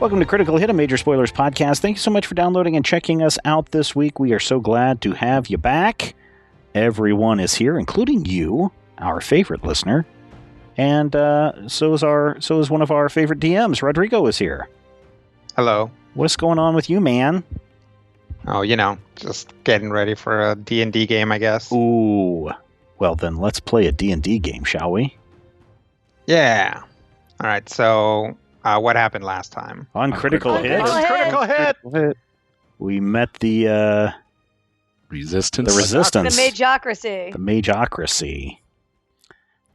Welcome to Critical Hit, a Major Spoilers podcast. Thank you so much for downloading and checking us out this week. We are so glad to have you back. Everyone is here, including you, our favorite listener. And so is one of our favorite DMs. Rodrigo is here. Hello. What's going on with you, man? Oh, just getting ready for a D&D game, I guess. Ooh. Well, then let's play a D&D game, shall we? Yeah. All right, so what happened last time? On Critical Hit. Critical Hit. We met the Resistance. The Resistance. The Mageocracy. The Mageocracy.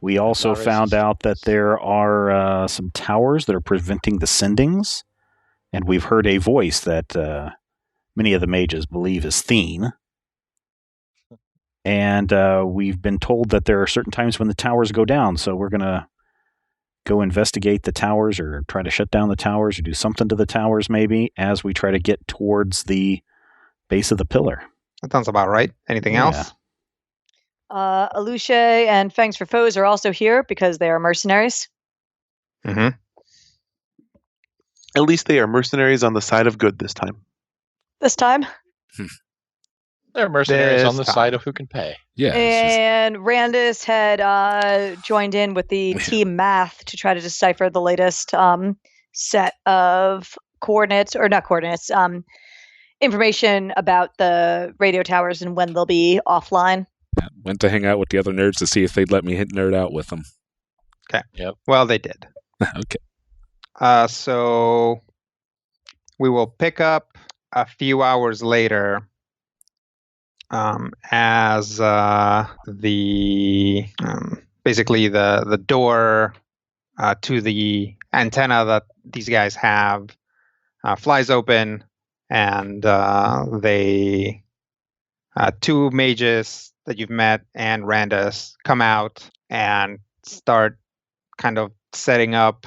We also found out that there are some towers that are preventing the sendings, and we've heard a voice that many of the mages believe is Thene. And we've been told that there are certain times when the towers go down, so we're going to go investigate the towers or try to shut down the towers or do something to the towers maybe as we try to get towards the base of the pillar. That sounds about right. Anything else? Aluche and Fangs for Foes are also here because they are mercenaries. Mm-hmm. At least they are mercenaries on the side of good this time. This time. They're mercenaries on the This side of who can pay. Yeah. And Randus had joined in with the team math to try to decipher the latest set of coordinates, or not coordinates, information about the radio towers and when they'll be offline. Went to hang out with the other nerds to see if they'd let me nerd out with them. Okay. Yep. Well, they did. Okay. So we will pick up a few hours later as the basically the door to the antenna that these guys have flies open, and they two mages that you've met and Randus come out and start kind of setting up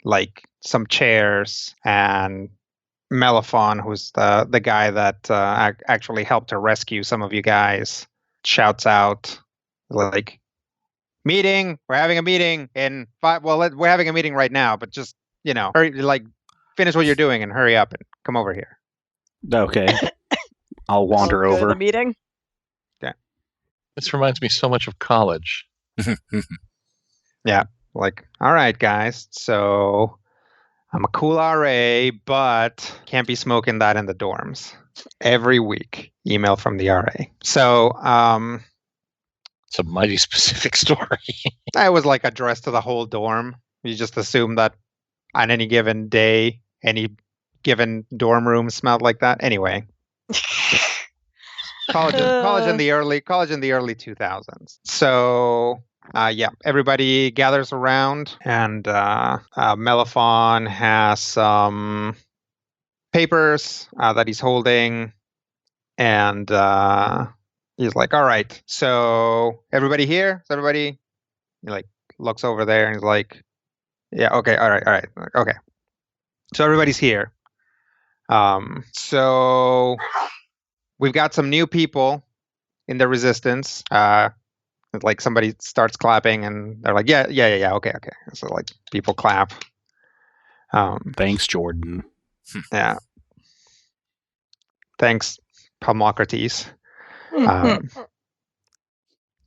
like some chairs, and Melifon, who's the guy that actually helped to rescue some of you guys, shouts out like, "Meeting! We're having a meeting in 5. Well, we're having a meeting right now, but just hurry, like finish what you're doing and hurry up and come over here." Okay. I'll wander Go to over. the meeting. This reminds me so much of college. Yeah. Like, all right, guys. So I'm a cool RA, but can't be smoking that in the dorms. Every week, email from the RA. So It's a mighty specific story. that was like addressed to the whole dorm. You just assume that on any given day, any given dorm room smelled like that. Anyway, college in the early 2000s. So yeah, everybody gathers around, and Melifon has some papers that he's holding, and he's like, "All right, so everybody here? Is everybody?" He like looks over there and he's like, "Yeah, okay, all right, okay." So everybody's here. So we've got some new people in the Resistance. Like somebody starts clapping and they're like, yeah, okay. So like people clap. Thanks, Jordan. Yeah. Thanks, Palmocrates.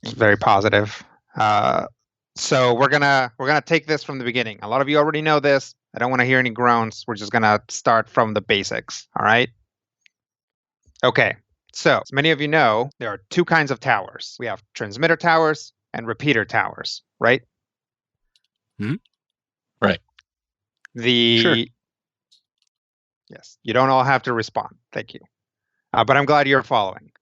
It's very positive. So we're gonna take this from the beginning. A lot of you already know this. I don't want to hear any groans. We're just gonna start from the basics. All right. Okay. So, as many of you know, there are two kinds of towers. We have transmitter towers and repeater towers, right? Right. Sure. Yes, you don't all have to respond. Thank you. But I'm glad you're following.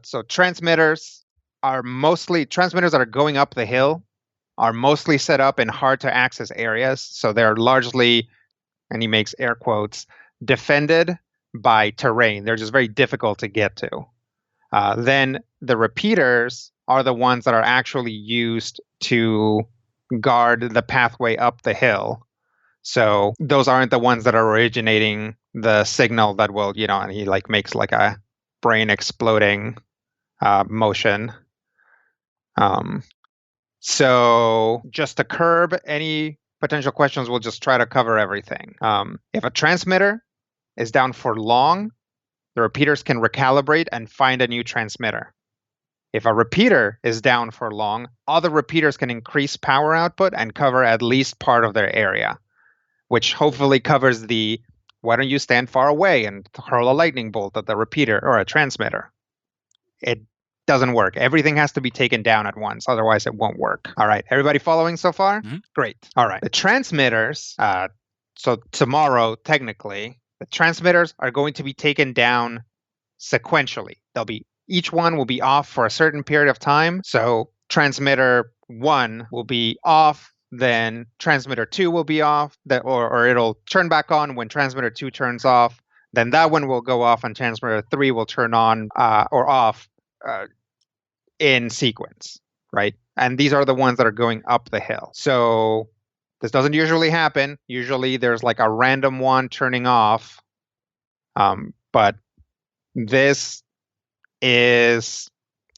So transmitters that are going up the hill are mostly set up in hard to access areas. So they're largely, and he makes air quotes, defended by terrain. They're just very difficult to get to. Then the repeaters are the ones that are actually used to guard the pathway up the hill. So those aren't the ones that are originating the signal that will, and he like makes like a brain exploding motion. So just to curb any potential questions, we'll just try to cover everything. If a transmitter is down for long, the repeaters can recalibrate and find a new transmitter. If a repeater is down for long, other repeaters can increase power output and cover at least part of their area, which hopefully covers the why don't you stand far away and hurl a lightning bolt at the repeater or a transmitter. It doesn't work. Everything has to be taken down at once. Otherwise, it won't work. All right. Everybody following so far? Mm-hmm. Great. All right. The transmitters, so tomorrow, technically, the transmitters are going to be taken down sequentially. Each one will be off for a certain period of time. So transmitter 1 will be off, then transmitter 2 will be off, or it'll turn back on when transmitter 2 turns off. Then that one will go off and transmitter 3 will turn on or off in sequence, right? And these are the ones that are going up the hill. So this doesn't usually happen. Usually there's like a random one turning off. But this is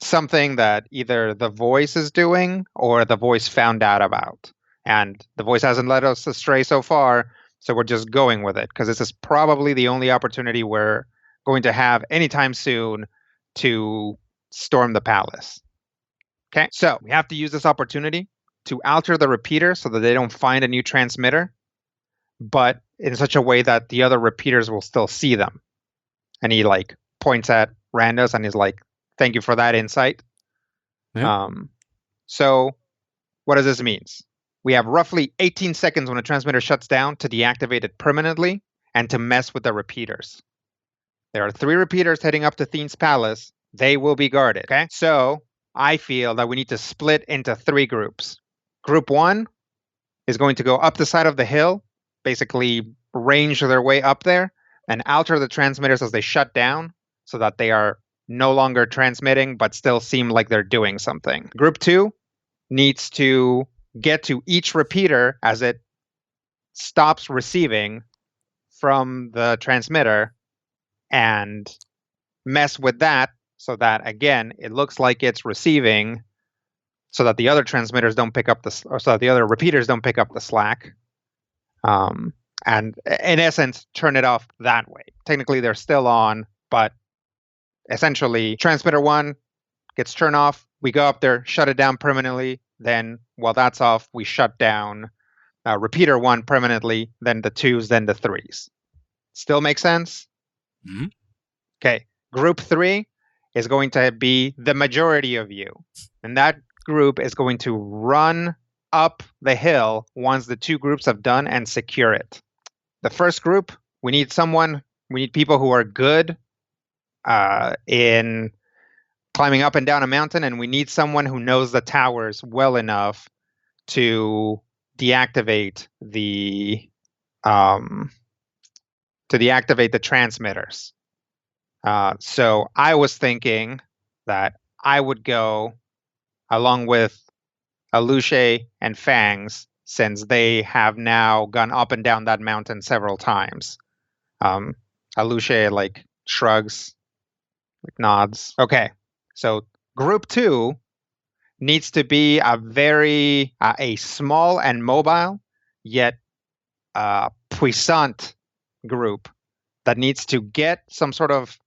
something that either the voice is doing or the voice found out about. And the voice hasn't led us astray so far, so we're just going with it because this is probably the only opportunity we're going to have anytime soon to storm the palace. Okay, so we have to use this opportunity to alter the repeater so that they don't find a new transmitter, but in such a way that the other repeaters will still see them. And he like points at Randus and is like, thank you for that insight. Yeah. So what does this mean? We have roughly 18 seconds when a transmitter shuts down to deactivate it permanently and to mess with the repeaters. There are 3 repeaters heading up to Thiene's palace. They will be guarded. Okay, so I feel that we need to split into 3 groups. Group 1 is going to go up the side of the hill, basically range their way up there and alter the transmitters as they shut down so that they are no longer transmitting but still seem like they're doing something. Group 2 needs to get to each repeater as it stops receiving from the transmitter and mess with that so that, again, it looks like it's receiving so that the other transmitters don't pick up or so that the other repeaters don't pick up the slack. And in essence, turn it off that way. Technically, they're still on, but essentially, transmitter 1 gets turned off. We go up there, shut it down permanently. Then, while that's off, we shut down repeater 1 permanently, then the 2s, then the 3s. Still make sense? Mm-hmm. Okay. Group 3 is going to be the majority of you. And that group is going to run up the hill once the 2 groups have done and secure it. The first group, we need people who are good in climbing up and down a mountain, and we need someone who knows the towers well enough to deactivate the transmitters. So I was thinking that I would go along with Aluche and Fangs, since they have now gone up and down that mountain several times. Aluche like shrugs, like nods. Okay, so group 2 needs to be a small and mobile, yet puissant group that needs to get some sort of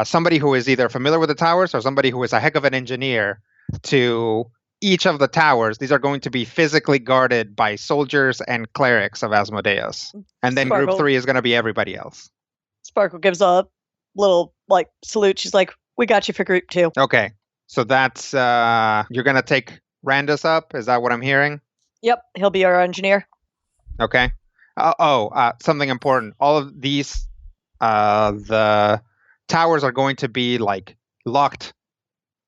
somebody who is either familiar with the towers or somebody who is a heck of an engineer to each of the towers. These are going to be physically guarded by soldiers and clerics of Asmodeus. And then Sparkle. group 3 is going to be everybody else. Sparkle gives a little salute. She's like, we got you for group 2. Okay. So that's you're going to take Randus up? Is that what I'm hearing? Yep, he'll be our engineer. Okay. Something important. All of these the towers are going to be like locked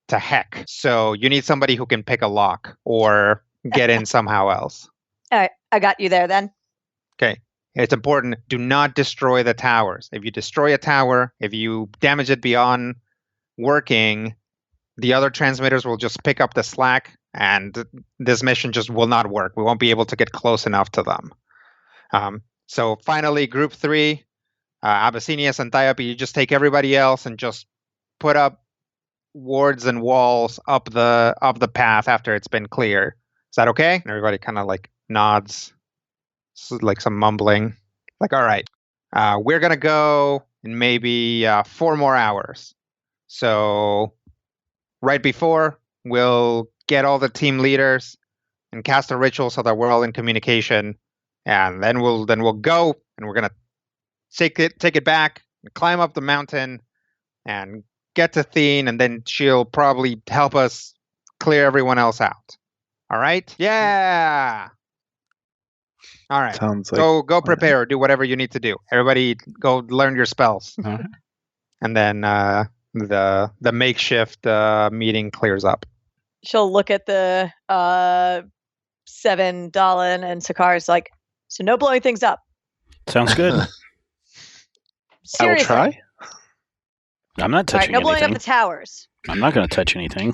to heck. So you need somebody who can pick a lock or get in somehow else. All right, I got you there then. Okay. It's important. Do not destroy the towers. If you destroy a tower, if you damage it beyond working, the other transmitters will just pick up the slack and this mission just will not work. We won't be able to get close enough to them. So finally, group 3, Abyssinius and Thiope, you just take everybody else and just put up wards and walls up the path after it's been clear. Is that okay? And everybody kind of like nods like some mumbling. Like, all right, we're going to go in maybe 4 more hours. So right before, we'll get all the team leaders and cast a ritual so that we're all in communication. And then we'll go, and we're going to take it back and climb up the mountain and get to Thene, and then she'll probably help us clear everyone else out. All right? Yeah. All right. Sounds like Go prepare or do whatever you need to do. Everybody go learn your spells. All right. And then the makeshift meeting clears up. She'll look at the Seven, Dallin, and Sakar's like, so no blowing things up. Sounds good. I will Seriously. try. I'm not All right, touching no blowing up anything. the towers. I'm not going to touch anything.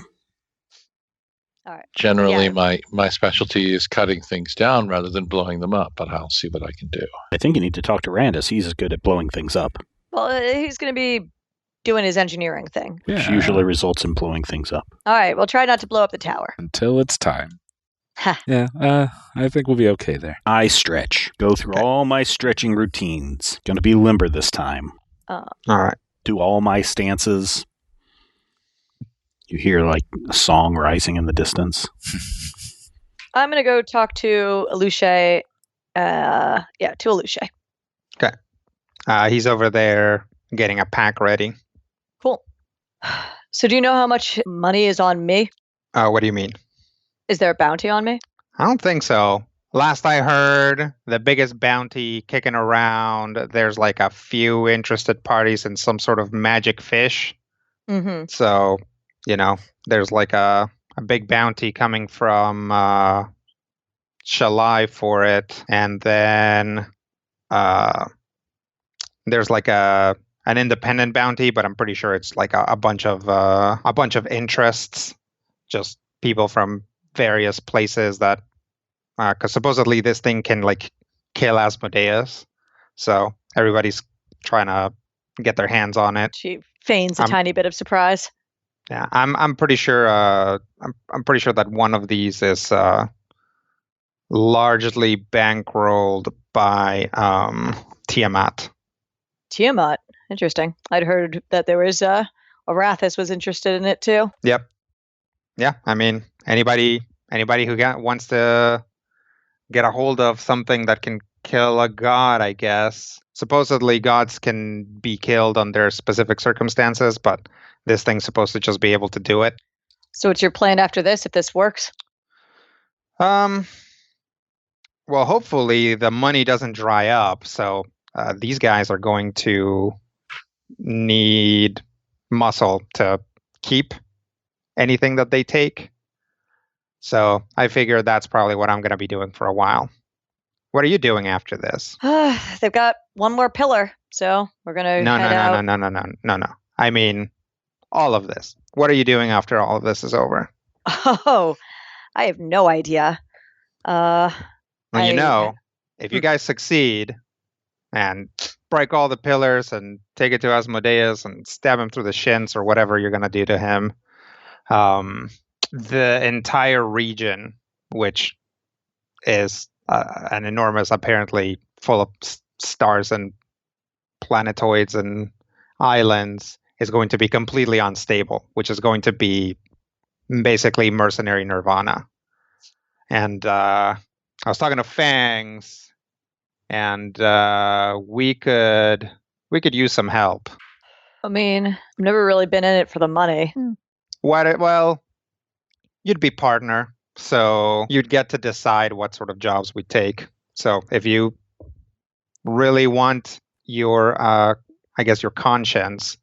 All right. Generally, Yeah. my specialty is cutting things down rather than blowing them up, but I'll see what I can do. I think you need to talk to Randus. He's as good at blowing things up, Well, he's going to be doing his engineering thing. which Yeah. usually results in blowing things up. All right, we'll try not to blow up the tower. Until it's time. Ha. Yeah, I think we'll be okay there. I stretch. Go through all my stretching routines. Going to be limber this time. All right. Do all my stances. You hear like a song rising in the distance. I'm going to go talk to Alushe. To Alushe. He's over there getting a pack ready. Cool. So do you know how much money is on me? What do you mean? Is there a bounty on me? I don't think so. Last I heard, the biggest bounty kicking around, there's like a few interested parties in some sort of magic fish. Mm-hmm. So, there's like a big bounty coming from Shalai for it. And then there's like an independent bounty, but I'm pretty sure it's like a bunch of interests, just people from various places that, because supposedly this thing can like kill Asmodeus, so everybody's trying to get their hands on it. She feigns a tiny bit of surprise. Yeah, I'm pretty sure. I'm pretty sure that one of these is largely bankrolled by Tiamat. Tiamat. Interesting. I'd heard that there was Arathis was interested in it too. Yep. Yeah, I mean, anybody who wants to get a hold of something that can kill a god, I guess. Supposedly gods can be killed under specific circumstances, but this thing's supposed to just be able to do it. So what's your plan after this, if this works? Well, hopefully the money doesn't dry up, so these guys are going to need muscle to keep anything that they take. So I figure that's probably what I'm going to be doing for a while. What are you doing after this? They've got one more pillar, so we're going to head out. No. I mean, all of this. What are you doing after all of this is over? Oh, I have no idea. If you guys succeed and break all the pillars and take it to Asmodeus and stab him through the shins or whatever you're going to do to him, the entire region, which is an enormous, apparently full of stars and planetoids and islands, is going to be completely unstable, which is going to be basically mercenary nirvana. And I was talking to Fangs, and we could use some help. I mean, I've never really been in it for the money. Well, you'd be partner, so you'd get to decide what sort of jobs we take. So if you really want your, your conscience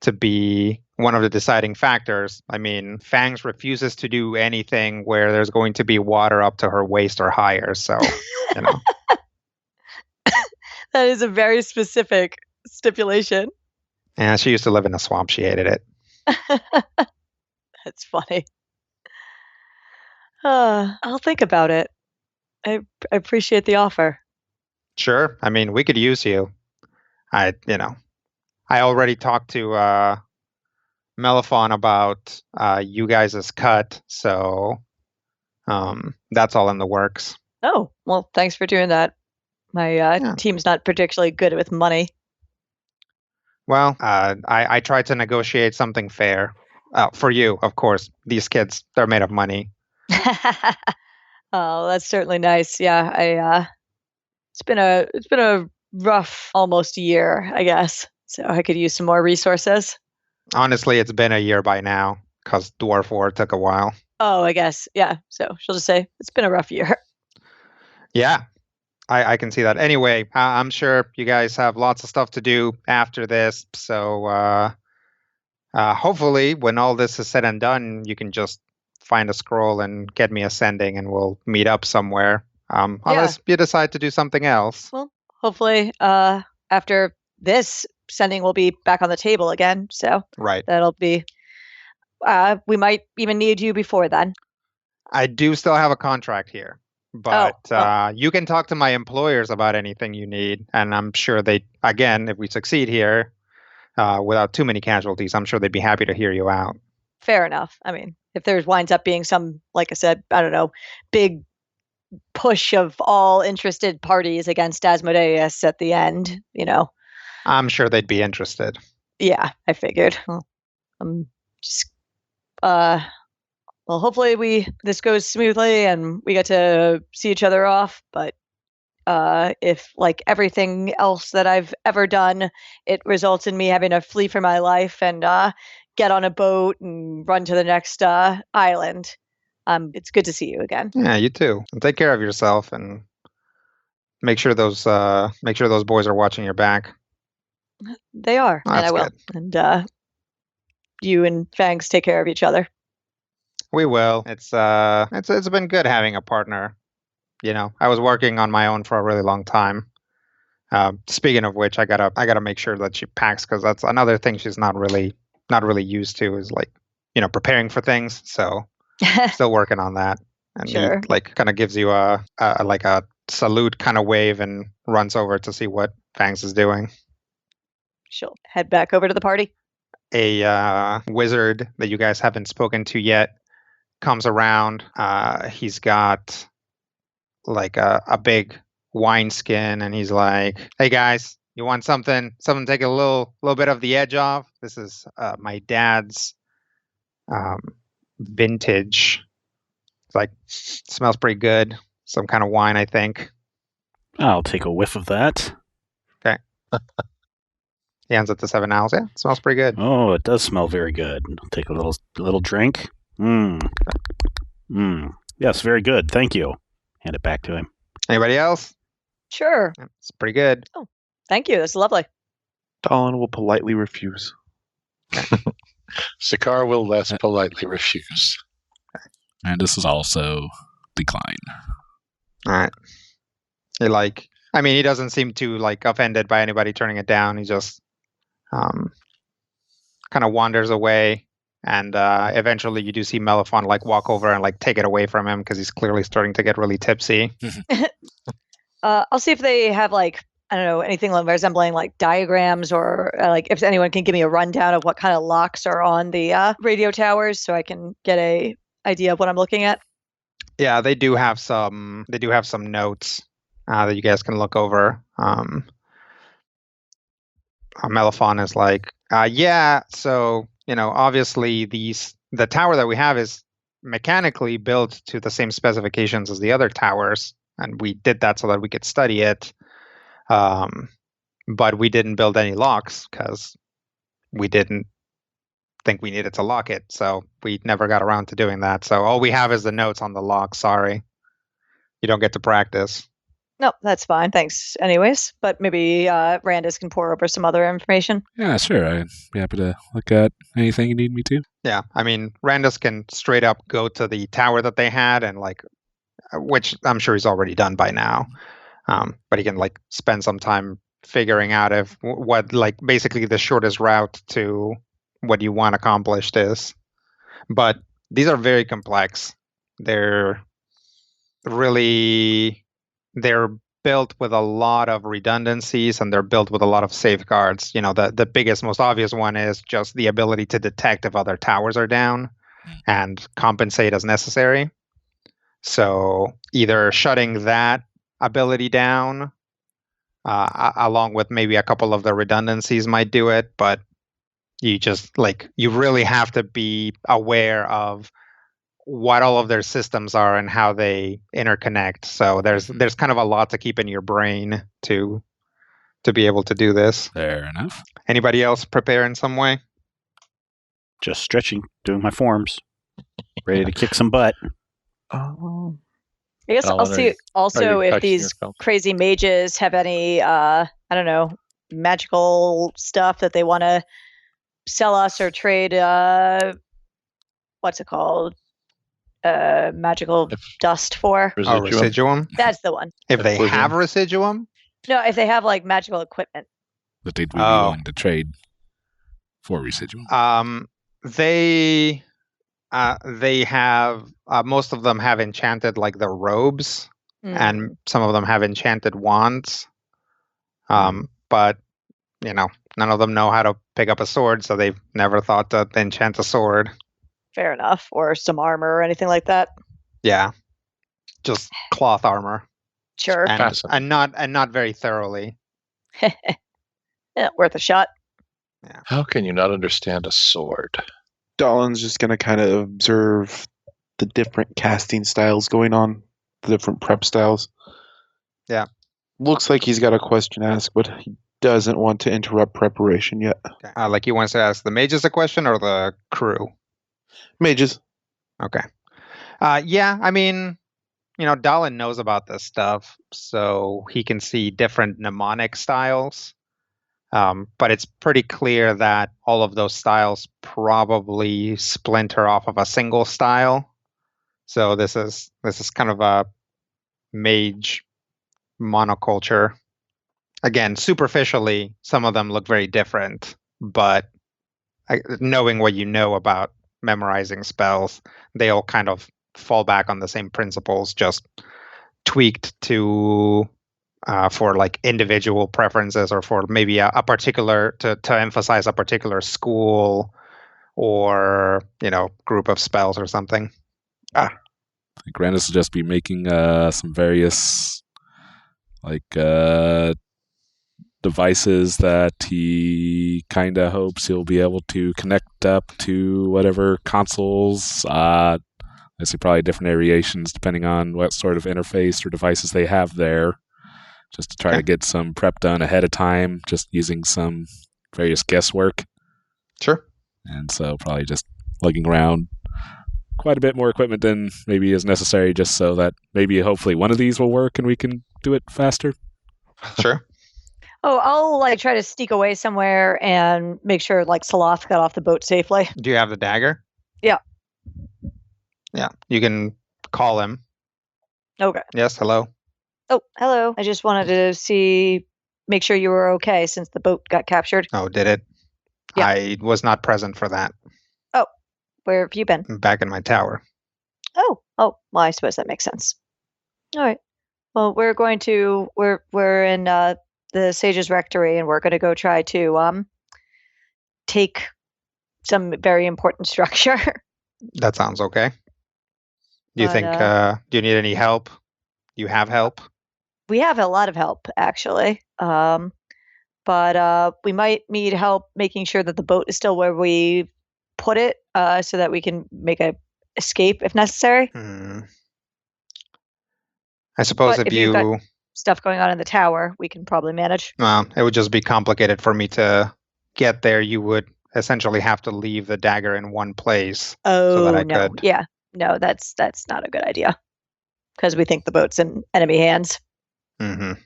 to be one of the deciding factors, I mean, Fangs refuses to do anything where there's going to be water up to her waist or higher. So, That is a very specific stipulation. And she used to live in a swamp. She hated it. That's funny. I'll think about it. I appreciate the offer. Sure. I mean, we could use you. I already talked to Melaphon about you guys' cut, so that's all in the works. Oh, well, thanks for doing that. My team's not particularly good with money. Well, I tried to negotiate something fair. For you, of course. These kids, they're made of money. Oh, that's certainly nice. Yeah, it's been a rough almost year, I guess. So I could use some more resources. Honestly, it's been a year by now, because Dwarf War took a while. Oh, I guess. Yeah. So she'll just say, it's been a rough year. Yeah, I can see that. Anyway, I'm sure you guys have lots of stuff to do after this. So hopefully, when all this is said and done, you can just find a scroll and get me a sending, and we'll meet up somewhere. Unless you decide to do something else. Well, hopefully, after this, sending will be back on the table again. So Right. that'll be. We might even need you before then. I do still have a contract here, but you can talk to my employers about anything you need, and I'm sure again, if we succeed here, without too many casualties, I'm sure they'd be happy to hear you out. Fair enough. I mean, if there winds up being some, like I said, I don't know, big push of all interested parties against Asmodeus at the end, I'm sure they'd be interested. Yeah, I figured. Well, well, hopefully this goes smoothly and we get to see each other off. But if, like everything else that I've ever done, it results in me having to flee for my life and get on a boat and run to the next island, it's good to see you again. Yeah, you too. And take care of yourself and make sure those boys are watching your back. They are, and I will. Good. And you and Fangs take care of each other. We will. It's been good having a partner. I was working on my own for a really long time. Speaking of which, I gotta make sure that she packs, because that's another thing she's not really used to, is preparing for things. So still working on that. And sure. He kind of gives you a salute kind of wave and runs over to see what Fangs is doing. She'll head back over to the party. A wizard that you guys haven't spoken to yet comes around. He's got a big wineskin, and he's like, "Hey guys, you want something to take a little bit of the edge off? This is my dad's vintage. Smells pretty good. Some kind of wine, I think." I'll take a whiff of that. Okay. He hands it to Seven Owls. Yeah, it smells pretty good. Oh, it does smell very good. I'll take a little drink. Yes, very good. Thank you. Hand it back to him. Anybody else? Sure. It's pretty good. Oh, thank you. That's lovely. Talon will politely refuse. Sakaar will less politely refuse. And this is also decline. All right. He doesn't seem too offended by anybody turning it down. He just kind of wanders away, and eventually you do see Melifon walk over and take it away from him, because he's clearly starting to get really tipsy. I'll see if they have I don't know, anything resembling diagrams, or if anyone can give me a rundown of what kind of locks are on the radio towers, so I can get a idea of what I'm looking at. Yeah, they do have some notes that you guys can look over. Melifon is yeah, so obviously the tower that we have is mechanically built to the same specifications as the other towers, and we did that so that we could study it. But we didn't build any locks because we didn't think we needed to lock it, so we never got around to doing that. So all we have is the notes on the lock. Sorry, you don't get to practice. No, that's fine. Thanks anyways. But maybe Randus can pour over some other information. Yeah, sure. I'd be happy to look at anything you need me to. Yeah, Randus can straight up go to the tower that they had, and which I'm sure he's already done by now. But he can spend some time figuring out what basically the shortest route to what you want accomplished is. But these are very complex. They're built with a lot of redundancies, and they're built with a lot of safeguards. The biggest, most obvious one is just the ability to detect if other towers are down and compensate as necessary. So either shutting that ability down along with maybe a couple of the redundancies might do it, but you just you really have to be aware of what all of their systems are and how they interconnect. So there's kind of a lot to keep in your brain to be able to do this. Fair enough. Anybody else prepare in some way? Just stretching, doing my forms, ready to kick some butt. I guess Alan, I'll see also you if touching these yourself? crazy mages have any, I don't know, magical stuff that they want to sell us or trade, what's it called? Magical dust for. Residuum? Residuum? That's the one. If they Equilibrium. have residuum? No, if they have like magical equipment. That they'd be willing to trade for residuum. They have most of them have enchanted the robes, and some of them have enchanted wands. But none of them know how to pick up a sword, so they've never thought to enchant a sword. Fair enough. Or some armor or anything like that. Yeah, just cloth armor. Sure. And not very thoroughly. Yeah, worth a shot. Yeah. How can you not understand a sword? Dahlon's just going to kind of observe the different casting styles going on, the different prep styles. Yeah. Looks like he's got a question to ask, but he doesn't want to interrupt preparation yet. Okay. He wants to ask the mages a question or the crew? Mages. Okay. Yeah, I mean, Dahlin knows about this stuff, so he can see different mnemonic styles. But it's pretty clear that all of those styles probably splinter off of a single style. So this is kind of a mage monoculture. Again, superficially, some of them look very different, but knowing what you know about memorizing spells, they all kind of fall back on the same principles, just tweaked to for individual preferences, or for maybe a particular to emphasize a particular school or group of spells or something. Grandis will just be making some various devices that he kind of hopes he'll be able to connect up to whatever consoles. I see probably different variations depending on what sort of interface or devices they have there, just to try to get some prep done ahead of time, just using some various guesswork. Sure. And so probably just lugging around quite a bit more equipment than maybe is necessary, just so that maybe hopefully one of these will work and we can do it faster. Sure. Oh, I'll try to sneak away somewhere and make sure Saloth got off the boat safely. Do you have the dagger? Yeah. Yeah, you can call him. Okay. Yes, hello. Oh, hello. I just wanted to make sure you were okay since the boat got captured. Oh, did it? Yeah. I was not present for that. Oh, where have you been? Back in my tower. Oh, well, I suppose that makes sense. All right. Well, we're in the Sage's Rectory, and we're going to go try to take some very important structure. That sounds okay. Do you think? Do you need any help? You have help? We have a lot of help, actually. But we might need help making sure that the boat is still where we put it, so that we can make a escape if necessary. I suppose But if you got stuff going on in the tower, we can probably manage. Well, it would just be complicated for me to get there. You would essentially have to leave the dagger in one place. Oh, so that I no. could. Yeah. No, that's not a good idea. Because we think the boat's in enemy hands. Mm-hmm.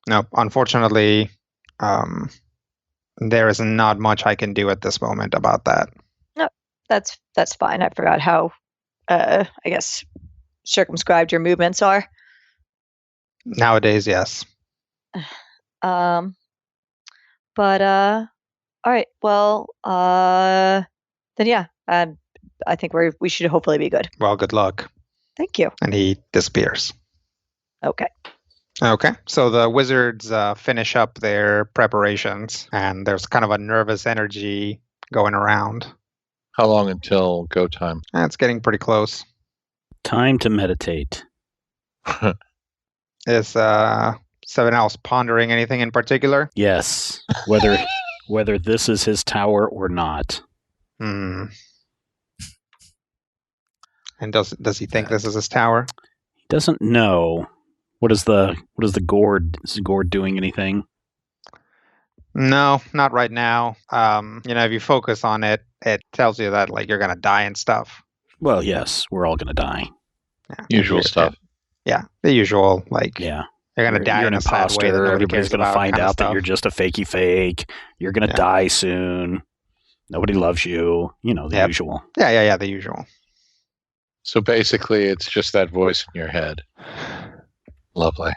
No, unfortunately, there is not much I can do at this moment about that. No, that's fine. I forgot how, I guess, circumscribed your movements are. Nowadays, yes. But all right. Well, then yeah. I think we should hopefully be good. Well, good luck. Thank you. And he disappears. Okay. Okay, so the wizards finish up their preparations, and there's kind of a nervous energy going around. How long until go time? It's getting pretty close. Time to meditate. Is Seven Owls pondering anything in particular? Yes. Whether this is his tower or not. Hmm. And does he think this is his tower? He doesn't know. What is the gourd? Is the gourd doing anything? No, not right now. If you focus on it, it tells you that like you're gonna die and stuff. Well, yes, we're all gonna die. Yeah. Usual stuff. Yeah, the usual like. Yeah. You're gonna die You're in an a sad way that imposter. nobody Everybody's cares gonna about, find kinda out that stuff. you're just a fakey fake. You're gonna die soon. Nobody loves you. You know, the usual. Yeah, the usual. So basically, it's just that voice in your head. Lovely.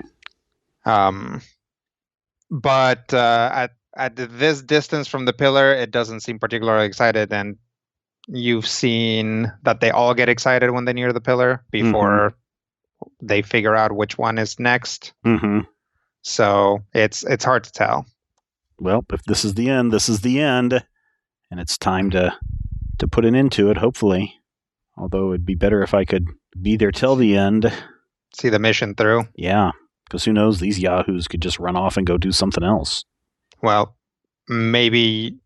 But at this distance from the pillar, it doesn't seem particularly excited, and you've seen that they all get excited when they near the pillar before they figure out which one is next. Mm-hmm. So it's hard to tell. Well, if this is the end, this is the end, and it's time to put an end to it. Hopefully, although it'd be better if I could be there till the end. See the mission through. Yeah, because who knows? These yahoos could just run off and go do something else. Well, maybe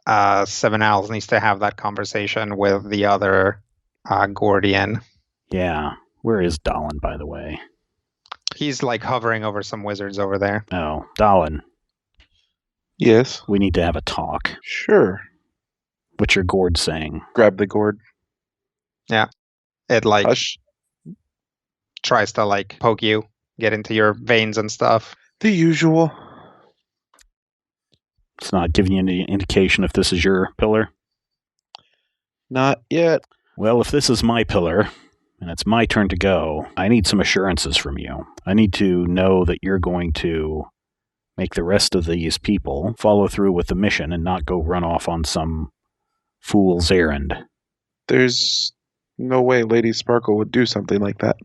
Seven Owls needs to have that conversation with the other Gordian. Yeah. Where is Dallin, by the way? He's like hovering over some wizards over there. Oh, Dallin. Yes. We need to have a talk. Sure. What's your gourd saying? Grab the gourd. Yeah. It like Hush. tries to like poke you, get into your veins and stuff. The usual. It's not giving you any indication if this is your pillar? Not yet. Well, if this is my pillar, and it's my turn to go, I need some assurances from you. I need to know that you're going to make the rest of these people follow through with the mission and not go run off on some fool's errand. There's no way Lady Sparkle would do something like that.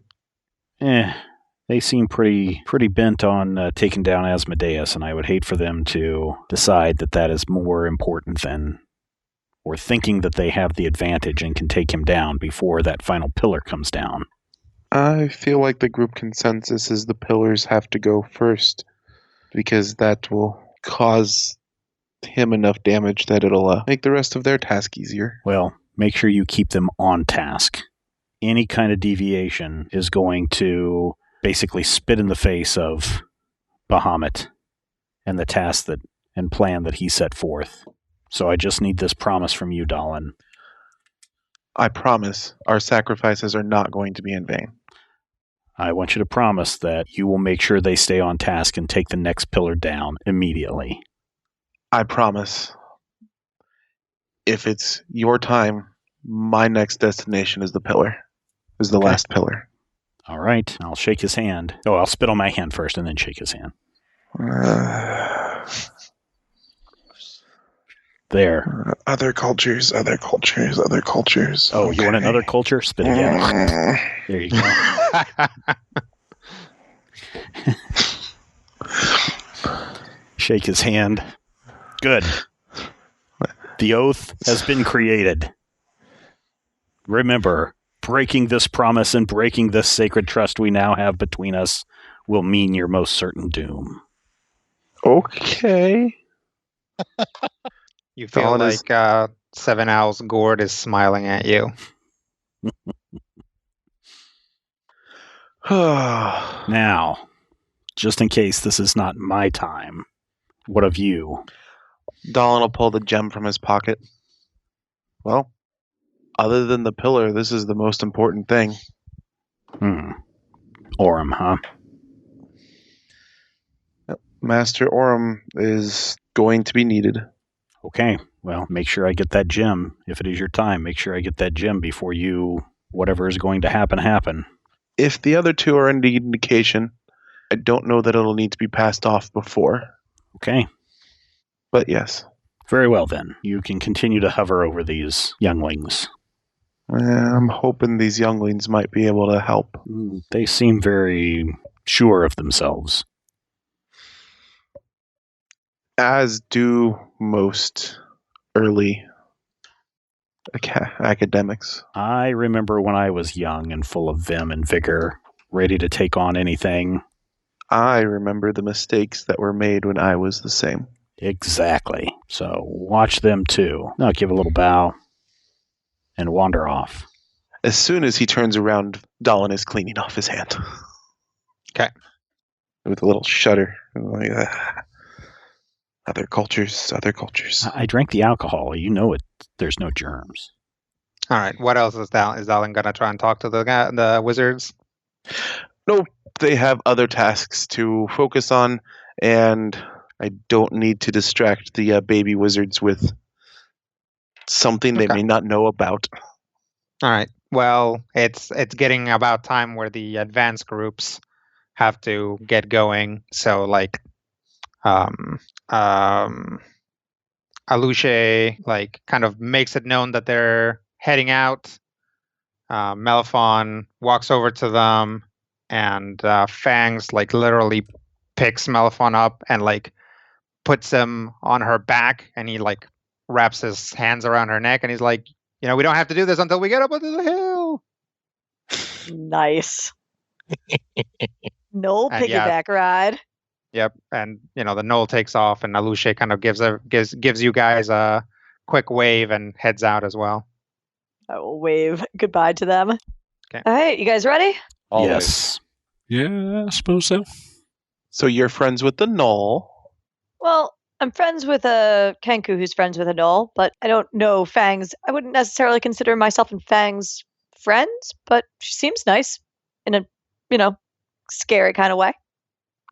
They seem pretty bent on taking down Asmodeus, and I would hate for them to decide that that is more important than, or thinking that they have the advantage and can take him down before that final pillar comes down. I feel like the group consensus is the pillars have to go first, because that will cause him enough damage that it'll make the rest of their task easier. Well, make sure you keep them on task. Any kind of deviation is going to basically spit in the face of Bahamut and the task and plan that he set forth. So I just need this promise from you, Dallin. I promise our sacrifices are not going to be in vain. I want you to promise that you will make sure they stay on task and take the next pillar down immediately. I promise. If it's your time, my next destination is the pillar. Is the last pillar. All right. I'll shake his hand. Oh, I'll spit on my hand first and then shake his hand. There. Other cultures. Oh, okay. You want another culture? Spit again. There you go. Shake his hand. Good. The oath has been created. Remember, breaking this promise and breaking this sacred trust we now have between us will mean your most certain doom. Okay. You feel like Seven Owls Gourd is smiling at you. Now, just in case this is not my time, what of you? Dallin will pull the gem from his pocket. Well, other than the pillar, this is the most important thing. Orem, huh? Master Orem is going to be needed. Okay, well, make sure I get that gem. If it is your time, make sure I get that gem before whatever is going to happen. If the other two are any indication, I don't know that it'll need to be passed off before. Okay. But yes. Very well, then. You can continue to hover over these younglings. I'm hoping these younglings might be able to help. They seem very sure of themselves. As do most early academics. I remember when I was young and full of vim and vigor, ready to take on anything. I remember the mistakes that were made when I was the same. Exactly. So watch them too. Now give a little bow and wander off. As soon as he turns around, Dallin is cleaning off his hand. Okay. With a little shudder. Like, other cultures, other cultures. I drank the alcohol. You know it. There's no germs. All right. What else is Dallin gonna try and talk to the wizards? No, they have other tasks to focus on, and I don't need to distract the baby wizards with something they may not know about. All right. Well, it's getting about time where the advanced groups have to get going. So like, Aluche like kind of makes it known that they're heading out. Melifon walks over to them, and Fangs like literally picks Melifon up and like puts him on her back, and he like wraps his hands around her neck, and he's like, we don't have to do this until we get up onto the hill. Nice. No piggyback ride. Yep, and the knoll takes off, and Aluche kind of gives you guys a quick wave and heads out as well. I will wave goodbye to them. Okay. All right, you guys ready? Always. Yes. Yeah, I suppose so. So you're friends with the Knoll. Well, I'm friends with a Kenku who's friends with a Knoll, but I don't know Fangs. I wouldn't necessarily consider myself and Fangs friends, but she seems nice in a, scary kind of way.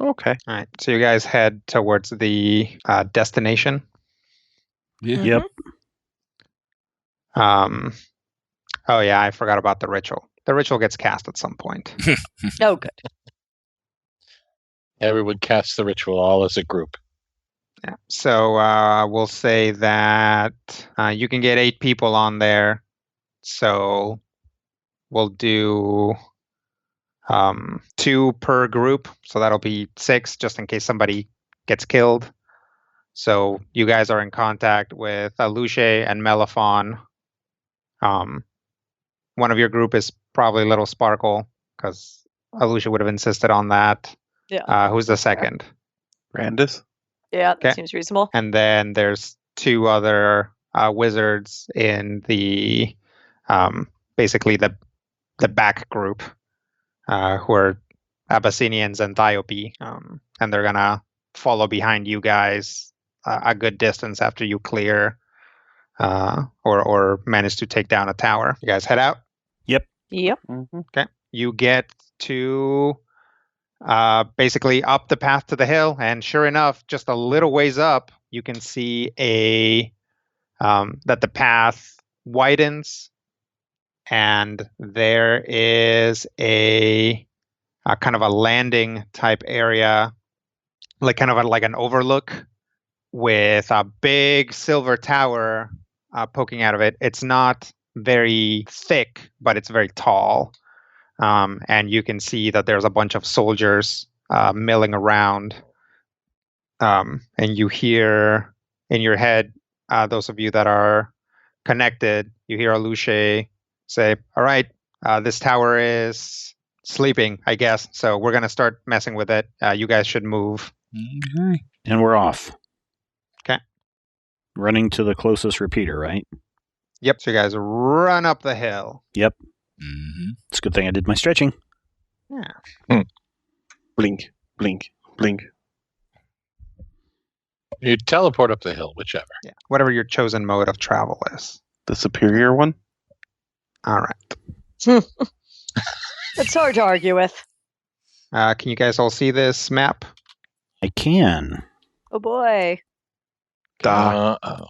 Okay. All right, so you guys head towards the destination. Yeah. Yep. Oh yeah, I forgot about the ritual. The ritual gets cast at some point. Oh, good. Everyone casts the ritual all as a group. Yeah. So we'll say that you can get 8 people on there. So we'll do 2 per group. So that'll be 6 just in case somebody gets killed. So you guys are in contact with Aluche and Melifon. One of your group is probably Little Sparkle because Aluche would have insisted on that. Yeah. Who's the second? Brandis? Yeah, that Okay. seems reasonable. And then there's 2 other wizards in the basically the back group who are Abyssinians and Thiope, and they're gonna follow behind you guys a good distance after you clear or manage to take down a tower. You guys head out. Yep. Mm-hmm. Okay. You get to basically up the path to the hill, and sure enough, just a little ways up, you can see that the path widens, and there is a kind of a landing type area, like kind of like an overlook with a big silver tower poking out of it. It's not very thick, but it's very tall. And you can see that there's a bunch of soldiers milling around. And you hear in your head, those of you that are connected, you hear Aluche say, all right, this tower is sleeping, I guess. So we're going to start messing with it. You guys should move. Okay. And we're off. Okay. Running to the closest repeater, right? Yep. So you guys run up the hill. Yep. Mm-hmm. It's a good thing I did my stretching. Yeah. Blink, blink, blink. You teleport up the hill, whichever. Yeah. Whatever your chosen mode of travel is. The superior one? All right. It's hard to argue with. Can you guys all see this map? I can. Oh boy. Uh-oh.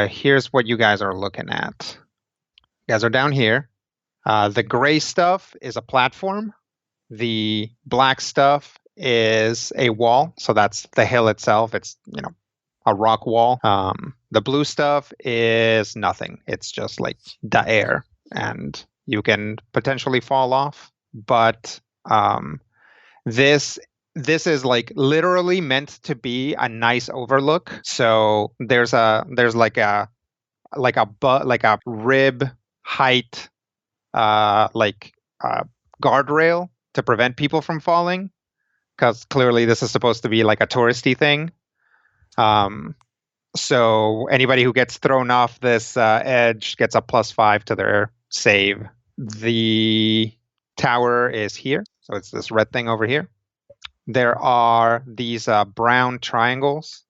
Here's what you guys are looking at. You guys are down here. The gray stuff is a platform. The black stuff is a wall. So that's the hill itself. It's, a rock wall. The blue stuff is nothing. It's just like the air, and you can potentially fall off. But this is like literally meant to be a nice overlook. So there's like a rib height guardrail to prevent people from falling, because clearly this is supposed to be like a touristy thing. So anybody who gets thrown off this edge gets a +5 to their save. The tower is here, so it's this red thing over here. There are these brown triangles,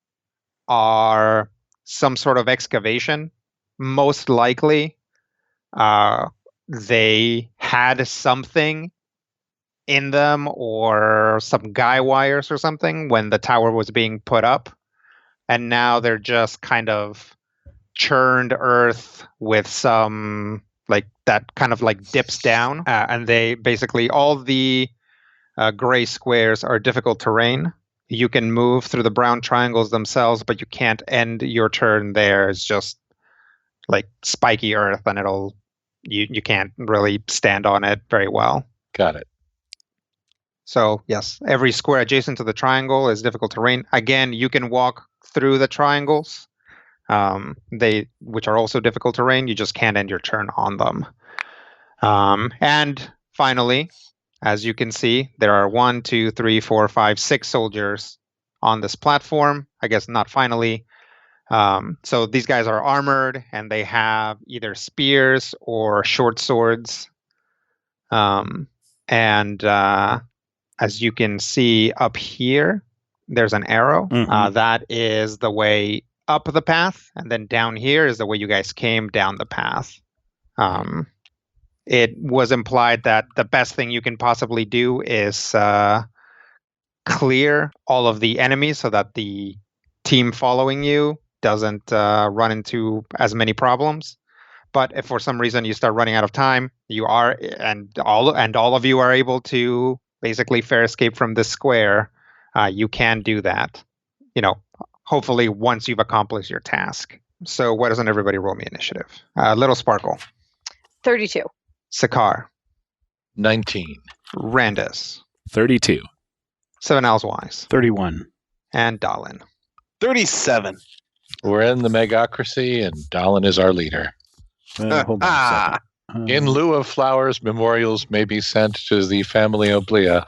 are some sort of excavation. Most likely, they had something in them, or some guy wires or something, when the tower was being put up. And now they're just kind of churned earth with some, like, that kind of like dips down. And they basically, all the gray squares are difficult terrain. You can move through the brown triangles themselves, but you can't end your turn there. It's just like spiky earth, and you can't really stand on it very well. Got it. So yes, every square adjacent to the triangle is difficult terrain. Again, you can walk through the triangles, which are also difficult terrain. You just can't end your turn on them. And finally, as you can see, there are 1, 2, 3, 4, 5, 6 soldiers on this platform. I guess not finally. So these guys are armored, and they have either spears or short swords. As you can see up here, there's an arrow. Mhm. That is the way up the path, and then down here is the way you guys came down the path. It was implied that the best thing you can possibly do is clear all of the enemies so that the team following you doesn't run into as many problems. But if for some reason you start running out of time, all of you are able to basically fair escape from this square, you can do that. Hopefully once you've accomplished your task. So why doesn't everybody roll me initiative? Little Sparkle. 32. Sakar. 19. Randus. 32. 7 Owls Wise. 31. And Dalin. 37. We're in the megocracy, and Dalin is our leader. Hold on a second. In lieu of flowers, memorials may be sent to the family Oblia,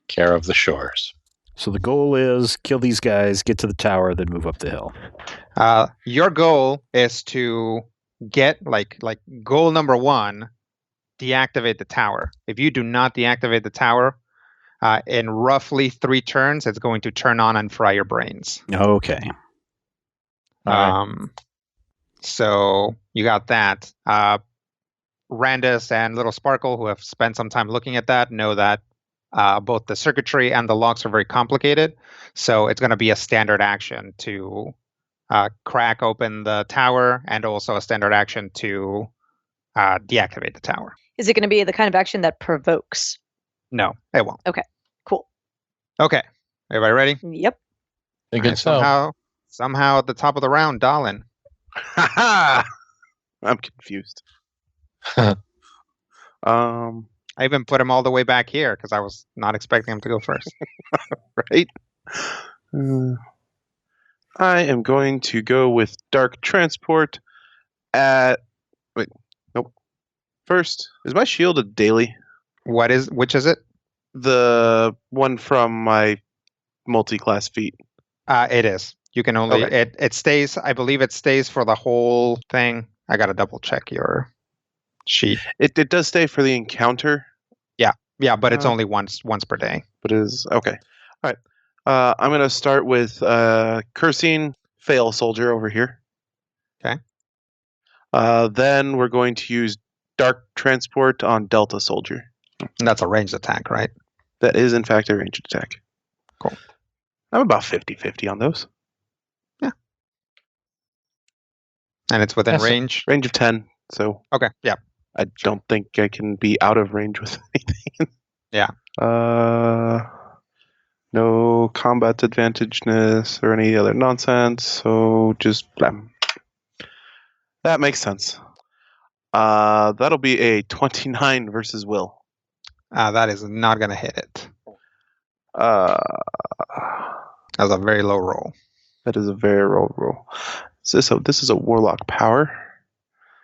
care of the shores. So the goal is kill these guys, get to the tower, then move up the hill. Your goal is to get, like goal number 1, deactivate the tower. If you do not deactivate the tower, in roughly 3 turns, it's going to turn on and fry your brains. Okay. So you got that. Randus and Little Sparkle, who have spent some time looking at that, know that both the circuitry and the locks are very complicated. So it's going to be a standard action to crack open the tower, and also a standard action to deactivate the tower. Is it going to be the kind of action that provokes? No, it won't. Okay, cool. Okay. Everybody ready? Yep. Thinking so. Somehow at the top of the round, Dalin. I'm confused. I even put him all the way back here because I was not expecting him to go first. Right? I am going to go with Dark Transport at... Wait, nope. First, is my shield a daily? Which is it? The one from my multi-class feat. It is. You can only... Okay. It stays... I believe it stays for the whole thing. I got to double check your sheet. It does stay for the encounter. Yeah, but it's only once per day. But it is... Okay. All right. I'm going to start with Cursing Fail Soldier over here. Okay. Then we're going to use Dark Transport on Delta Soldier. And that's a ranged attack, right? That is, in fact, a ranged attack. Cool. I'm about 50-50 on those. Yeah. And it's within range? Range of 10, so... Okay, yeah. I don't think I can be out of range with anything. Yeah. No combat advantageness or any other nonsense, so just blam. That makes sense. That'll be a 29 versus Will. That is not going to hit it. That's a very low roll. That is a very low roll. This is a Warlock power.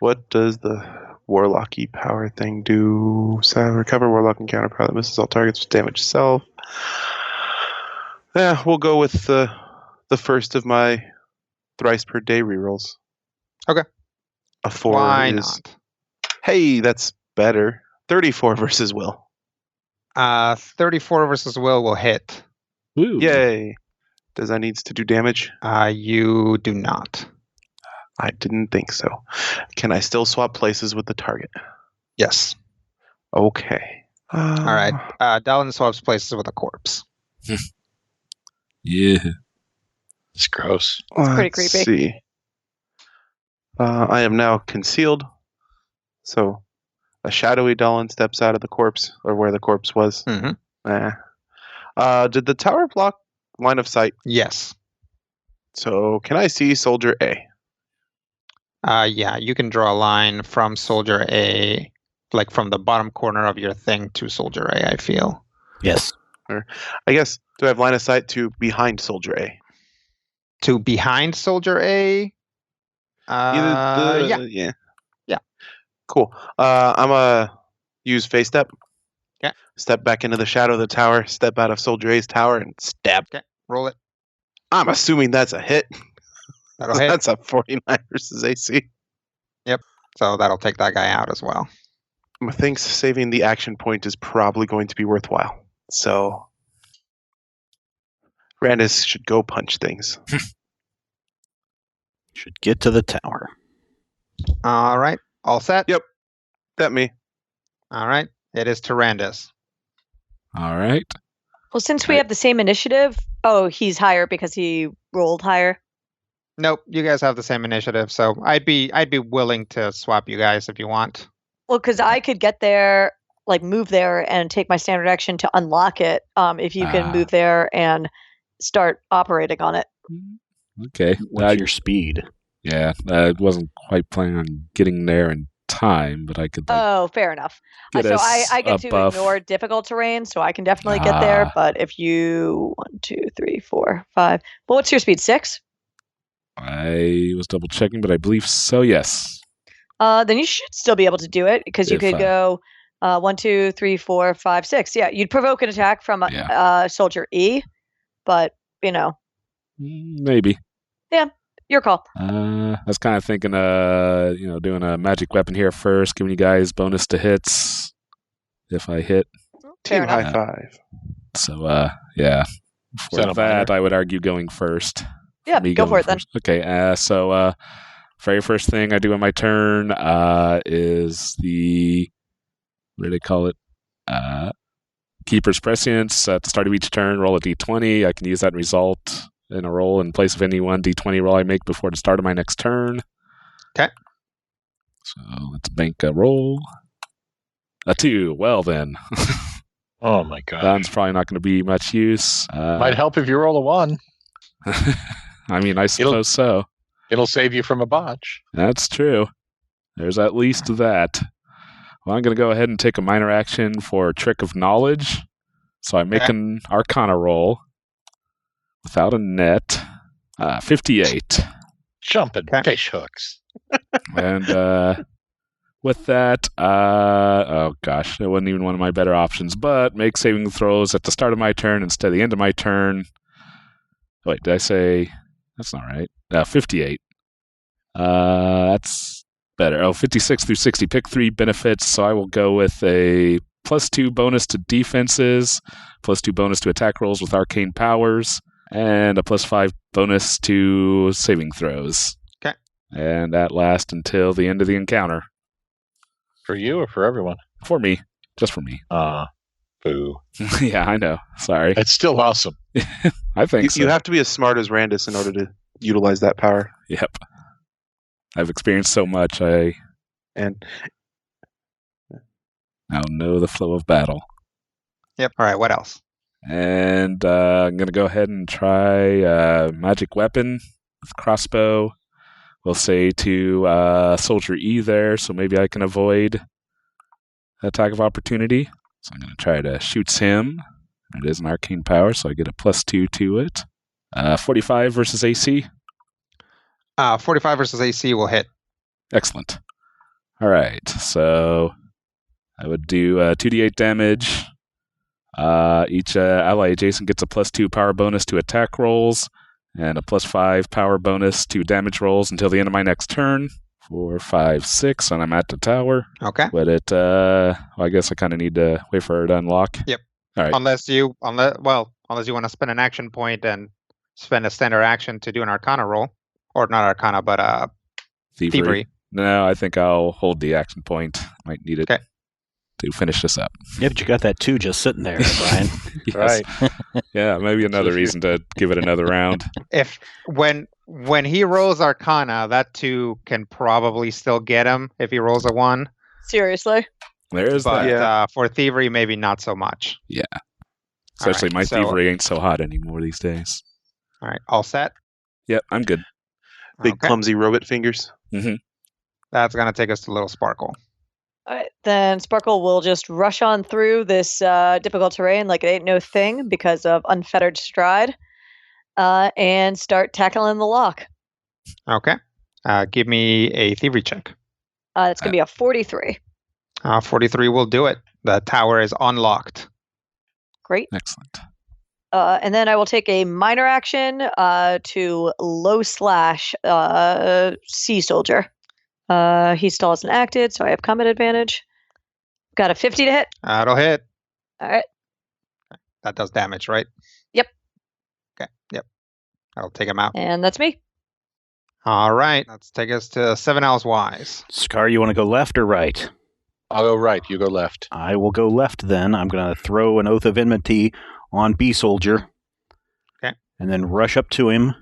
What does the Warlocky power thing do? So recover Warlock encounter power that misses all targets with damage self. Yeah, we'll go with the first of my thrice per day rerolls. Okay. A 4 Why is... not? Hey, that's better. 34 versus Will. 34 versus will hit. Ooh. Yay. Does that needs to do damage? You do not. I didn't think so. Can I still swap places with the target? Yes. Okay. All right. Dallin swaps places with a corpse. Yeah. It's gross. It's pretty Let's creepy. see. I am now concealed. So a shadowy Dallin steps out of the corpse, or where the corpse was. Mm-hmm. Did the tower block line of sight? Yes. So can I see Soldier A? Yeah, you can draw a line from Soldier A, like from the bottom corner of your thing to Soldier A, I feel. Yes. I guess, do I have line of sight to behind Soldier A? To behind Soldier A? Yeah. Yeah. Cool. I'm going to use Face Step. Okay. Step back into the shadow of the tower, step out of Soldier A's tower, and stab. Okay, roll it. I'm assuming that's a hit. That'll hit. That's a 49 versus AC. Yep. So that'll take that guy out as well. Methinks saving the action point is probably going to be worthwhile. So Randus should go punch things. Should get to the tower. All right. All set? Yep. That me. All right. It is Tyrandus. All right. Well, since we have the same initiative, he's higher because he rolled higher. Nope, you guys have the same initiative, so I'd be willing to swap you guys if you want. Well, because I could get there, like move there and take my standard action to unlock it. If you can move there and start operating on it. Okay. What's your speed? Yeah, I wasn't quite planning on getting there in time, but I could. Fair enough. Get So us I get a to buff. ignore difficult terrain, so I can definitely get there. But if you 1, 2, 3, 4, 5. Well, what's your speed? 6? I was double checking, but I believe so. Yes. Then you should still be able to do it because you could go 1, 2, 3, 4, 5, 6. Yeah, you'd provoke an attack from Soldier E, but maybe. Yeah, your call. I was kind of thinking, doing a magic weapon here first, giving you guys bonus to hits if I hit. Team enough. high five. So, yeah. For that, I would argue going first. Yeah, go for it then. Okay, very first thing I do on my turn is the, what do they call it? Keeper's Prescience. At the start of each turn, roll a d20. I can use that result in a roll in place of any one d20 roll I make before the start of my next turn. Okay. So let's bank a roll. A 2. Well then. Oh my god. That's probably not going to be much use. Might help if you roll a 1. I mean, I suppose so. It'll save you from a botch. That's true. There's at least that. Well, I'm going to go ahead and take a minor action for Trick of Knowledge. So I make an Arcana roll without a net. 58. Jumping fish hooks. And with that, oh gosh, it wasn't even one of my better options, but make saving throws at the start of my turn instead of the end of my turn. Wait, did I say... That's not right. 58. That's better. 56 through 60. Pick 3 benefits, so I will go with a +2 bonus to defenses, +2 bonus to attack rolls with arcane powers, and a +5 bonus to saving throws. Okay. And that lasts until the end of the encounter. For you or for everyone? For me. Just for me. Boo. Yeah, I know. Sorry. It's still awesome. I think so. You have to be as smart as Randus in order to utilize that power. Yep. I've experienced so much, And now know the flow of battle. Yep. All right, what else? And I'm going to go ahead and try magic weapon with crossbow. We'll say to Soldier E there, so maybe I can avoid attack of opportunity. So I'm going to try to shoot him. It is an arcane power, so I get a +2 to it. 45 versus AC. 45 versus AC will hit. Excellent. All right, so I would do 2d8 damage. Each ally adjacent gets a +2 power bonus to attack rolls, and a +5 power bonus to damage rolls until the end of my next turn. 4, 5, 6, and I'm at the tower. Okay. But I guess I kind of need to wait for it to unlock. Yep. All right. Unless you want to spend an action point and spend a standard action to do an Arcana roll, or not Arcana, but Thievery. No, I think I'll hold the action point. Might need it to finish this up. Yeah, but you got that 2 just sitting there, Brian. Yes. Right. Yeah, maybe another reason to give it another round. When he rolls Arcana, that 2 can probably still get him if he rolls a 1. Seriously? There's that. But for Thievery, maybe not so much. Yeah. Especially All right, my Thievery ain't so hot anymore these days. All right, all set? Yep, I'm good. Big clumsy robot fingers. Mm-hmm. That's going to take us to Little Sparkle. All right, then Sparkle will just rush on through this difficult terrain like it ain't no thing because of unfettered stride, and start tackling the lock. Okay. Give me a Thievery check. It's going to be a 43. 43 will do it. The tower is unlocked. Great. Excellent. And then I will take a minor action to low slash Sea Soldier. He still hasn't acted, so I have combat advantage. Got a 50 to hit. That'll hit. All right. That does damage, right? Yep. Okay. Yep. That'll take him out. And that's me. All right. Let's take us to 7 Owls Wise. Scar, you want to go left or right? I'll go right. You go left. I will go left then. I'm going to throw an Oath of Enmity on B Soldier. Okay. And then rush up to him.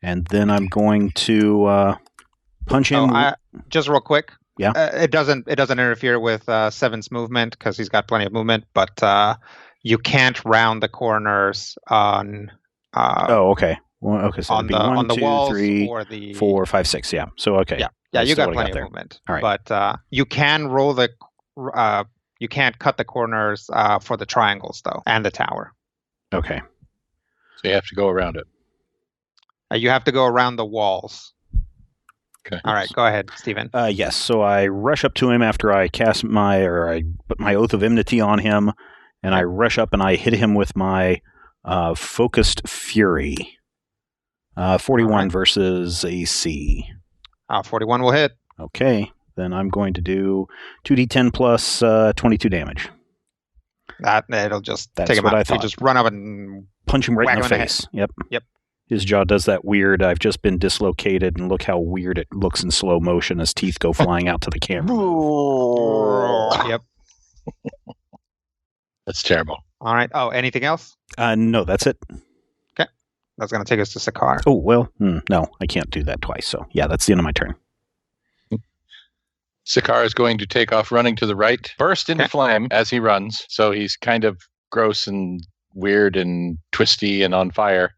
And then I'm going to punch him. Just real quick. Yeah. It doesn't interfere with 7's movement because he's got plenty of movement, but you can't round the corners on. Okay. Well, okay. So on it'd be 1, the 2, walls 3, or the 4, 5, 6. Yeah. So okay. Yeah. You got what I plenty got of there. movement. All right. But you can roll the. You can't cut the corners for the triangles though, and the tower. Okay. So you have to go around it. You have to go around the walls. Okay. All right, go ahead, Stephen. Yes. So I rush up to him after I I put my Oath of Enmity on him, and I rush up and I hit him with my Focused Fury. 41 versus AC. 41 will hit. Okay. Then I'm going to do 2d10 plus 22 damage. It'll just That's take him what out. I thought. You just run up and punch him right in the whack him in the face. Yep. Yep. His jaw does that weird, I've just been dislocated, and look how weird it looks in slow motion as teeth go flying out to the camera. Yep. That's terrible. All right. Oh, anything else? No, that's it. Okay. That's going to take us to Sakar. Oh, well, no, I can't do that twice. So, yeah, that's the end of my turn. Sakar is going to take off running to the right, burst into flame as he runs. So he's kind of gross and weird and twisty and on fire,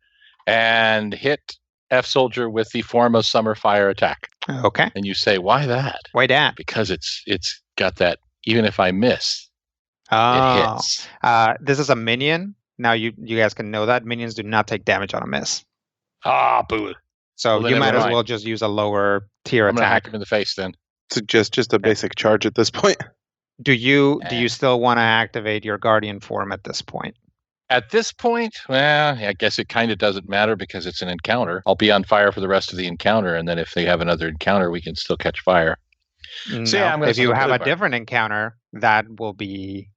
and hit F Soldier with the Form of Summer Fire attack. Okay. And you say, why that? Why that? Because it's got that, even if I miss, it hits. This is a minion. Now you guys can know that minions do not take damage on a miss. Ah, boo. So Well, you might as mind. well just use a lower tier I'm going to hack attack. him in the face then. It's just a basic charge at this point. Do you still want to activate your Guardian form at this point? At this point, well, I guess it kind of doesn't matter because it's an encounter. I'll be on fire for the rest of the encounter, and then if they have another encounter, we can still catch fire. No. yeah, I'm gonna If you still have play a fire. different encounter, that will be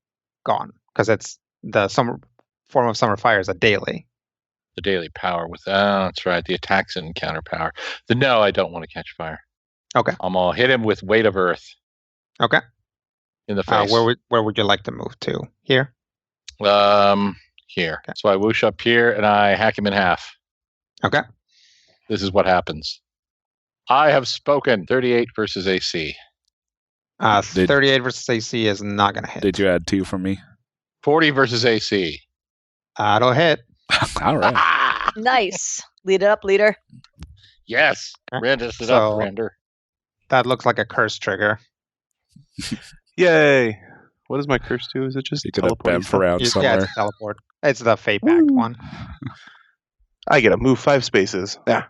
gone because it's the form of summer fire is a daily. The daily power with that's right. The attack's an encounter power. No, I don't want to catch fire. Okay. I'm gonna hit him with weight of earth. Okay. In the face. Where would you like to move to? Here. Here. Okay. So I whoosh up here and I hack him in half. Okay. This is what happens. I have spoken. 38 versus AC. 38 versus AC is not going to hit. Did you add 2 from me? 40 versus AC. It'll hit. All right. Nice. Lead it up, leader. Yes. Okay. Render it So- up, Render. That looks like a curse trigger. Yay! What does my curse do? Is it just You could have teleport? been around Yeah, somewhere. it's a teleport. It's the Fate Pact one. I get to move 5 spaces. Yeah.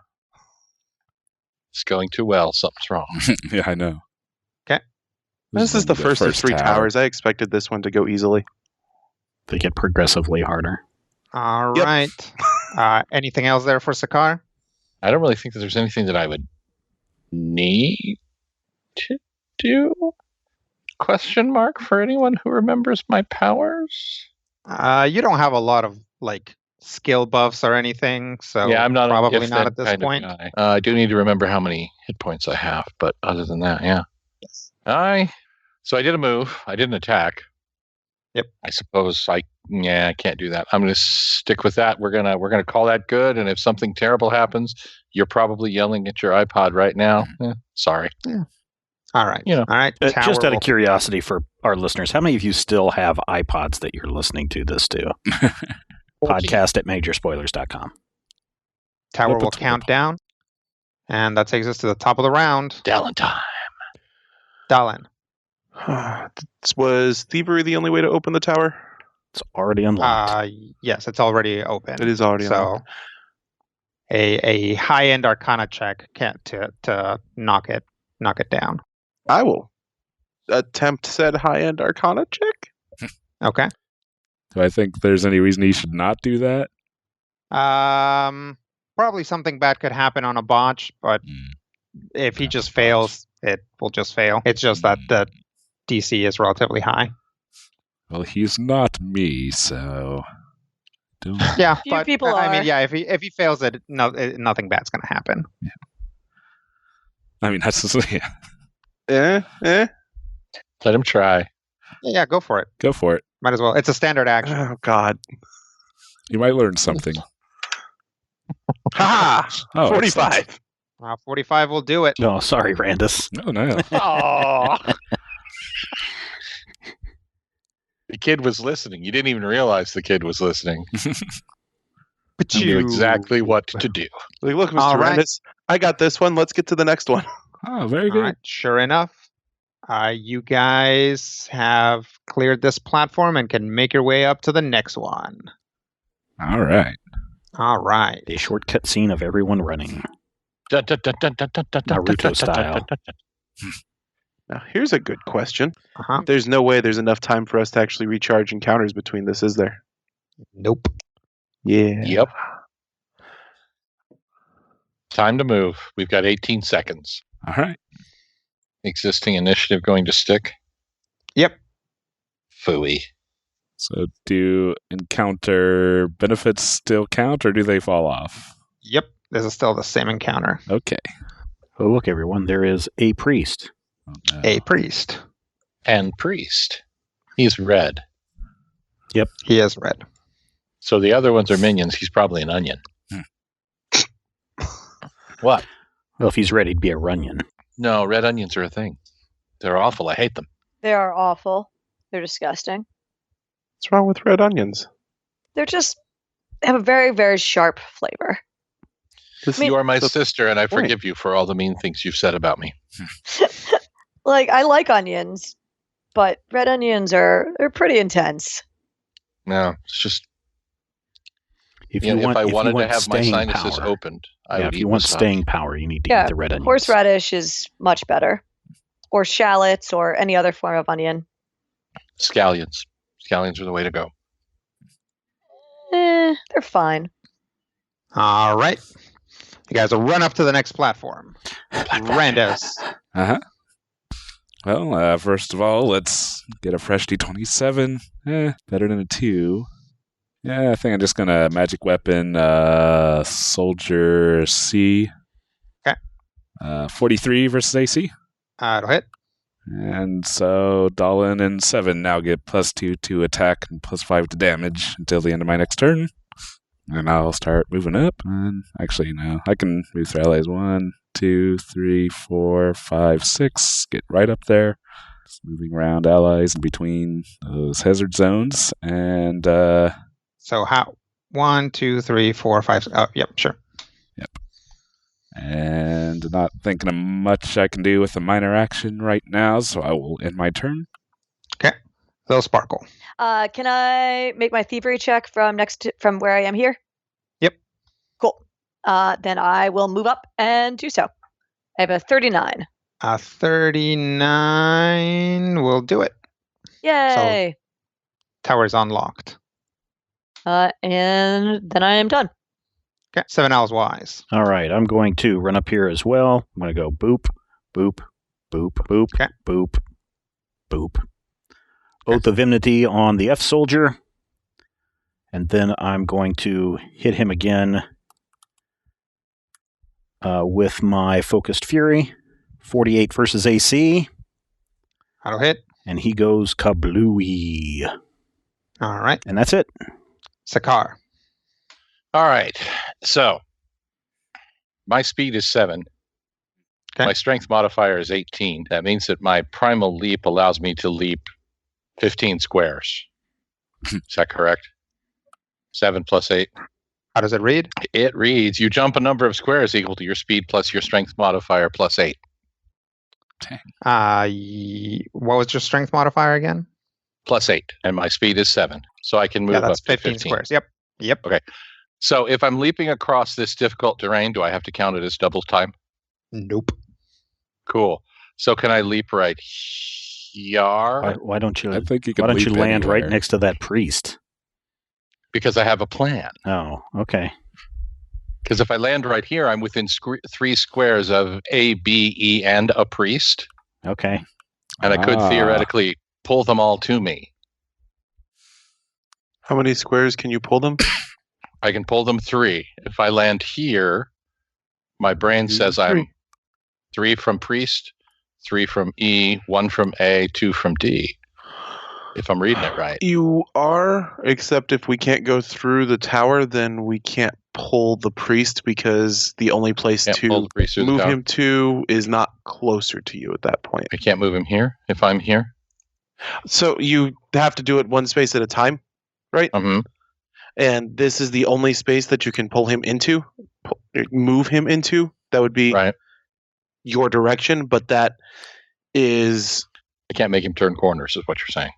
It's going too well. Something's wrong. Yeah, I know. This is the first of 3 towers. I expected this one to go easily. They get progressively harder. All right. Anything else there for Sakar? I don't really think that there's anything that I would need to do. Question mark for anyone who remembers my powers? You don't have a lot of skill buffs or anything, so yeah, I'm not probably not at this point. I do need to remember how many hit points I have, but other than that, yeah. Yes. So I did a move. I didn't attack. Yep. I suppose I can't do that. I'm going to stick with that. We're gonna call that good. And if something terrible happens, you're probably yelling at your iPod right now. Sorry. Yeah. All right. All right. Just out of curiosity for our listeners, how many of you still have iPods that you're listening to this to? Podcast at majorspoilers.com. Tower will count down, and that takes us to the top of the round. Dallin time. Dallin. Was thievery the only way to open the tower? It's already unlocked. Yes, it's already open. It is already unlocked. So a high-end Arcana check to knock it down. I will attempt said high-end Arcana check. Okay. Do I think there's any reason he should not do that? Probably something bad could happen on a botch, but if he just fails, it will just fail. It's just that the DC is relatively high. Well, he's not me, so don't. Yeah, Few but people I are. mean, yeah, if he fails it, nothing bad's going to happen. Yeah. I mean, that's just, yeah. Let him try. Yeah, go for it. Go for it. Might as well. It's a standard action. Oh, God. You might learn something. Ha! Oh, 45. 45 will do it. No, sorry, Randus. No. Oh. The kid was listening. You didn't even realize the kid was listening. But You knew exactly what to do. Like, look, Mr. All right. Randus, I got this one. Let's get to the next one. Oh, very All good. right, sure enough, you guys have cleared this platform and can make your way up to the next one. All right. All right. A shortcut scene of everyone running. Naruto style. Now, here's a good question. Uh-huh. There's no way there's enough time for us to actually recharge encounters between this, is there? Nope. Yeah. Yep. Time to move. We've got 18 seconds. All right. Existing initiative going to stick. Yep. Phooey. So do encounter benefits still count, or do they fall off? Yep. This is still the same encounter. Okay. Oh, look, everyone. There is a priest. Oh, no. A priest. And priest. He's red. Yep. He is red. So the other ones are minions. He's probably an onion. What? Well, if he's ready, he'd be a runyon. No, red onions are a thing. They're awful. I hate them. They are awful. They're disgusting. What's wrong with red onions? They're just have a very, very sharp flavor. You are my the sister, and I point. forgive you for all the mean things you've said about me. Like, I like onions, but red onions are pretty intense. No, it's just If if I wanted to have my staying sinuses power, opened, I would if eat you want wasabi. staying power, you need to Yeah, eat the red onions. Horseradish is much better. Or shallots or any other form of onion. Scallions. Scallions are the way to go. They're fine. All right. You guys will run up to the next platform. Randus. Uh-huh. Well, first of all, let's get a fresh D27. Better than a 2. Yeah, I think I'm just going to magic weapon Soldier C. Okay. 43 versus AC. It'll hit. And so Dallin and 7 now get +2 to attack and +5 to damage until the end of my next turn. And I'll start moving up. And actually, no, I can move through allies. 1, 2, 3, 4, 5, 6. Get right up there. Just moving around allies in between those hazard zones. And So how? 1, 2, 3, 4, 5. Oh, yep, sure. And not thinking of much I can do with a minor action right now, so I will end my turn. Okay. They'll sparkle. Can I make my thievery check from where I am here? Yep. Cool. Then I will move up and do so. I have a 39. 39 will do it. Yay! Tower is unlocked. And then I am done. Okay, 7 Owls wise. All right, I'm going to run up here as well. I'm going to go boop, boop, boop, boop, Okay. boop, boop. Oath of Enmity on the F soldier. And then I'm going to hit him again with my Focused Fury. 48 versus AC. That'll hit. And he goes kablooey. All right. And that's it. Sakar. All right. So my speed is 7. Okay. My strength modifier is 18. That means that my primal leap allows me to leap 15 squares. Is that correct? 7 plus 8. How does it read? It reads, you jump a number of squares equal to your speed plus your strength modifier plus 8. What was your strength modifier again? Plus 8. And my speed is 7. So I can move that's up to 15 squares. Yep. Okay. So if I'm leaping across this difficult terrain, do I have to count it as double time? Nope. Cool. So can I leap right here? Why don't you? I think you can Why don't leap you land anywhere. right next to that priest? Because I have a plan. Oh, okay. Because if I land right here, I'm within 3 squares of A, B, E, and a priest. Okay. And I could theoretically pull them all to me. How many squares can you pull them? I can pull them 3. If I land here, my brain says I'm 3 from priest, 3 from E, 1 from A, 2 from D. If I'm reading it right. You are, except if we can't go through the tower, then we can't pull the priest because the only place Can't pull the to priest through the move tower. him to is not closer to you at that point. I can't move him here if I'm here. So you have to do it one space at a time, right? Mm-hmm. And this is the only space that you can pull him into, move him into. That would be Right. your direction, but that is... I can't make him turn corners, is what you're saying.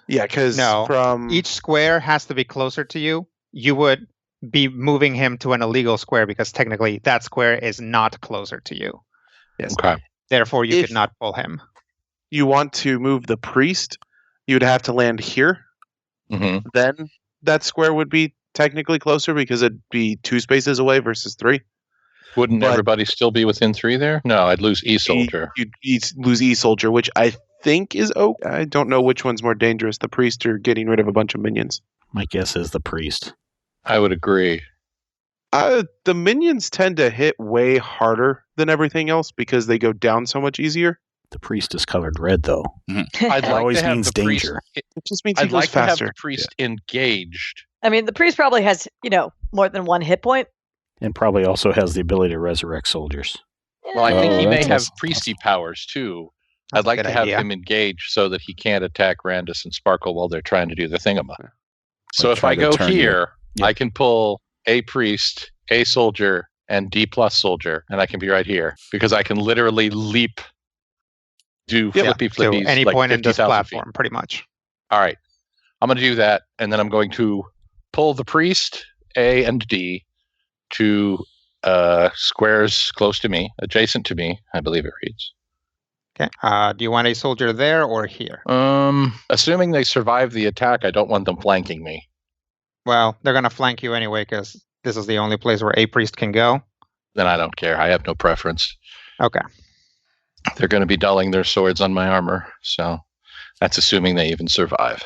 Yeah, because from... Each square has to be closer to you. You would be moving him to an illegal square because technically that square is not closer to you. Yes. Okay. Therefore, you If could not pull him. you want to move the priest, you'd have to land here. Mm-hmm. Then that square would be technically closer because it'd be 2 spaces away versus 3. Wouldn't But- everybody still be within 3 there? No, I'd lose E-Soldier. You'd lose E-Soldier, which I think is okay. I don't know which one's more dangerous, the priest or getting rid of a bunch of minions. My guess is the priest. I would agree. The minions tend to hit way harder than everything else because they go down so much easier. The priest is colored red, though. I'd That like always to have means the priest, danger. It just means he I'd goes like to have faster. the priest engaged. I mean, the priest probably has, more than 1 hit point. And probably also has the ability to resurrect soldiers. Well, I think he may that's have awesome. priesty powers too. That's I'd a like good to have idea. him engaged so that he can't attack Randus and Sparkle while they're trying to do the thingama. So Like if try I to go turn you. here, Yep. I can pull a priest, a soldier, and D plus soldier, and I can be right here because I can literally leap, do flippy To flippies any like point in this 50,000 platform, feet. pretty much. All right, I'm going to do that, and then I'm going to pull the priest A and D to squares close to me, adjacent to me. I believe it reads. Okay. Do you want a soldier there or here? Assuming they survive the attack, I don't want them flanking me. Well, they're going to flank you anyway because this is the only place where a priest can go. Then I don't care. I have no preference. Okay. They're going to be dulling their swords on my armor, so that's assuming they even survive.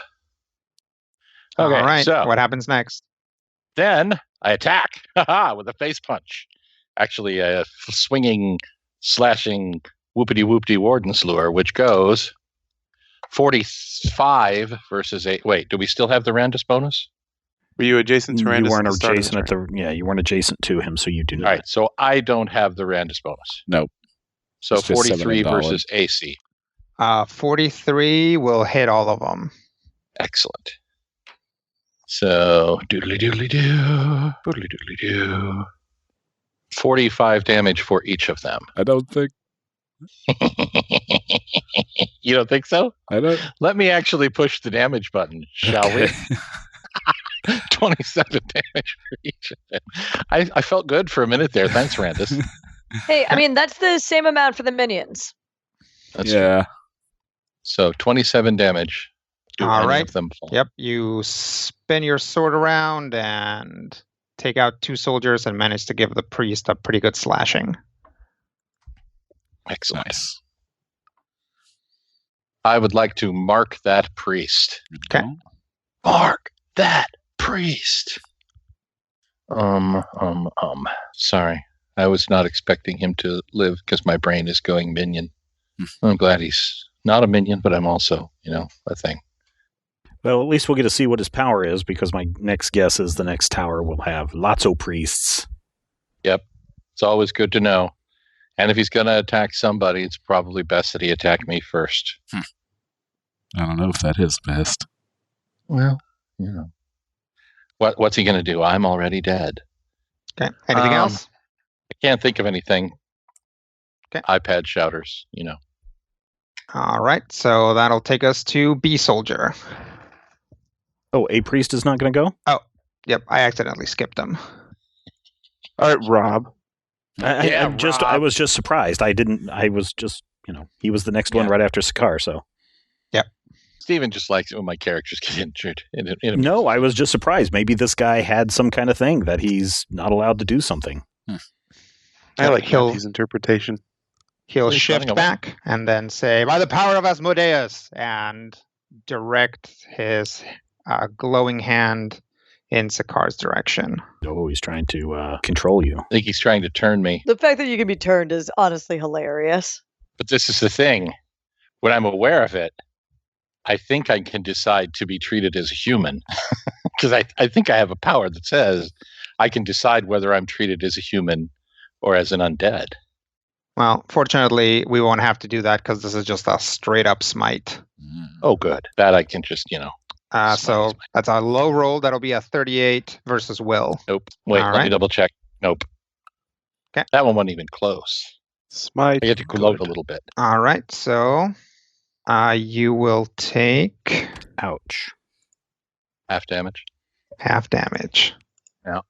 Okay, All right. so What happens next? then I attack with a face punch. Actually, a swinging, slashing, whoopity-whoopty warden's lure, which goes 45 versus 8. Wait, do we still have the Randus bonus? Were you adjacent to You Randus weren't at the start of adjacent the turn? you weren't adjacent to him, so you do not. All right, so I don't have the Randus bonus. Nope. So It's just 43 $7 versus AC. 43 will hit all of them. Excellent. So, doodly-doodly-doo, doodly-doodly-doo. 45 damage for each of them. I don't think. You don't think so? I don't. Let me actually push the damage button, shall we? 27 damage for each of them. I felt good for a minute there. Thanks, Randus. Hey, I mean, that's the same amount for the minions. That's true. So 27 damage. Do All any right. of them fall? Yep. You spin your sword around and take out 2 soldiers and manage to give the priest a pretty good slashing. Excellent. Nice. I would like to mark that priest. Okay. Mark that priest. Sorry. I was not expecting him to live because my brain is going minion. I'm glad he's not a minion, but I'm also, a thing. Well, at least we'll get to see what his power is, because my next guess is the next tower will have lots of priests. Yep. It's always good to know. And if he's going to attack somebody, it's probably best that he attack me first. I don't know if that is best. Well, What's he going to do? I'm already dead. Okay. Anything else? I can't think of anything. Okay. iPad shouters, All right. So that'll take us to B soldier. Oh, a priest is not going to go? Oh, yep. I accidentally skipped him. All right, Rob. I Rob. was just surprised. I was just, he was the next one right after Sakar, so. Yep. Steven just likes it when my characters get injured. No, I was just surprised. Maybe this guy had some kind of thing that he's not allowed to do something. I like He'll- Matthew's interpretation. He'll He's running shift away. back and then say, "By the power of Asmodeus," and direct his glowing hand in Sakar's direction. Oh, he's trying to control you. I think he's trying to turn me. The fact that you can be turned is honestly hilarious. But this is the thing. When I'm aware of it, I think I can decide to be treated as a human. Because I think I have a power that says I can decide whether I'm treated as a human or as an undead. Well, fortunately, we won't have to do that because this is just a straight up smite. Oh, good. That I can just, So Smite. that's a low roll. That'll be a 38 versus will. Nope. Wait, All let me right. double check. Nope. Okay. That one wasn't even close. Smite. I get to gloat a good. little bit. All right. So you will take Ouch. Half damage. half damage. Yeah.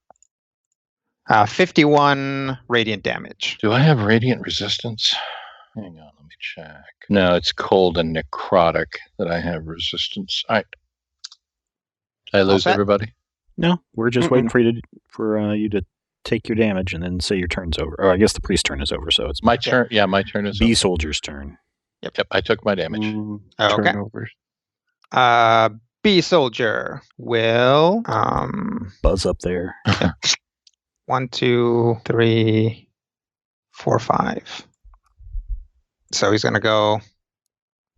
51 radiant damage. Do I have radiant resistance? Hang on, let me check. No, it's cold and necrotic that I have resistance. All right. Did I All lose set? everybody? No, we're just waiting for you to take your damage and then say your turn's over. Or I guess the priest turn is over, so it's My turn. Yeah, my turn is B over. soldier's turn. Yep, I took my damage. Okay. Turnovers. B soldier will Buzz up there. 1, 2, 3, 4, 5. So he's gonna go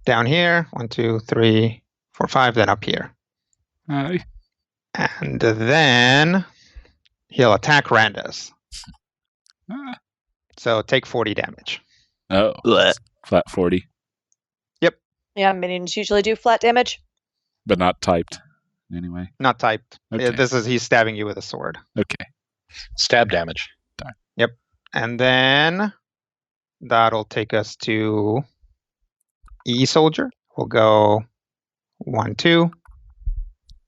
down here. 1, 2, 3, 4, 5. Then up here, Aye. and then he'll attack Randus. Ah. So take 40 damage. Oh. Flat 40, Yeah, minions usually do flat damage. but not typed. Anyway. Not typed. Okay. He's stabbing you with a sword. Okay. Stab damage. And then that'll take us to E soldier. We'll go 1, 2,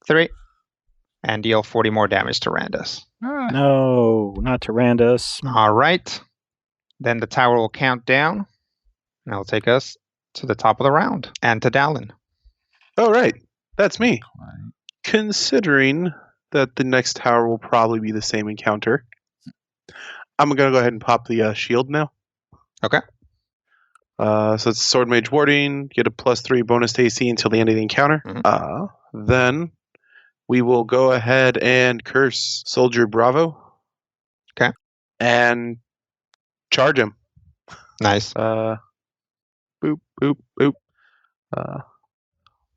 3, and deal 40 more damage to Randus. No, not Tyrannus. All right. Then the tower will count down, and that'll take us to the top of the round and to Dallin. All right, that's me. Right. Considering that the next tower will probably be the same encounter, I'm going to go ahead and pop the shield now. Okay. So it's Sword Mage Warding, get a +3 bonus to AC until the end of the encounter. Then we will go ahead and curse Soldier Bravo. Okay. And charge him. Nice. Boop, boop, boop.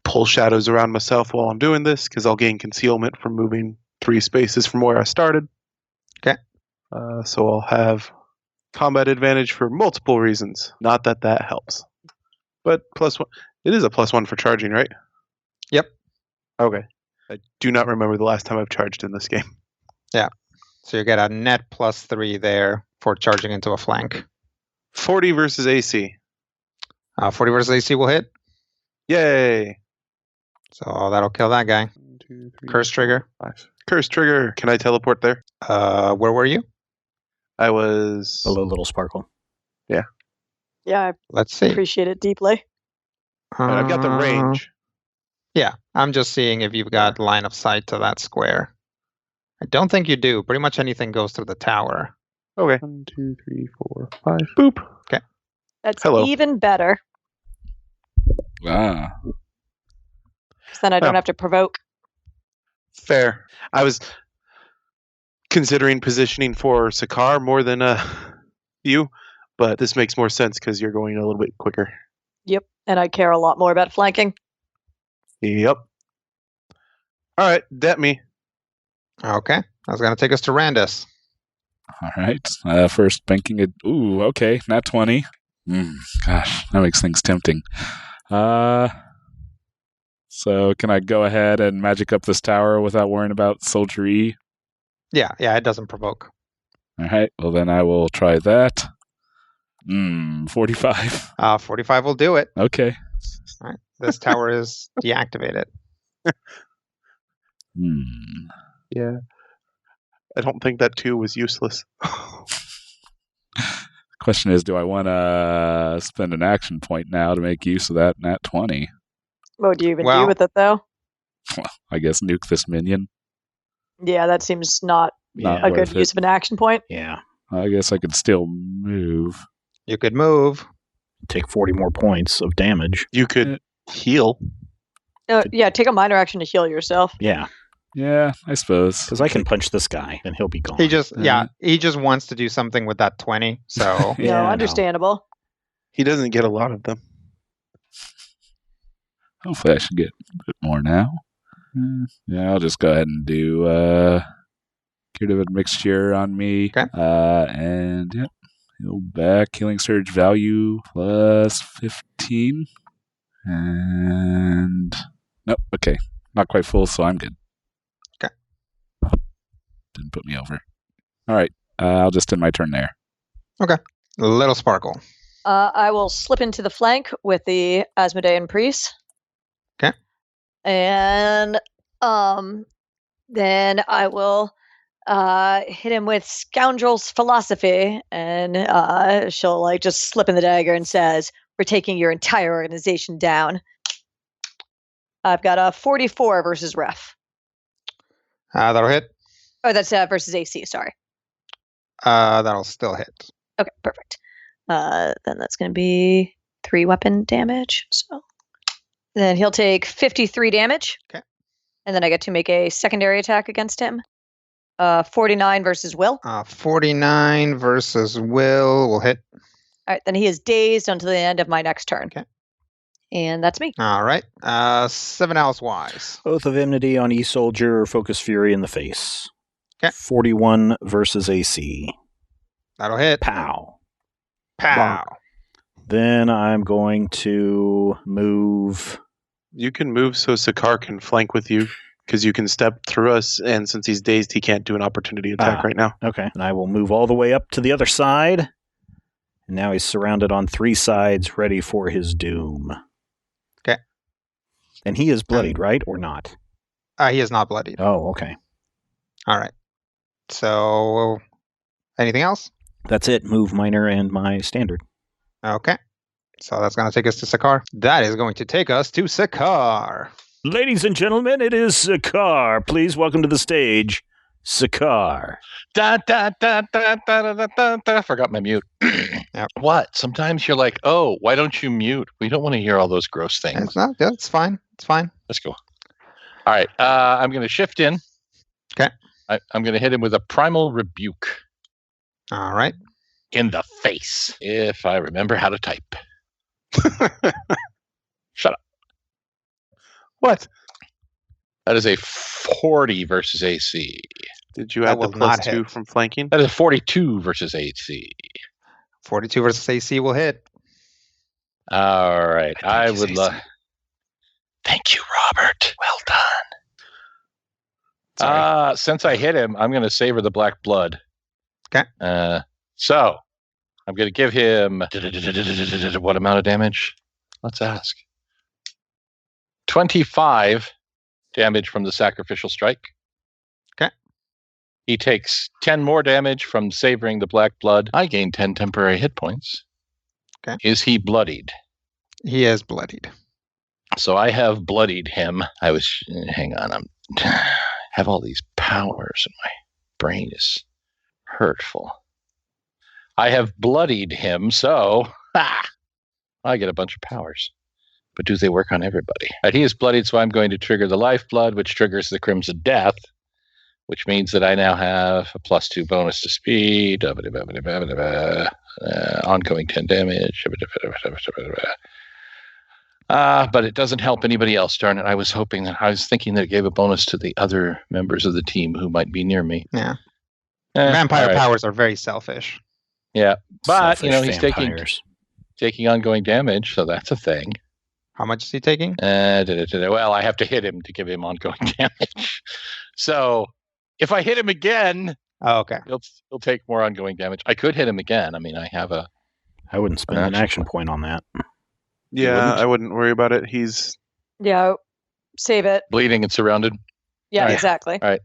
Pull shadows around myself while I'm doing this, because I'll gain concealment from moving 3 spaces from where I started. Okay. So I'll have combat advantage for multiple reasons. Not that that helps. But +1. It is a +1 for charging, right? Yep. Okay. I do not remember the last time I've charged in this game. So you get a net +3 there for charging into a flank. 40 versus AC. 40 versus AC will hit. Yay! So that'll kill that guy. 1, 2, 3, Curse trigger. 5. Curse trigger. Can I teleport there? Where were you? I was below Little Sparkle. Yeah, I Let's see. appreciate it deeply. I've got the range. Yeah, I'm just seeing if you've got line of sight to that square. I don't think you do. Pretty much anything goes through the tower. Okay. 1, 2, 3, 4, 5. Boop. Okay. That's Hello. even better. Ah. 'Cause then I don't have to provoke. Fair. I was considering positioning for Sakar more than you, but this makes more sense because you're going a little bit quicker. Yep, and I care a lot more about flanking. Yep. All right, that me. Okay. That's going to take us to Randus. All right. First banking it. Ooh, okay. Nat 20. Gosh, that makes things tempting. So can I go ahead and magic up this tower without worrying about Soldier E? Yeah, it doesn't provoke. All right. Well, then I will try that. 45. 45 will do it. Okay. All right. This tower is deactivated. Yeah. I don't think that 2 was useless. Question is, do I want to spend an action point now to make use of that nat 20? What do you even do with it, though? Well, I guess nuke this minion. Yeah, that seems not a good use of an action point. Yeah. I guess I could still move. You could move. Take 40 more points of damage. You could heal. Yeah, take a minor action to heal yourself. Yeah. Yeah, I suppose. Because I can punch this guy and he'll be gone. He just wants to do something with that 20. So no, understandable. He doesn't get a lot of them. Hopefully I should get a bit more now. Yeah, I'll just go ahead and do Curative Admixture on me. Okay. And yep, heal back. Healing Surge value plus 15. And nope, okay. Not quite full, so I'm good. Okay. Didn't put me over. All right, I'll just end my turn there. Okay. Little Sparkle. I will slip into the flank with the Asmodean Priest. Okay. And then I will hit him with Scoundrel's Philosophy, and she'll just slip in the dagger and says, "We're taking your entire organization down." I've got a 44 versus ref. That'll hit. Oh, that's versus AC, sorry. That'll still hit. Okay, perfect. Then that's going to be 3 weapon damage. So then he'll take 53 damage. Okay. And then I get to make a secondary attack against him. 49 versus Will. 49 versus will hit. All right, then he is dazed until the end of my next turn. Okay. And that's me. All right. 7 else wise. Oath of Enmity on E-Soldier, Focus Fury in the face. Okay. 41 versus AC. That'll hit. Pow. Pow. Then I'm going to move. You can move so Sakar can flank with you, because you can step through us, and since he's dazed, he can't do an opportunity attack right now. Okay. And I will move all the way up to the other side. And now he's surrounded on 3 sides, ready for his doom. Okay. And he is bloodied, right? Or not? He is not bloodied. Oh, okay. All right. So, anything else? That's it. Move minor and my standard. Okay. So that's going to take us to Sakar. That is going to take us to Sakar. Ladies and gentlemen, it is Sakar. Please welcome to the stage, Sakar. Da, da, da, da, da, da, da, da. Forgot my mute. Yep. What? Sometimes you're like, oh, why don't you mute? We don't want to hear all those gross things. It's fine. It's fine. Let's go. All right. I'm going to shift in. Okay. I'm going to hit him with a Primal Rebuke. All right. In the face, if I remember how to type. Shut up. What? That is a 40 versus AC. Did you add the +2 from flanking? That is a 42 versus AC. 42 versus AC will hit. All right. I would love. Thank you, Robert. Well done. Since I hit him, I'm going to savor the black blood. Okay. So I'm going to give him what amount of damage? Let's ask. 25 damage from the sacrificial strike. Okay. He takes 10 more damage from savoring the black blood. I gain 10 temporary hit points. Okay. Is he bloodied? He is bloodied. So I have bloodied him. Hang on, have all these powers and my brain is hurtful. I have bloodied him, so I get a bunch of powers. But do they work on everybody? He is bloodied, so I'm going to trigger the lifeblood, which triggers the Crimson Death, which means that I now have a +2 bonus to speed, ongoing 10 damage. But it doesn't help anybody else, darn it. I was thinking that it gave a bonus to the other members of the team who might be near me. Yeah. Vampire powers are very selfish. Yeah. But, Selfish he's vampires. taking ongoing damage, so that's a thing. How much is he taking? Well, I have to hit him to give him ongoing damage. So if I hit him again, okay, he'll take more ongoing damage. I could hit him again. I mean, I have I wouldn't spend an action point on that. Yeah, I wouldn't worry about it. He's save it. Bleeding and surrounded. Yeah, exactly. All right.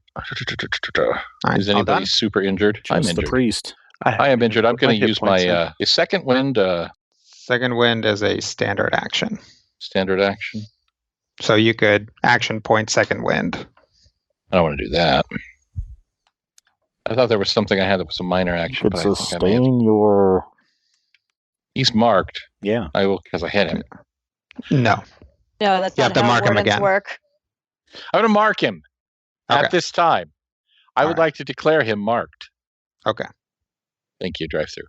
Is anybody super injured? Just I'm the injured. priest. I am injured. I'm going to use my is second wind. Second wind is a standard action. Standard action. So you could action point second wind. I don't want to do that. I thought there was something I had that was a minor action. You could sustain your... He's marked. Yeah. I will, because I hit him. No. No, that's not how wardens work. I'm going to mark him at this time. I would like to declare him marked. Okay. Thank you, drive-through.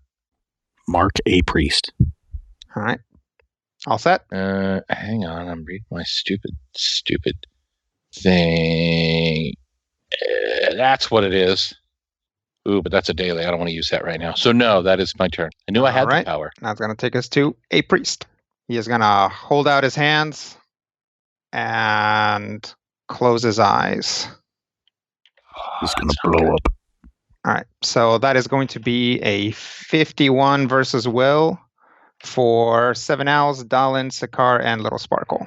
Mark a priest. All right. All set? Hang on. I'm reading my stupid thing. That's what it is. Ooh, but that's a daily. I don't want to use that right now. So no, that is my turn. I knew I had the power. That's going to take us to a priest. He is going to hold out his hands and close his eyes. He's going to blow up. All right. So that is going to be a 51 versus will for Seven Owls, Dalin, Sakar, and Little Sparkle.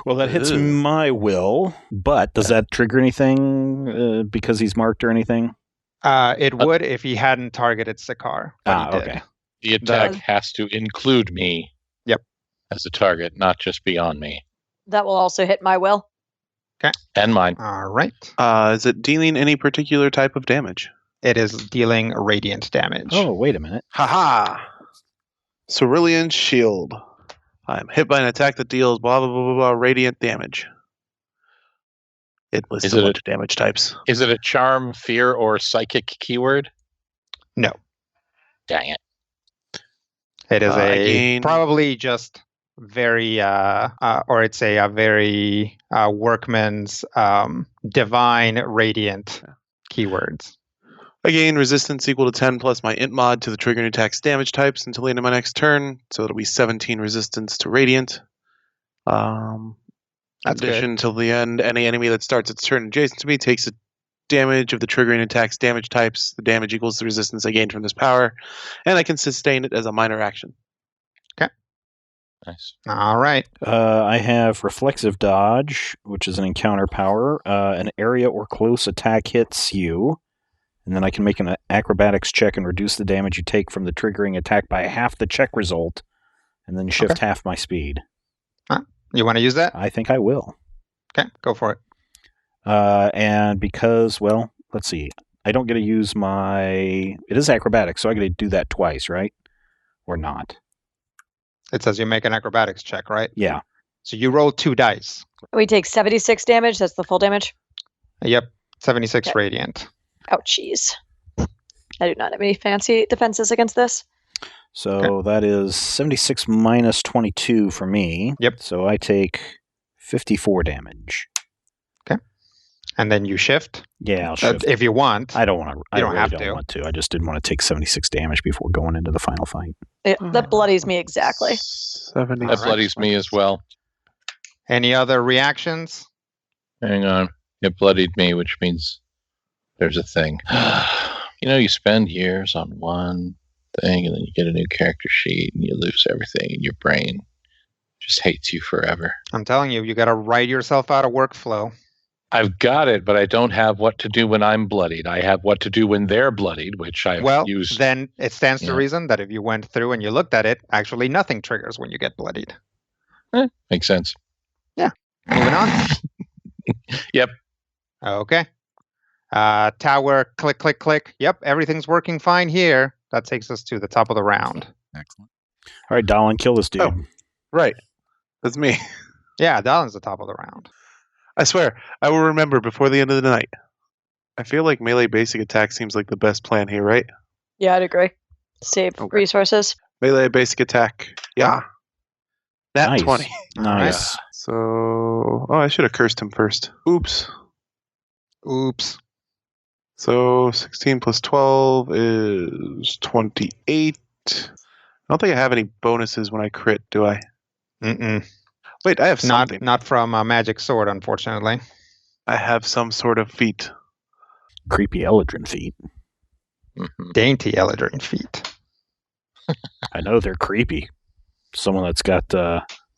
Well, that hits my will, but does that trigger anything because he's marked or anything? It would if he hadn't targeted Sakar. Okay. The attack has to include me. Yep. As a target, not just beyond me. That will also hit my will. Okay. And mine. All right. Is it dealing any particular type of damage? It is dealing radiant damage. Oh, wait a minute. Haha. Cerulean Shield. I'm hit by an attack that deals blah, blah, blah, blah, blah, radiant damage. It lists a bunch of damage types. Is it a charm, fear, or psychic keyword? No. Dang it. It is probably just very, or it's a very workman's divine radiant keywords. I gain resistance equal to 10 plus my int mod to the triggering attack's damage types until the end of my next turn. So it'll be 17 resistance to radiant. In addition, until the end, any enemy that starts its turn adjacent to me takes a damage of the triggering attack's damage types. The damage equals the resistance I gained from this power, and I can sustain it as a minor action. Okay. Nice. All right. I have reflexive dodge, which is an encounter power. An area or close attack hits you, and then I can make an acrobatics check and reduce the damage you take from the triggering attack by half the check result, and then shift half my speed. You want to use that? I think I will. Okay, go for it. And because, well, let's see. I don't get to use my... It is acrobatics, so I get to do that twice, right? Or not? It says you make an acrobatics check, right? Yeah. So you roll 2 dice. We take 76 damage. That's the full damage? Yep, 76 radiant. Oh, jeez. I do not have any fancy defenses against this. So that is 76 minus 22 for me. Yep. So I take 54 damage. Okay. And then you shift? Yeah, I'll shift. If you want. I don't want to. You don't have to. to. Want to. I just didn't want to take 76 damage before going into the final fight. That bloodies me exactly. 70. That bloodies me as well. Any other reactions? Hang on. It bloodied me, which means there's a thing. You spend years on one thing, and then you get a new character sheet, and you lose everything, and your brain just hates you forever. I'm telling you, you got to write yourself out a workflow. I've got it, but I don't have what to do when I'm bloodied. I have what to do when they're bloodied, which I've used. Then it stands to reason that if you went through and you looked at it, actually nothing triggers when you get bloodied. Makes sense. Yeah. Moving on. Yep. Okay. Tower, click, click, click. Yep, everything's working fine here. That takes us to the top of the round. Excellent. All right, Dallin, kill this dude. Oh, right. That's me. Yeah, Dallin's the top of the round. I swear, I will remember before the end of the night. I feel like melee basic attack seems like the best plan here, right? Yeah, I'd agree. Save resources. Melee basic attack. Yeah. Nat Nice. 20. Nice. So, I should have cursed him first. Oops. So 16 plus 12 is 28. I don't think I have any bonuses when I crit, do I? Mm-mm. Wait, I have something. Not from a magic sword, unfortunately. I have some sort of feat. Creepy Eldrin feet. Mm-hmm. Dainty Eldrin feet. I know they're creepy. Someone that's got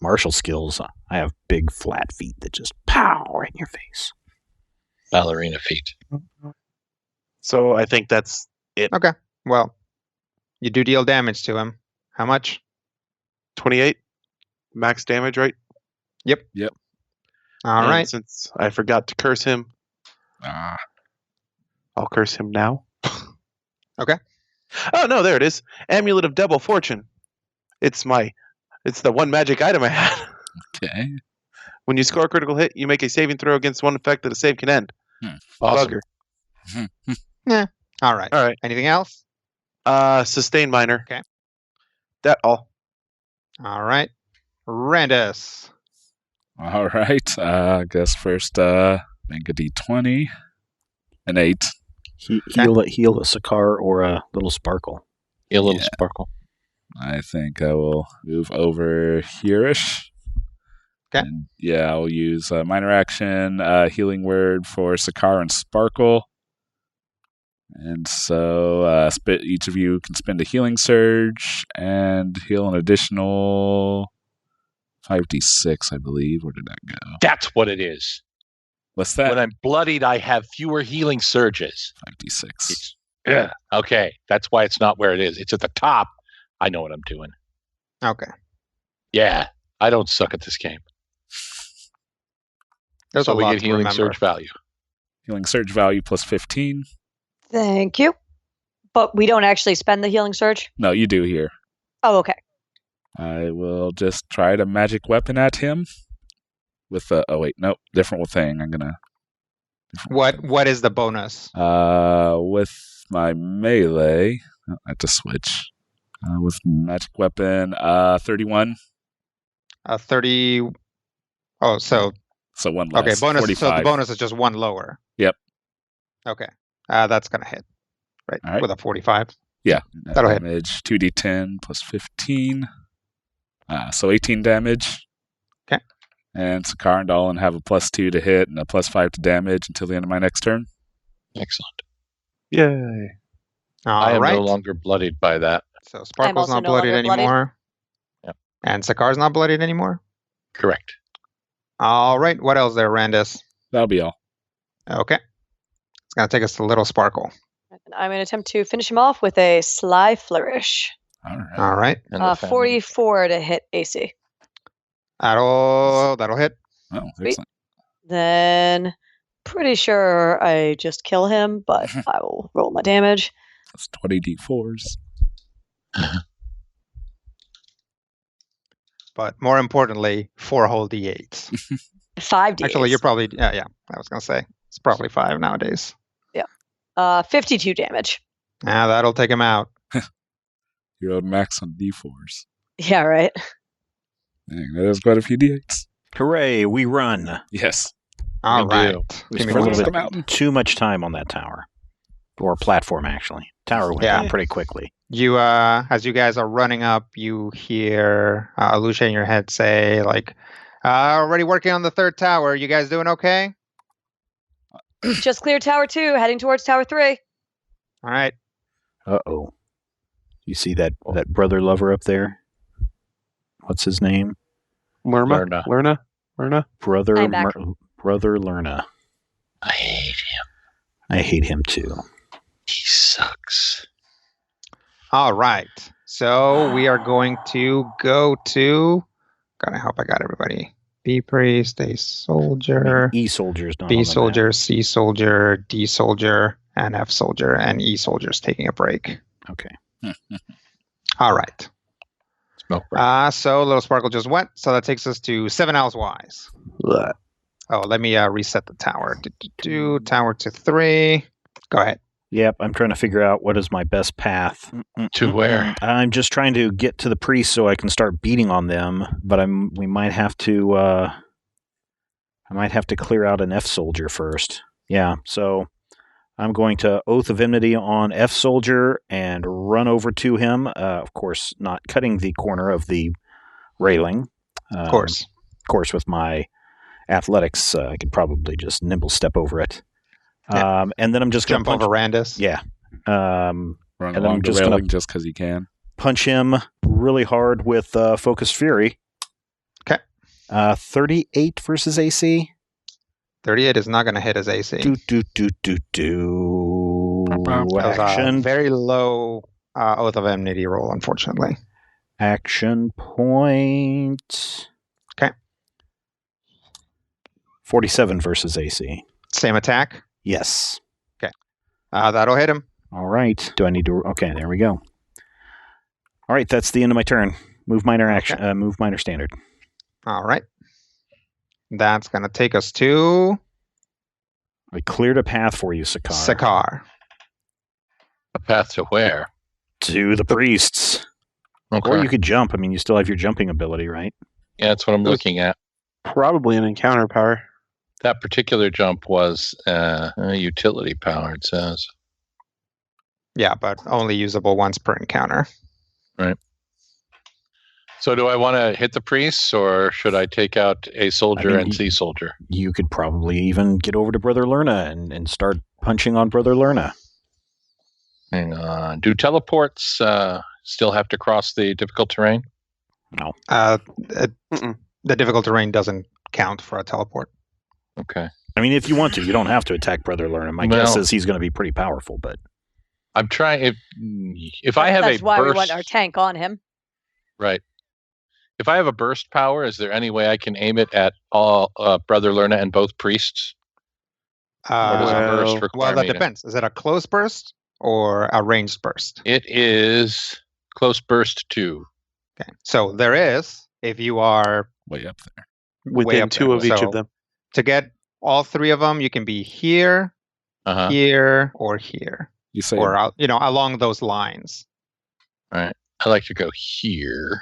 martial skills. I have big flat feet that just pow right in your face. Ballerina feet. So I think that's it. Okay. Well, you do deal damage to him. How much? 28 max damage, right? Yep. All right. Since I forgot to curse him, I'll curse him now. Okay. Oh no, there it is. Amulet of Double Fortune. It's the one magic item I had. Okay. When you score a critical hit, you make a saving throw against one effect that a save can end. Awesome. Bugger. Yeah. All right. All right. Anything else? Sustain minor. Okay. That all. All right. Randus. All right. I guess first make a d20. An 8. Heal a Sakar or a little Sparkle. A little sparkle. I think I will move over here-ish. Okay. And I'll use a minor action, healing word for Sakar and Sparkle. And so each of you can spend a healing surge and heal an additional 5d6, I believe. Where did that go? That's what it is. What's that? When I'm bloodied, I have fewer healing surges. 5d6. Yeah. Okay. That's why it's not where it is. It's at the top. I know what I'm doing. Okay. Yeah. I don't suck at this game. There's so a we lot get to healing remember. surge value. Healing surge value plus 15. Thank you. But we don't actually spend the healing surge? No, you do here. Oh, okay. I will just try to magic weapon at him with a... Oh, wait. Nope. Different thing. I'm going to... What is the bonus? With my melee... I have to switch. With magic weapon, 31. 30... Oh, so one less. okay, bonus. 45. So the bonus is just one lower. Yep. Okay. That's going to hit. Right. All right. With a 45. Yeah. That'll hit. Damage, 2d10 plus 15. So 18 damage. Okay. And Sakar and Dallin have a +2 to hit and a +5 to damage until the end of my next turn. Excellent. Yay. I am right. no longer bloodied by that. So Sparkle's also not no bloodied longer anymore. Yep. And Sakar's not bloodied anymore. Correct. All right. What else there, Randus? That'll be all. Okay. It's going to take us to Little Sparkle. I'm going to attempt to finish him off with a Sly Flourish. All right. All right. And the family. 44 to hit AC. That'll hit. Oh, excellent. Then, pretty sure I just kill him, but I will roll my damage. That's 20 d4s. But more importantly, 4 whole D8s. 5 d8s. Actually, you're probably... Yeah. I was going to say. It's probably 5 nowadays. 52 damage. That'll take him out. You rolled max on d4s. Yeah, right. Dang, that is quite a few d8s. Hooray, we run. Yes. All We right. do. We Give me spent a one little second. bit too much time on that tower. Or platform, actually. Tower went down pretty quickly. You, as you guys are running up, you hear Lucia in your head say, like, already working on the 3rd tower. You guys doing okay? Just clear Tower 2, heading towards Tower 3. All right. Uh-oh. You see that brother lover up there? What's his name? Lerna? Brother I'm back. Brother Lerna. I hate him. I hate him too. He sucks. All right. So we are going to go to. God, I hope I got everybody. B priest, A soldier, E soldier's not B on the soldier, map. C soldier, D soldier, and F soldier, and E soldier's taking a break. Okay. All right. Smoke break. So Little Sparkle just went. So that takes us to 7 Owls Wise. Blech. Oh, let me reset the tower. Tower to 3. Go ahead. Yep, I'm trying to figure out what is my best path. To where? I'm just trying to get to the priest so I can start beating on them, but we might have to I might have to clear out an F soldier first. Yeah, so I'm going to Oath of Enmity on F soldier and run over to him. Of course, not cutting the corner of the railing. Of course. Of course, with my athletics, I could probably just nimble step over it. Yeah. And then I'm just going Jump over Randus. Yeah. Run and along I'm the just railing gonna just because you can. punch him really hard with Focused Fury. Okay. 38 versus AC. 38 is not going to hit his AC. Do. That was a Action. very low Oath of Enmity roll, unfortunately. Action point. Okay. 47 versus AC. Same attack. Yes. Okay. That'll hit him. All right. Do I need to? Okay, there we go. All right, that's the end of my turn. Move minor action. Okay. Move minor standard. All right. That's going to take us to I cleared a path for you, Sakar. Sakar. A path to where? To the priests. Okay. Or you could jump. I mean, you still have your jumping ability, right? Yeah, that's what I'm looking at. Probably an encounter power. That particular jump was a utility power, it says. Yeah, but only usable once per encounter. Right. So do I want to hit the priests, or should I take out A soldier and C soldier? You could probably even get over to Brother Lerna and start punching on Brother Lerna. Hang on. Do teleports still have to cross the difficult terrain? No. The difficult terrain doesn't count for a teleport. Okay. I mean, if you want to, you don't have to attack Brother Lerna. My guess is he's going to be pretty powerful, but I'm trying. If I have that's a why burst, we want our tank on him. Right. If I have a burst power, is there any way I can aim it at all Brother Lerna and both priests? Or does a burst require that depends. Is it a close burst or a ranged burst? It is close burst 2. Okay. So there is, if you are Way up there. Within two of each of them. To get all 3 of them, you can be here, here, or here. You say, or along those lines. All right. I like to go here.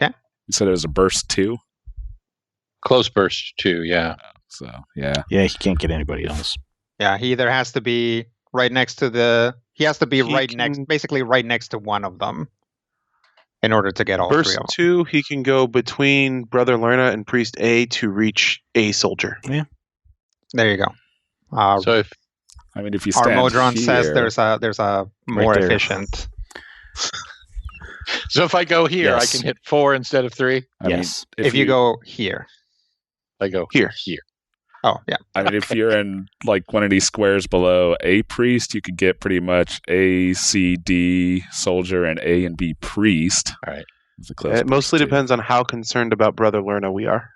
Okay. You said it was a burst 2? Close burst 2, yeah. So, yeah. Yeah, he can't get anybody else. Yeah, he either has to be right next to basically right next to one of them in order to get all 3 of them. Burst 2, he can go between Brother Lerna and Priest A to reach A soldier. Yeah. There you go. So if you stand Modron here, says there's a more right there. efficient. So if I go here, Yes. I can hit 4 instead of 3? Yes. If you go here. I go Here. Oh, yeah. I mean, if you're in like one of these squares below A priest, you could get pretty much A, C, D soldier and A and B priest. All right. It mostly depends on how concerned about Brother Lerna we are.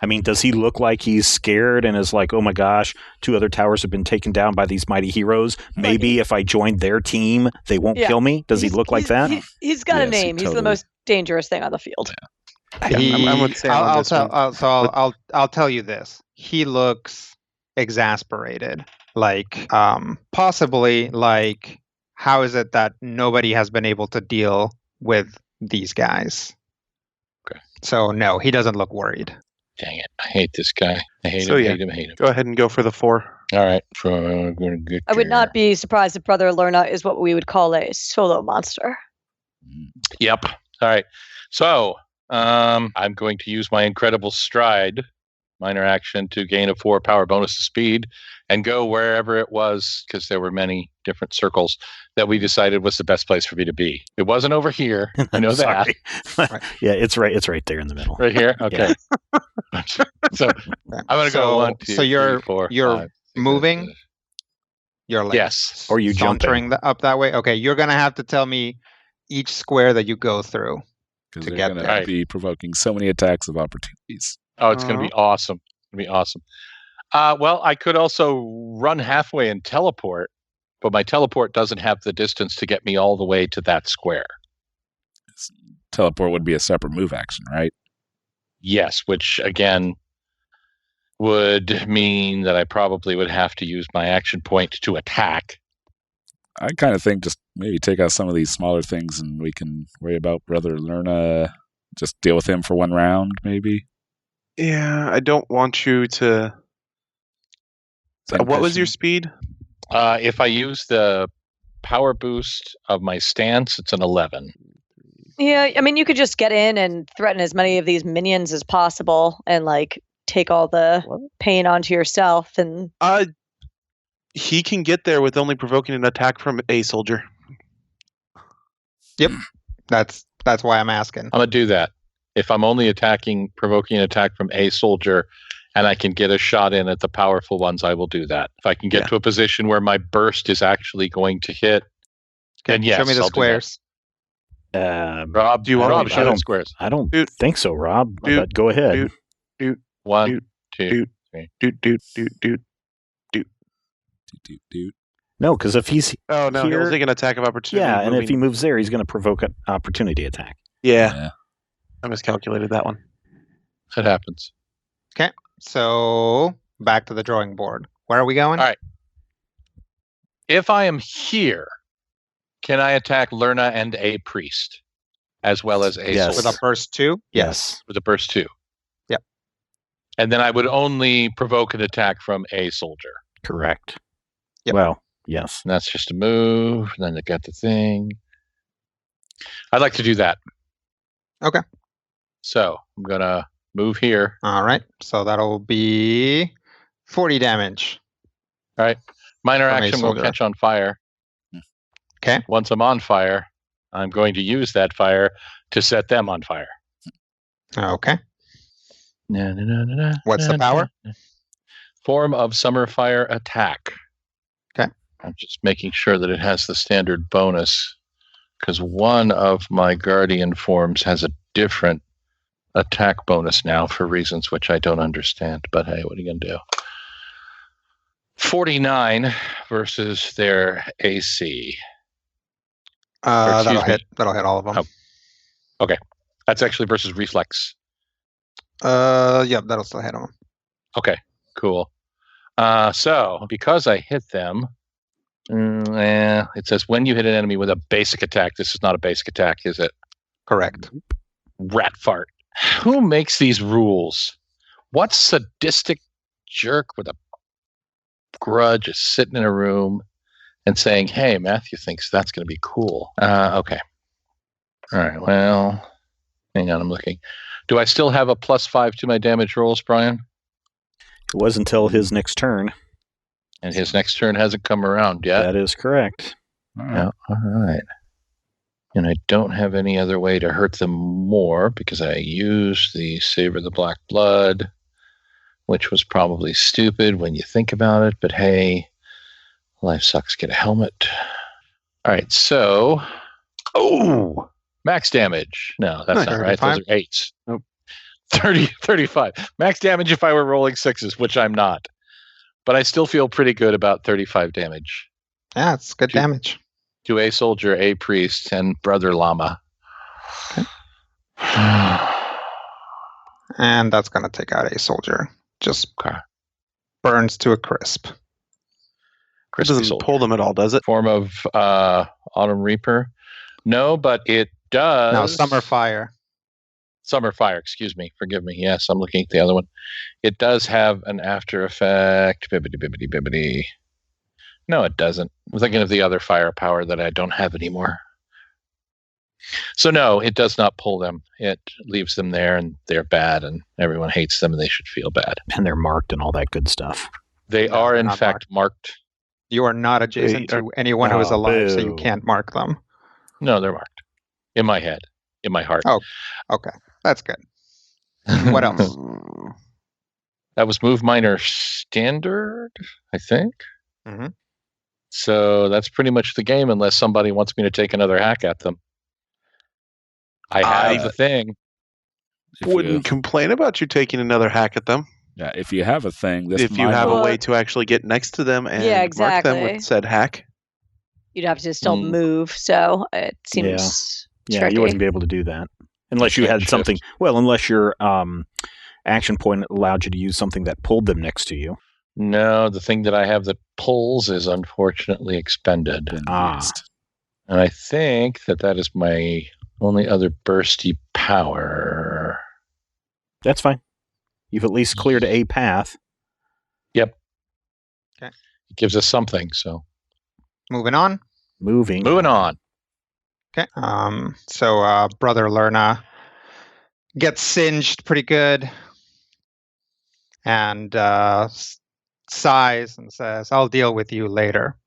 I mean, does he look like he's scared and is like, oh my gosh, 2 other towers have been taken down by these mighty heroes. Maybe if I join their team, they won't kill me? Does he look like that? He's got a Yes, he name. He's the totally- most dangerous thing on the field. I'm with Sam on this one. I'll tell you this. He looks exasperated. Like, possibly like, how is it that nobody has been able to deal with these guys? Okay. So no, he doesn't look worried. Dang it. I hate this guy. I hate So, him, yeah. hate him. Go ahead and go for the 4. All right. So I'm going to get I would not be surprised if Brother Lerna is what we would call a solo monster. Yep. All right. So I'm going to use my incredible stride minor action to gain a 4 power bonus to speed and go wherever it was, because there were many different circles that we decided was the best place for me to be. It wasn't over here. I know that. Right. Yeah, it's right there in the middle. Right here? Okay. Yeah. So I'm going to go 1, 2, so you're 3, 4, you're 5, 6, moving? 7, 8. You're like Yes. Or you sauntering up that way? Okay, you're going to have to tell me each square that you go through. Because To they're get going there. to be provoking so many attacks of opportunities. Oh, it's going to be awesome. It's going to be awesome. Well, I could also run halfway and teleport, but my teleport doesn't have the distance to get me all the way to that square. Teleport would be a separate move action, right? Yes, which again would mean that I probably would have to use my action point to attack. I kind of think just maybe take out some of these smaller things and we can worry about Brother Lerna. Just deal with him for 1 round, maybe. Yeah, I don't want you to... What was your speed? If I use the power boost of my stance, it's an 11. Yeah, I mean, you could just get in and threaten as many of these minions as possible and, like, take all the pain onto yourself. And he can get there with only provoking an attack from a soldier. Yep. That's why I'm asking. I'm going to do that. If I'm only provoking an attack from a soldier, and I can get a shot in at the powerful ones, I will do that. If I can get to a position where my burst is actually going to hit, then yes, show me the I'll squares. Rob, do you want Rob, to show the squares? I don't think so, Rob. But go ahead. 1, 2, 3. No, because if he's he'll take an attack of opportunity. Yeah, and if he moves there, he's going to provoke an opportunity attack. Yeah. I miscalculated that one. It happens. Okay, so back to the drawing board. Where are we going? All right. If I am here, can I attack Lerna and a priest, as well as a soldier? With a burst 2? Yes. With a burst 2. Yep. And then I would only provoke an attack from a soldier. Correct. Yep. Well, yes. And that's just a move. And then I got the thing. I'd like to do that. Okay. So I'm going to move here. All right. So that'll be 40 damage. All right. Minor From a action will soldier. catch on fire. Okay. Once I'm on fire, I'm going to use that fire to set them on fire. Okay. What's the power? Form of summer fire attack. Okay. I'm just making sure that it has the standard bonus, because one of my guardian forms has a different attack bonus now for reasons which I don't understand. But hey, what are you going to do? 49 versus their AC. That'll hit. That'll hit all of them. Oh. Okay. That's actually versus reflex. Yeah, that'll still hit them. Okay, cool. So, because I hit them, it says when you hit an enemy with a basic attack. This is not a basic attack, is it? Correct. Rat fart. Who makes these rules? What sadistic jerk with a grudge is sitting in a room and saying, hey, Matthew thinks that's going to be cool. Okay. All right, well, hang on, I'm looking. Do I still have a +5 to my damage rolls, Brian? It was until his next turn. And his next turn hasn't come around yet. That is correct. Yeah, all right. And I don't have any other way to hurt them more because I used the Savor the Black Blood, which was probably stupid when you think about it. But hey, life sucks. Get a helmet. All right, so... Oh! Max damage. No, that's not right. Those are 8s. Nope. 35. Max damage if I were rolling 6s, which I'm not. But I still feel pretty good about 35 damage. Yeah, it's good damage. To a soldier, a priest, and Brother Llama. Okay. And that's going to take out a soldier. Just burns to a crisp. It doesn't pull them at all, does it? Form of Autumn Reaper. No, but it does. No, Summer Fire. Summer Fire, excuse me. Forgive me. Yes, I'm looking at the other one. It does have an after effect. Bibbidi. No, it doesn't. I'm thinking of the other firepower that I don't have anymore. So no, it does not pull them. It leaves them there, and they're bad, and everyone hates them, and they should feel bad. And they're marked and all that good stuff. They No, are, they're in not fact, marked. You are not adjacent to anyone who is alive, so you can't mark them. No, they're marked. In my head. In my heart. Oh, okay. That's good. What else? That was Move Minor Standard, I think. Mm-hmm. So that's pretty much the game, unless somebody wants me to take another hack at them. I have the thing. Wouldn't complain about you taking another hack at them. Yeah, if you have a thing, if you have a way to actually get next to them and mark them with said hack. You'd have to still move, so it seems tricky. You wouldn't be able to do that. Unless you had something, unless your action point allowed you to use something that pulled them next to you. No, the thing that I have that pulls is unfortunately expended. And I think that is my only other bursty power. That's fine. You've at least cleared a path. Yep. Okay. It gives us something, so. Moving on. Moving on. Okay. So Brother Lerna gets singed pretty good and sighs and says, "I'll deal with you later.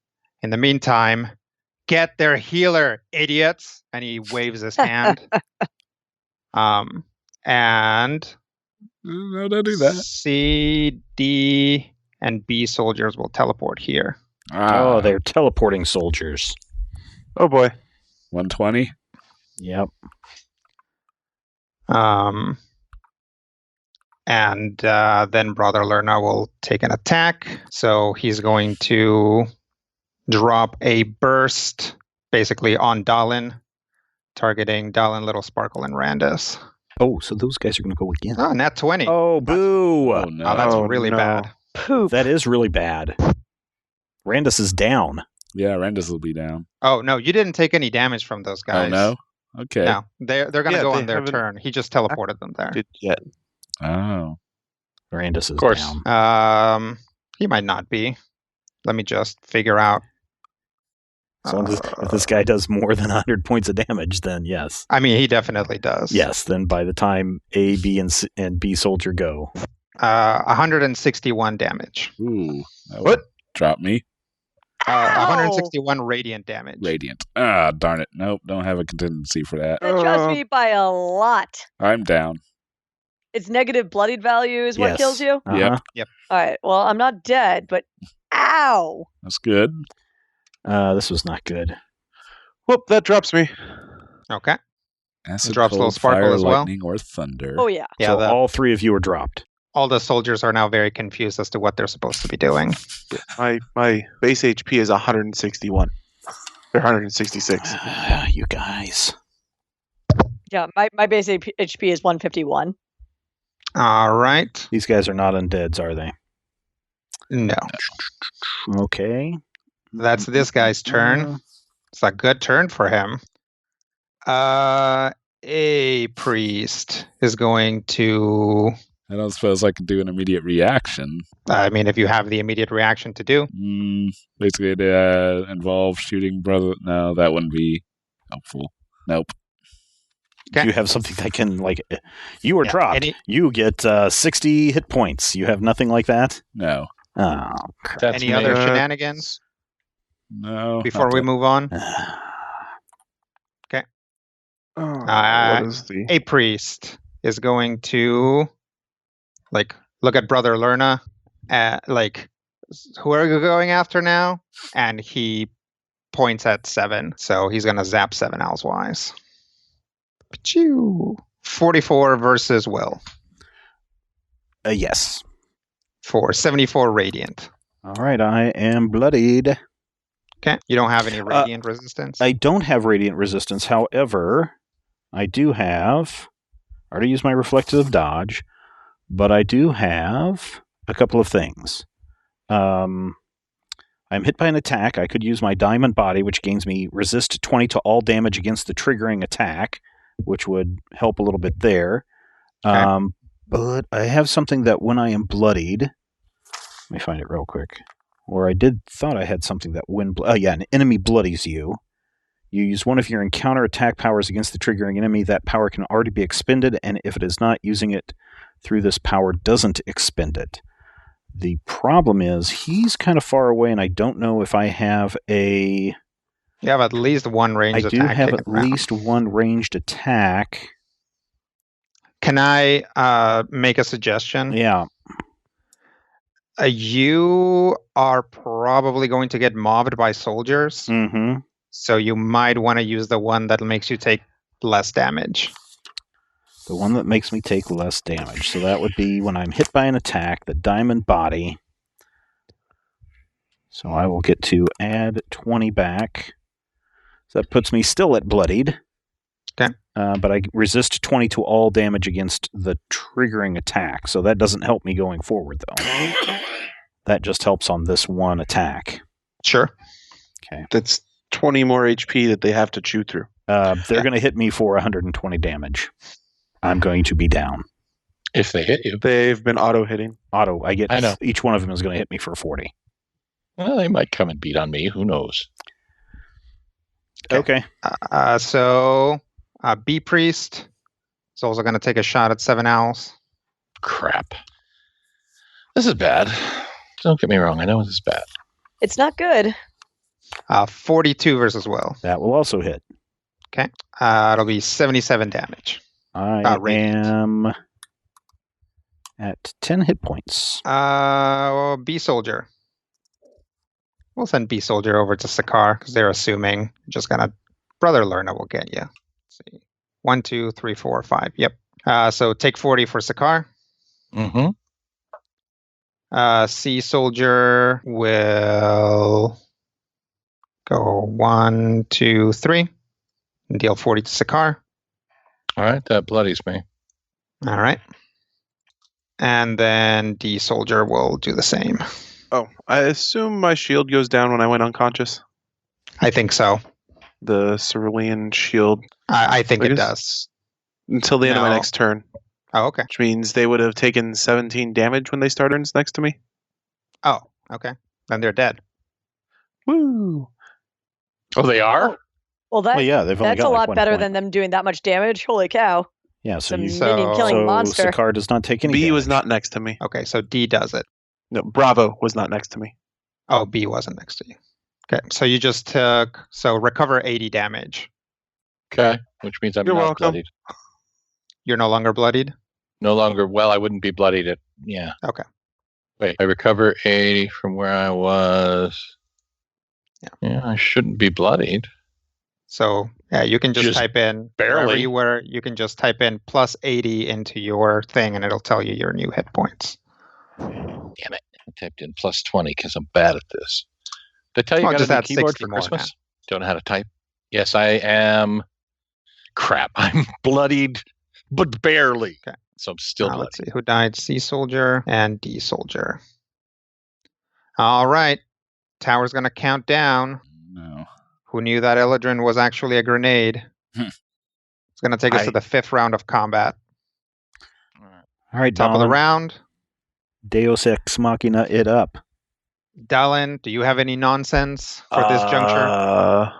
In the meantime, get their healer, idiots." And he waves his hand. And no, don't do that. C, D, and B soldiers will teleport here. Oh, they're teleporting soldiers. Oh boy. 120? Yep. And then Brother Lerna will take an attack. So he's going to drop a burst basically on Dalin, targeting Dalin, Little Sparkle, and Randus. Oh, so those guys are going to go again. Oh, nat 20. Oh, boo. Oh, no. That's really bad. Poop. That is really bad. Randus is down. Yeah, Randus will be down. Oh, no, you didn't take any damage from those guys. Oh, no? Okay. No, they're going to go on their turn. He just teleported them there. Yet. Oh. Randus is down. He might not be. Let me just figure out. So if this guy does more than 100 points of damage, then yes. I mean, he definitely does. Yes, then by the time A, B, and B soldier go. 161 damage. Ooh. What? Drop me. 161 radiant damage. Radiant. Ah, darn it. Nope, don't have a contingency for that. That drops me by a lot. I'm down. It's negative bloodied value is what kills you? Yep. All right. Well, I'm not dead, but ow. That's good. This was not good. Whoop, that drops me. Okay. Acid, drops cold, Little Sparkle fire, as well. lightning, or thunder. Oh, yeah. So all three of you are dropped. All the soldiers are now very confused as to what they're supposed to be doing. My base HP is 161. Or 166. You guys. Yeah, my base HP is 151. All right. These guys are not undeads, are they? No. Okay. That's this guy's turn. It's a good turn for him. A priest is going to... I don't suppose I could do an immediate reaction. I mean, if you have the immediate reaction to do. Basically, it involves shooting brother. No, that wouldn't be helpful. Nope. Okay. Do you have something that can, you were dropped. You get 60 hit points. You have nothing like that? No. Oh, crap. Any other shenanigans? No. Before we move on? Okay. What is a priest is going to... look at Brother Lerna, who are you going after now? And he points at 7, so he's going to zap 7 Owlswise. 44 versus Will. Yes. For 74 radiant. All right, I am bloodied. Okay, you don't have any radiant resistance? I don't have radiant resistance. However, I do have... I already used my reflective dodge. But I do have a couple of things. I'm hit by an attack. I could use my diamond body, which gains me resist 20 to all damage against the triggering attack, which would help a little bit there. Okay. But I have something that when I am bloodied, let me find it real quick. Or I thought I had something that when an enemy bloodies you, You use one of your encounter attack powers against the triggering enemy. That power can already be expended, and if it is not using it through this power, doesn't expend it. The problem is he's kind of far away, and I don't know if I have a... You have at least one ranged attack. I do have kicking at around. least one ranged attack. Can I make a suggestion? Yeah. You are probably going to get mobbed by soldiers. Mm-hmm. So you might want to use the one that makes you take less damage. The one that makes me take less damage. So that would be when I'm hit by an attack, the diamond body. So I will get to add 20 back. So that puts me still at bloodied. Okay. But I resist 20 to all damage against the triggering attack. So that doesn't help me going forward, though. That just helps on this one attack. Sure. Okay. That's 20 more HP that they have to chew through. They're going to hit me for 120 damage. I'm going to be down. If they hit you. They've been auto-hitting. I I know. Each one of them is going to hit me for 40. Well, they might come and beat on me. Who knows? Okay. So Bee Priest is also going to take a shot at 7 owls. Crap. This is bad. Don't get me wrong. I know this is bad. It's not good. 42 versus will. That will also hit. Okay. It'll be 77 damage. I radiant. am at 10 hit points. Bee Soldier. We'll send Bee Soldier over to Sakar because they're assuming just gonna Brother Lerna will get you. Let's see. 1, 2, 3, 4, 5. Yep. So take 40 for Sakar. Mm-hmm. Sea Soldier will go 1, 2, 3 and deal 40 to Sakar. All right, that bloodies me. All right. And then D Soldier will do the same. Oh, I assume my shield goes down when I went unconscious. I think so. The cerulean shield. I think it does. Until the end of my No. next turn. Oh, okay. Which means they would have taken 17 damage when they start turns next to me. Oh, okay. Then they're dead. Woo! Oh, they are? Well, Well, yeah, they've only that's got a like lot one better point. than them doing that much damage. Holy cow. Yeah, so It's a you minion-killing monster. Sakar does not take any B damage. was not next to me. Okay, so D does it. No, Bravo was not next to me. Oh, B wasn't next to you. Okay, so you just took... So recover 80 damage. Okay, which means I'm You're not welcome. bloodied. You're no longer bloodied? No longer, well, I wouldn't be bloodied at, yeah. Okay. Wait, I recover 80 from where I was. Yeah, I shouldn't be bloodied. So, yeah, you can just type in... Wherever barely. you were, you can just type in plus 80 into your thing, and it'll tell you your new hit points. Damn it. I typed in plus 20 because I'm bad at this. Did I tell you Well, got just a new add keyboard 60 for more Christmas? Don't know how to type. Yes, I am. Crap, I'm bloodied, but barely. Okay. So I'm still bloodied. Let's see who died. C Soldier and D Soldier. All right. Tower's going to count down. No. Who knew that Eladrin was actually a grenade? It's going to take us to the 5th round of combat. All right, Top of the round. Deus Ex Machina it up. Dallin, do you have any nonsense for this juncture?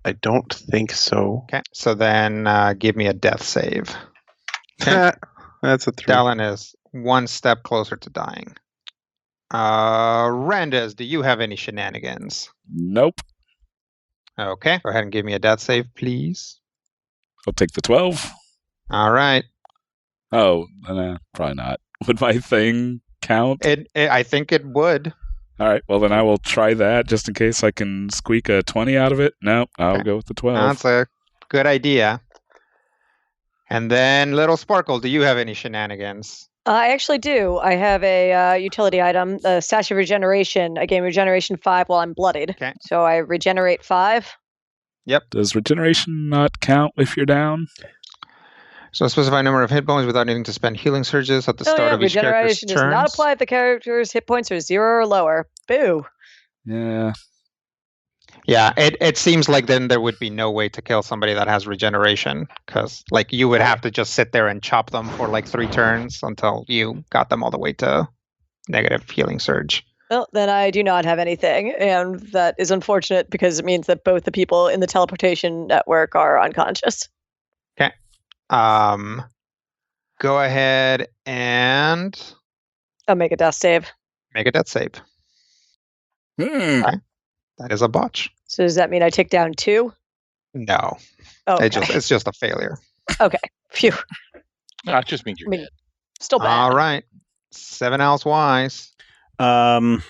I don't think so. Okay, so then give me a death save. That's a 3. Dallin is 1 step closer to dying. Randez, do you have any shenanigans? Nope. Okay, go ahead and give me a death save, please. I'll take the 12. All right. Oh, probably not. Would my thing count? I think it would. All right, well, then I will try that just in case I can squeak a 20 out of it. No, I'll go with the 12. That's a good idea. And then, Little Sparkle, do you have any shenanigans? I actually do. I have a utility item, the Stash of Regeneration. I gain Regeneration 5 while I'm bloodied. Okay. So I regenerate 5. Yep. Does regeneration not count if you're down? So specify a number of hit points without needing to spend healing surges at the start of each character's regeneration turns. does not apply if the character's hit points are 0 or lower. Boo. Yeah. Yeah, it seems like then there would be no way to kill somebody that has regeneration, because like you would have to just sit there and chop them for like 3 turns until you got them all the way to negative healing surge. Well, then I do not have anything, and that is unfortunate because it means that both the people in the teleportation network are unconscious. Okay. Go ahead and I'll make a death save. make a death save. Okay. That is a botch. So does that mean I take down 2? No. Oh, okay. It's just a failure. Okay. Phew. No, it just means you're dead. Still bad. All right. 7 else wise. I'm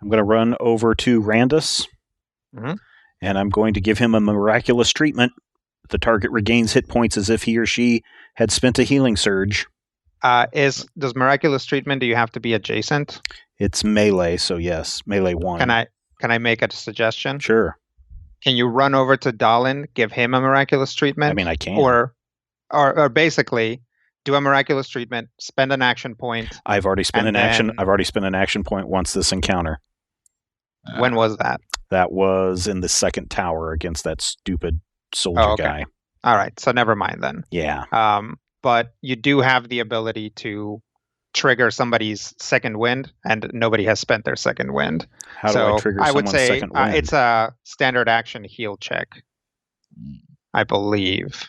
going to run over to Randus, Mhm. and I'm going to give him a miraculous treatment. The target regains hit points as if he or she had spent a healing surge. Does miraculous treatment, do you have to be adjacent? It's melee, so yes, melee 1. Can I make a suggestion? Sure. Can you run over to Dalin, give him a miraculous treatment? I mean, I can. Or basically do a miraculous treatment, spend an action point. I've already spent an action. I've already spent an action point once this encounter. When was that? That was in the second tower against that stupid soldier guy. All right, so never mind then. Yeah. But you do have the ability to trigger somebody's second wind, and nobody has spent their second wind. How do I trigger someone's second wind? It's a standard action heal check, I believe.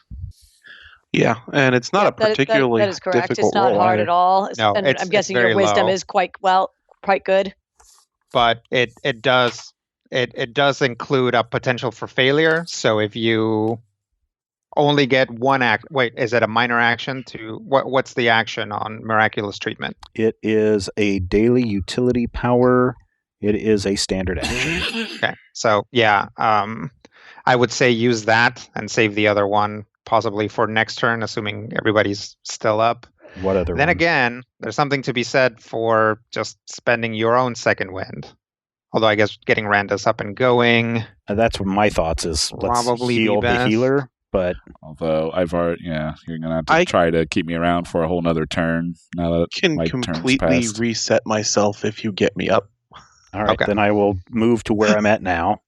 Yeah, and it's not a particularly that is correct. difficult It's not roll hard either. at all. No, and it's I'm guessing very your wisdom low. is quite good. But it does include a potential for failure. So if you only get one act, wait, is it a minor action to what's the action on miraculous treatment? It is a daily utility power. It is a standard action. Okay, so yeah, I would say use that and save the other one possibly for next turn, assuming everybody's still up. What other? Then one? again, there's something to be said for just spending your own second wind. Although I guess getting Randus up and going. That's what my thoughts is. Let's Probably heal be the best. healer, but Although you're gonna have to try to keep me around for a whole nother turn. Now that Can my turn's completely passed. reset myself if you get me up. all right. Okay. Then I will move to where I'm at now,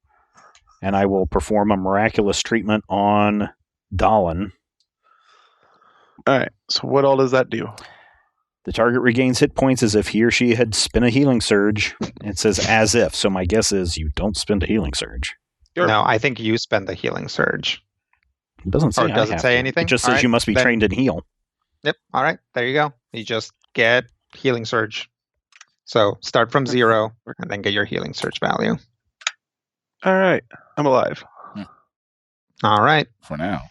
and I will perform a miraculous treatment on Dalin. All right. So what all does that do? The target regains hit points as if he or she had spent a healing surge. It says as if, so my guess is you don't spend a healing surge. Sure. No, I think you spend the healing surge. It doesn't say. Or does I it have say to. anything? It just All says right, you must be then- trained in heal. Yep. All right. There you go. You just get healing surge. So start from 0 and then get your healing surge value. All right. I'm alive. All right. For now.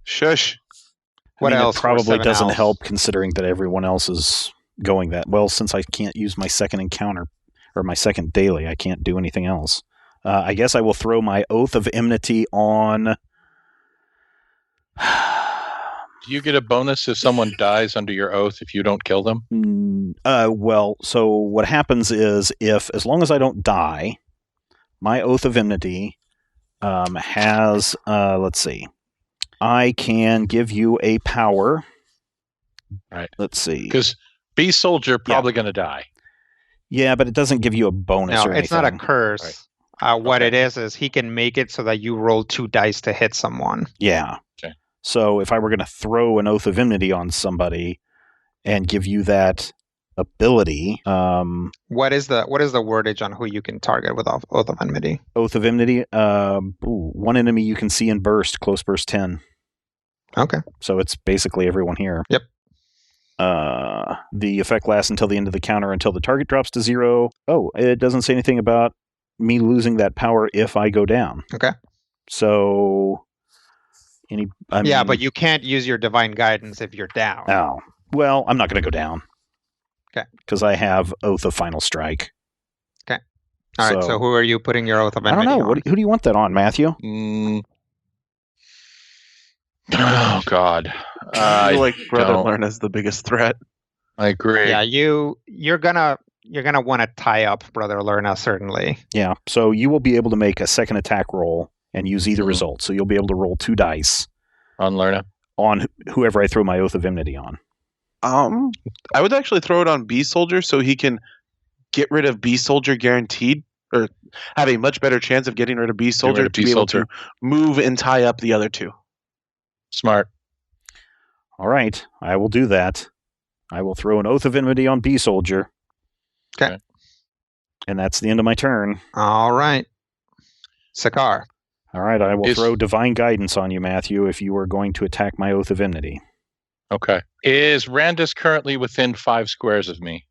Shush. What I mean, else It for probably 7 doesn't else? help considering that everyone else is going that well. Since I can't use my second encounter or my second daily, I can't do anything else. I guess I will throw my Oath of Enmity on. Do you get a bonus if someone dies under your oath if you don't kill them? Well, so what happens is as long as I don't die, my Oath of Enmity has, let's see, I can give you a power. Right. Let's see. Because Beast Soldier probably going to die. Yeah, but it doesn't give you a bonus No, or anything. it's not a curse. What Okay. it is he can make it so that you roll 2 dice to hit someone. Yeah. Okay. So if I were going to throw an Oath of Enmity on somebody and give you that ability, What is the wordage on who you can target with Oath of Enmity? Oath of Enmity, one enemy you can see in burst, close burst 10. Okay. So it's basically everyone here. Yep. The effect lasts until the end of the counter until the target drops to 0. Oh, it doesn't say anything about me losing that power if I go down. Okay. So, yeah, but you can't use your divine guidance if you're down. Oh, well, I'm not going to go down. Okay. Because I have Oath of Final Strike. Okay. All right. So who are you putting your Oath of Enmity I don't know. on? Who do you want that on, Matthew? Oh, God. I feel like Brother don't. Learn is the biggest threat. I agree. Yeah, you're gonna want to tie up Brother Lerna, certainly. Yeah. So you will be able to make a second attack roll and use either result. So you'll be able to roll 2 dice On Lerna. on whoever I throw my Oath of Enmity on. I would actually throw it on Beast Soldier so he can get rid of Beast Soldier guaranteed, or have a much better chance of getting rid of Beast Soldier to be able to move and tie up the other 2. Smart. All right. I will do that. I will throw an Oath of Enmity on B Soldier. Okay. And that's the end of my turn. All right. Sakar. All right, I will throw Divine Guidance on you, Matthew, if you are going to attack my Oath of Enmity. Okay. Is Randus currently within 5 squares of me?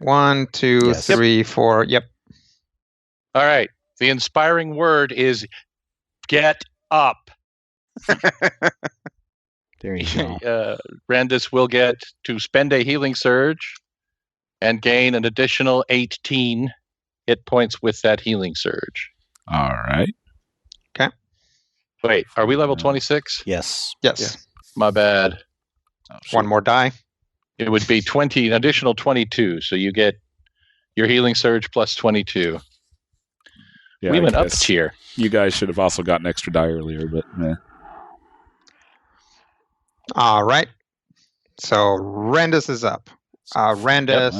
1, 2, Yes. 3, 4. Yep. All right. The inspiring word is get up. There you go. Randus will get to spend a healing surge and gain an additional 18 hit points with that healing surge. All right. Okay. Wait, are we level 26? Yes. Yes. My bad. Oh, One more die. It would be 20, an additional 22. So you get your healing surge plus 22. Yeah, We I went up a guess tier. You guys should have also gotten extra die earlier, but All right. So Randus is up. Randus,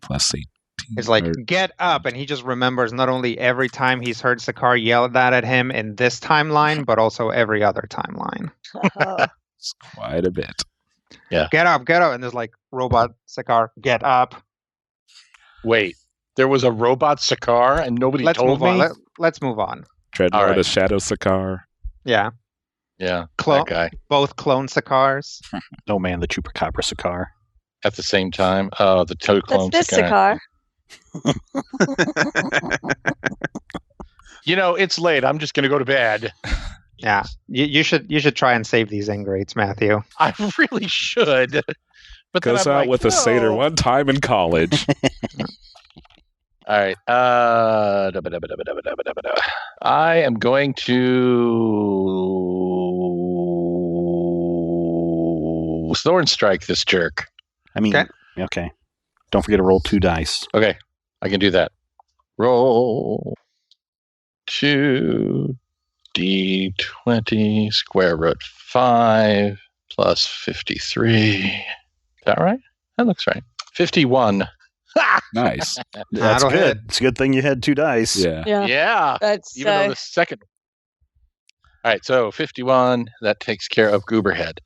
plus 18. is like, get up. And he just remembers not only every time he's heard Sakar yell that at him in this timeline, but also every other timeline. It's quite a bit. Yeah. Get up, get up. And there's like, robot Sakar, get up. Wait, there was a robot Sakar and nobody Let's told move me? on. Let's move on. Dreadnought, right. a Shadow Sakar. Yeah. Yeah, Clone, that guy. both clone Sakars. Oh, man, the Chupacabra Sakar. At the same time. Oh, the two clone That's this Sakar. Sakar. You know, it's late. I'm just going to go to bed. Yeah. You should try and save these ingrates, Matthew. I really should. But then Goes I'm out like, with a satyr no. one time in college. All right. I am going to Thorn Strike this jerk. I mean, okay. Don't forget to roll 2 dice. Okay, I can do that. Roll 2d20 square root 5 plus 53. Is that right? That looks right. 51. Nice. That's That'll good. hit. It's a good thing you had 2 dice. Yeah. Yeah. That's Even though the second. All right, so 51. That takes care of Gooberhead.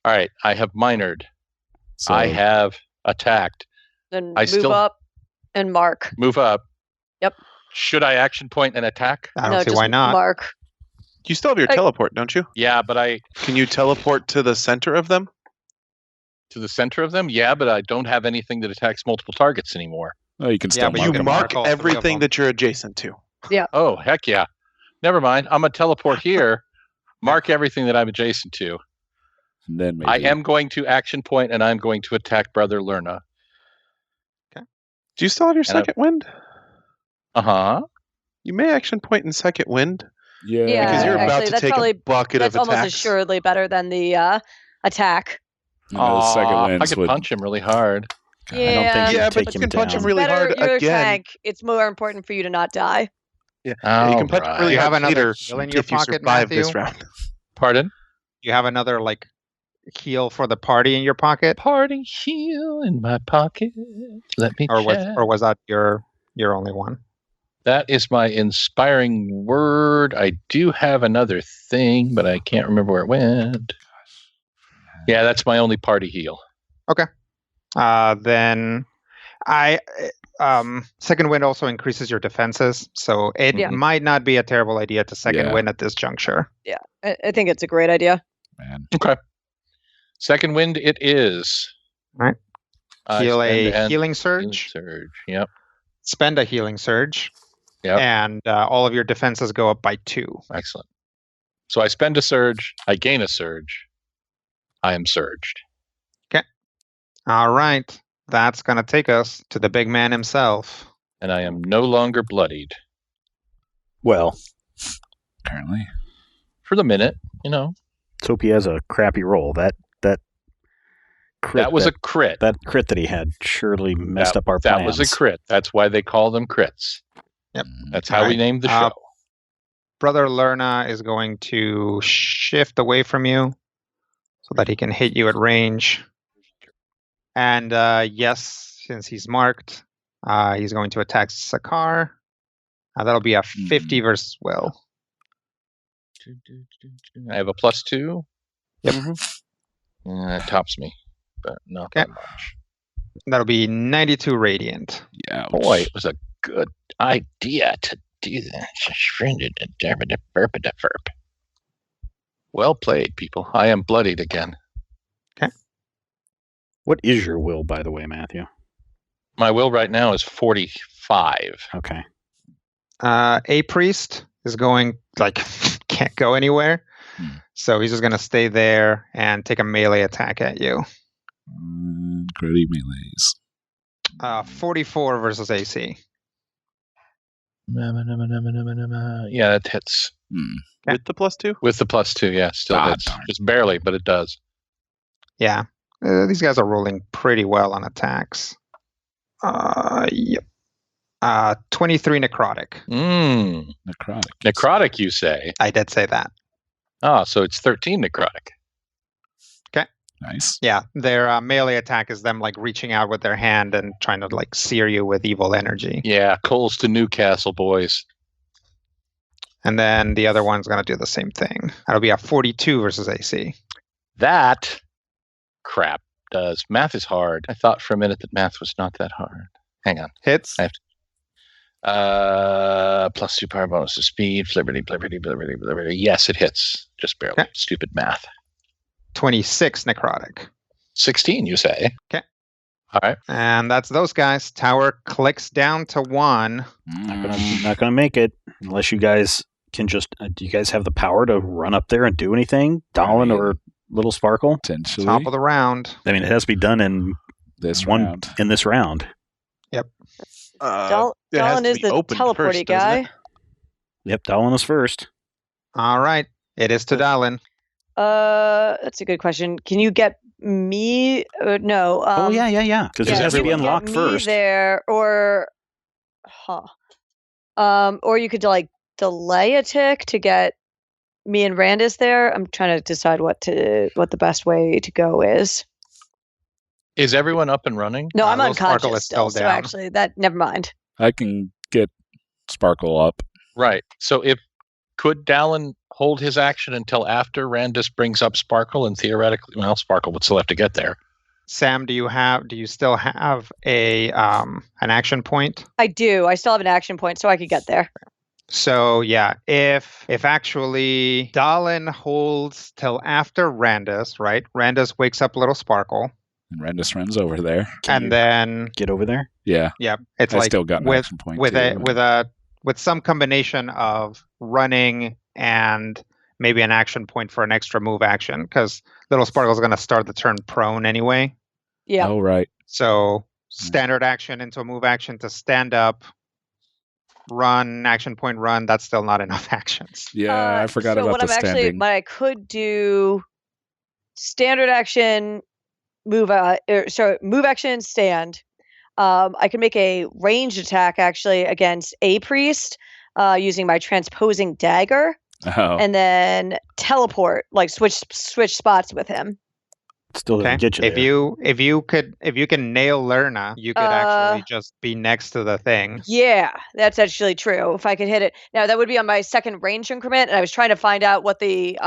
All right, I have minored. So, I have attacked. then I move still- up and mark. Move up. Yep. Should I action point and attack? I don't see just why not. Mark. You still have your I- teleport, don't you? Yeah, but Can you teleport to the center of them? to the center of them? Yeah, but I don't have anything that attacks multiple targets anymore. oh, you can Yeah, still but mark you them. can mark Mark all 3 of everything them. that you're adjacent to. Oh, heck yeah. Never mind. I'm going to teleport here, mark everything that I'm adjacent to. And then maybe. I am going to action point, and I'm going to attack Brother Lerna. Do you still have your And I- second wind? Uh-huh. You may action point in second wind Yeah. Yeah, because you're about actually, to that's take probably- a bucket That's of almost attacks. assuredly better than the attack. You know, the second Aw, I winds could would. punch him really hard. I don't think Yeah. you Yeah, take but him you can punch down. him really better, hard you're a again. tank. It's more important for you to not die. Yeah, you can punch him really You have hard another later heal in your if you pocket, survive this Matthew? round. Pardon? You have another like heal for the party in your pocket, Party heal in my pocket. Let me or check. was that your only one? That is my inspiring word. I do have another thing, but I can't remember where it went. Yeah, that's my only party heal. Then second wind also increases your defenses, so it Yeah. might not be a terrible idea to second Yeah. wind at this juncture. I think it's a great idea. Man. Okay. Second wind it is. Right. I Heal spend a an healing healing surge. surge. Yep. Spend a healing surge. Yep. And all of your defenses go up by 2. Excellent. So I spend a surge. I gain a surge. I am surged. All right. That's going to take us to the big man himself. And I am no longer bloodied. Well, Apparently. For the minute, you know. let's hope he has a crappy roll. That crit, That was a crit. that crit that he had surely messed up our plans. That was a crit. That's why they call them crits. Yep. That's how we Alright. named the show. Brother Lerna is going to shift away from you so that he can hit you at range. And yes, since he's marked, he's going to attack Sakar. That'll be a 50 versus Will. I have a +2. Yep. It tops me, but not that much. That'll be 92 radiant. Yeah. Boy, it was a good idea to do that. Well played, people. I am bloodied again. What is your will, by the way, Matthew? My will right now is 45. Okay. A priest is going, can't go anywhere. So he's just going to stay there and take a melee attack at you. Gritty melees. 44 versus AC. Yeah, that hits. With the +2? With the +2, yeah. Still hits. Darn. Just barely, but it does. Yeah. These guys are rolling pretty well on attacks. Yep. 23 necrotic. Necrotic. Necrotic, you say? I did say that. So it's 13 necrotic. Nice. Yeah, their melee attack is them reaching out with their hand and trying to sear you with evil energy. Yeah, Coles to Newcastle, boys. And then the other one's going to do the same thing. That'll be a 42 versus AC. That crap does. Math is hard. I thought for a minute that math was not that hard. Hang on. Hits. I have to. +2 power bonus to speed. Liberty. Yes, it hits. Just barely. Okay. Stupid math. 26 necrotic. 16, you say? Okay. All right. And that's those guys. Tower clicks down to 1. Not gonna make it unless you guys can just. Do you guys have the power to run up there and do anything, Dolan or Little Sparkle? Potentially. Top of the round. I mean, it has to be done in this one round. in this round. Yep. Dolan is the teleporty guy. Yep, Dolan is first. All right. It is to Dolan. That's a good question. Can you get me? No. Yeah. Because it has to be unlocked first. There or you could delay a tick to get me and Randus there. I'm trying to decide what the best way to go is. Is everyone up and running? No, I'm Little Sparkle unconscious is still so down. actually never mind. I can get Sparkle up. Right. So could Dallin hold his action until after Randus brings up Sparkle, and theoretically, Sparkle would still have to get there. Sam, do you still have an action point? I do. I still have an action point, so I could get there. So yeah, if actually Dolan holds till after Randus, right? Randus wakes up Little Sparkle. And Randus runs over there. And then Get over there. Yeah. Yeah, it's I still got an action point with some combination of running and maybe an action point for an extra move action, because Little Sparkle's going to start the turn prone anyway. Yeah. Oh, right. So standard action into a move action to stand up, run, action point run. That's still not enough actions. Yeah, I forgot about the standing. But I could do standard action, move action, stand. I could make a ranged attack actually against a priest using my transposing dagger, and then teleport, switch spots with him. Still doesn't get you there. If you can nail Lerna, you could actually just be next to the thing. Yeah, that's actually true. If I could hit it now, that would be on my second range increment, and I was trying to find out what the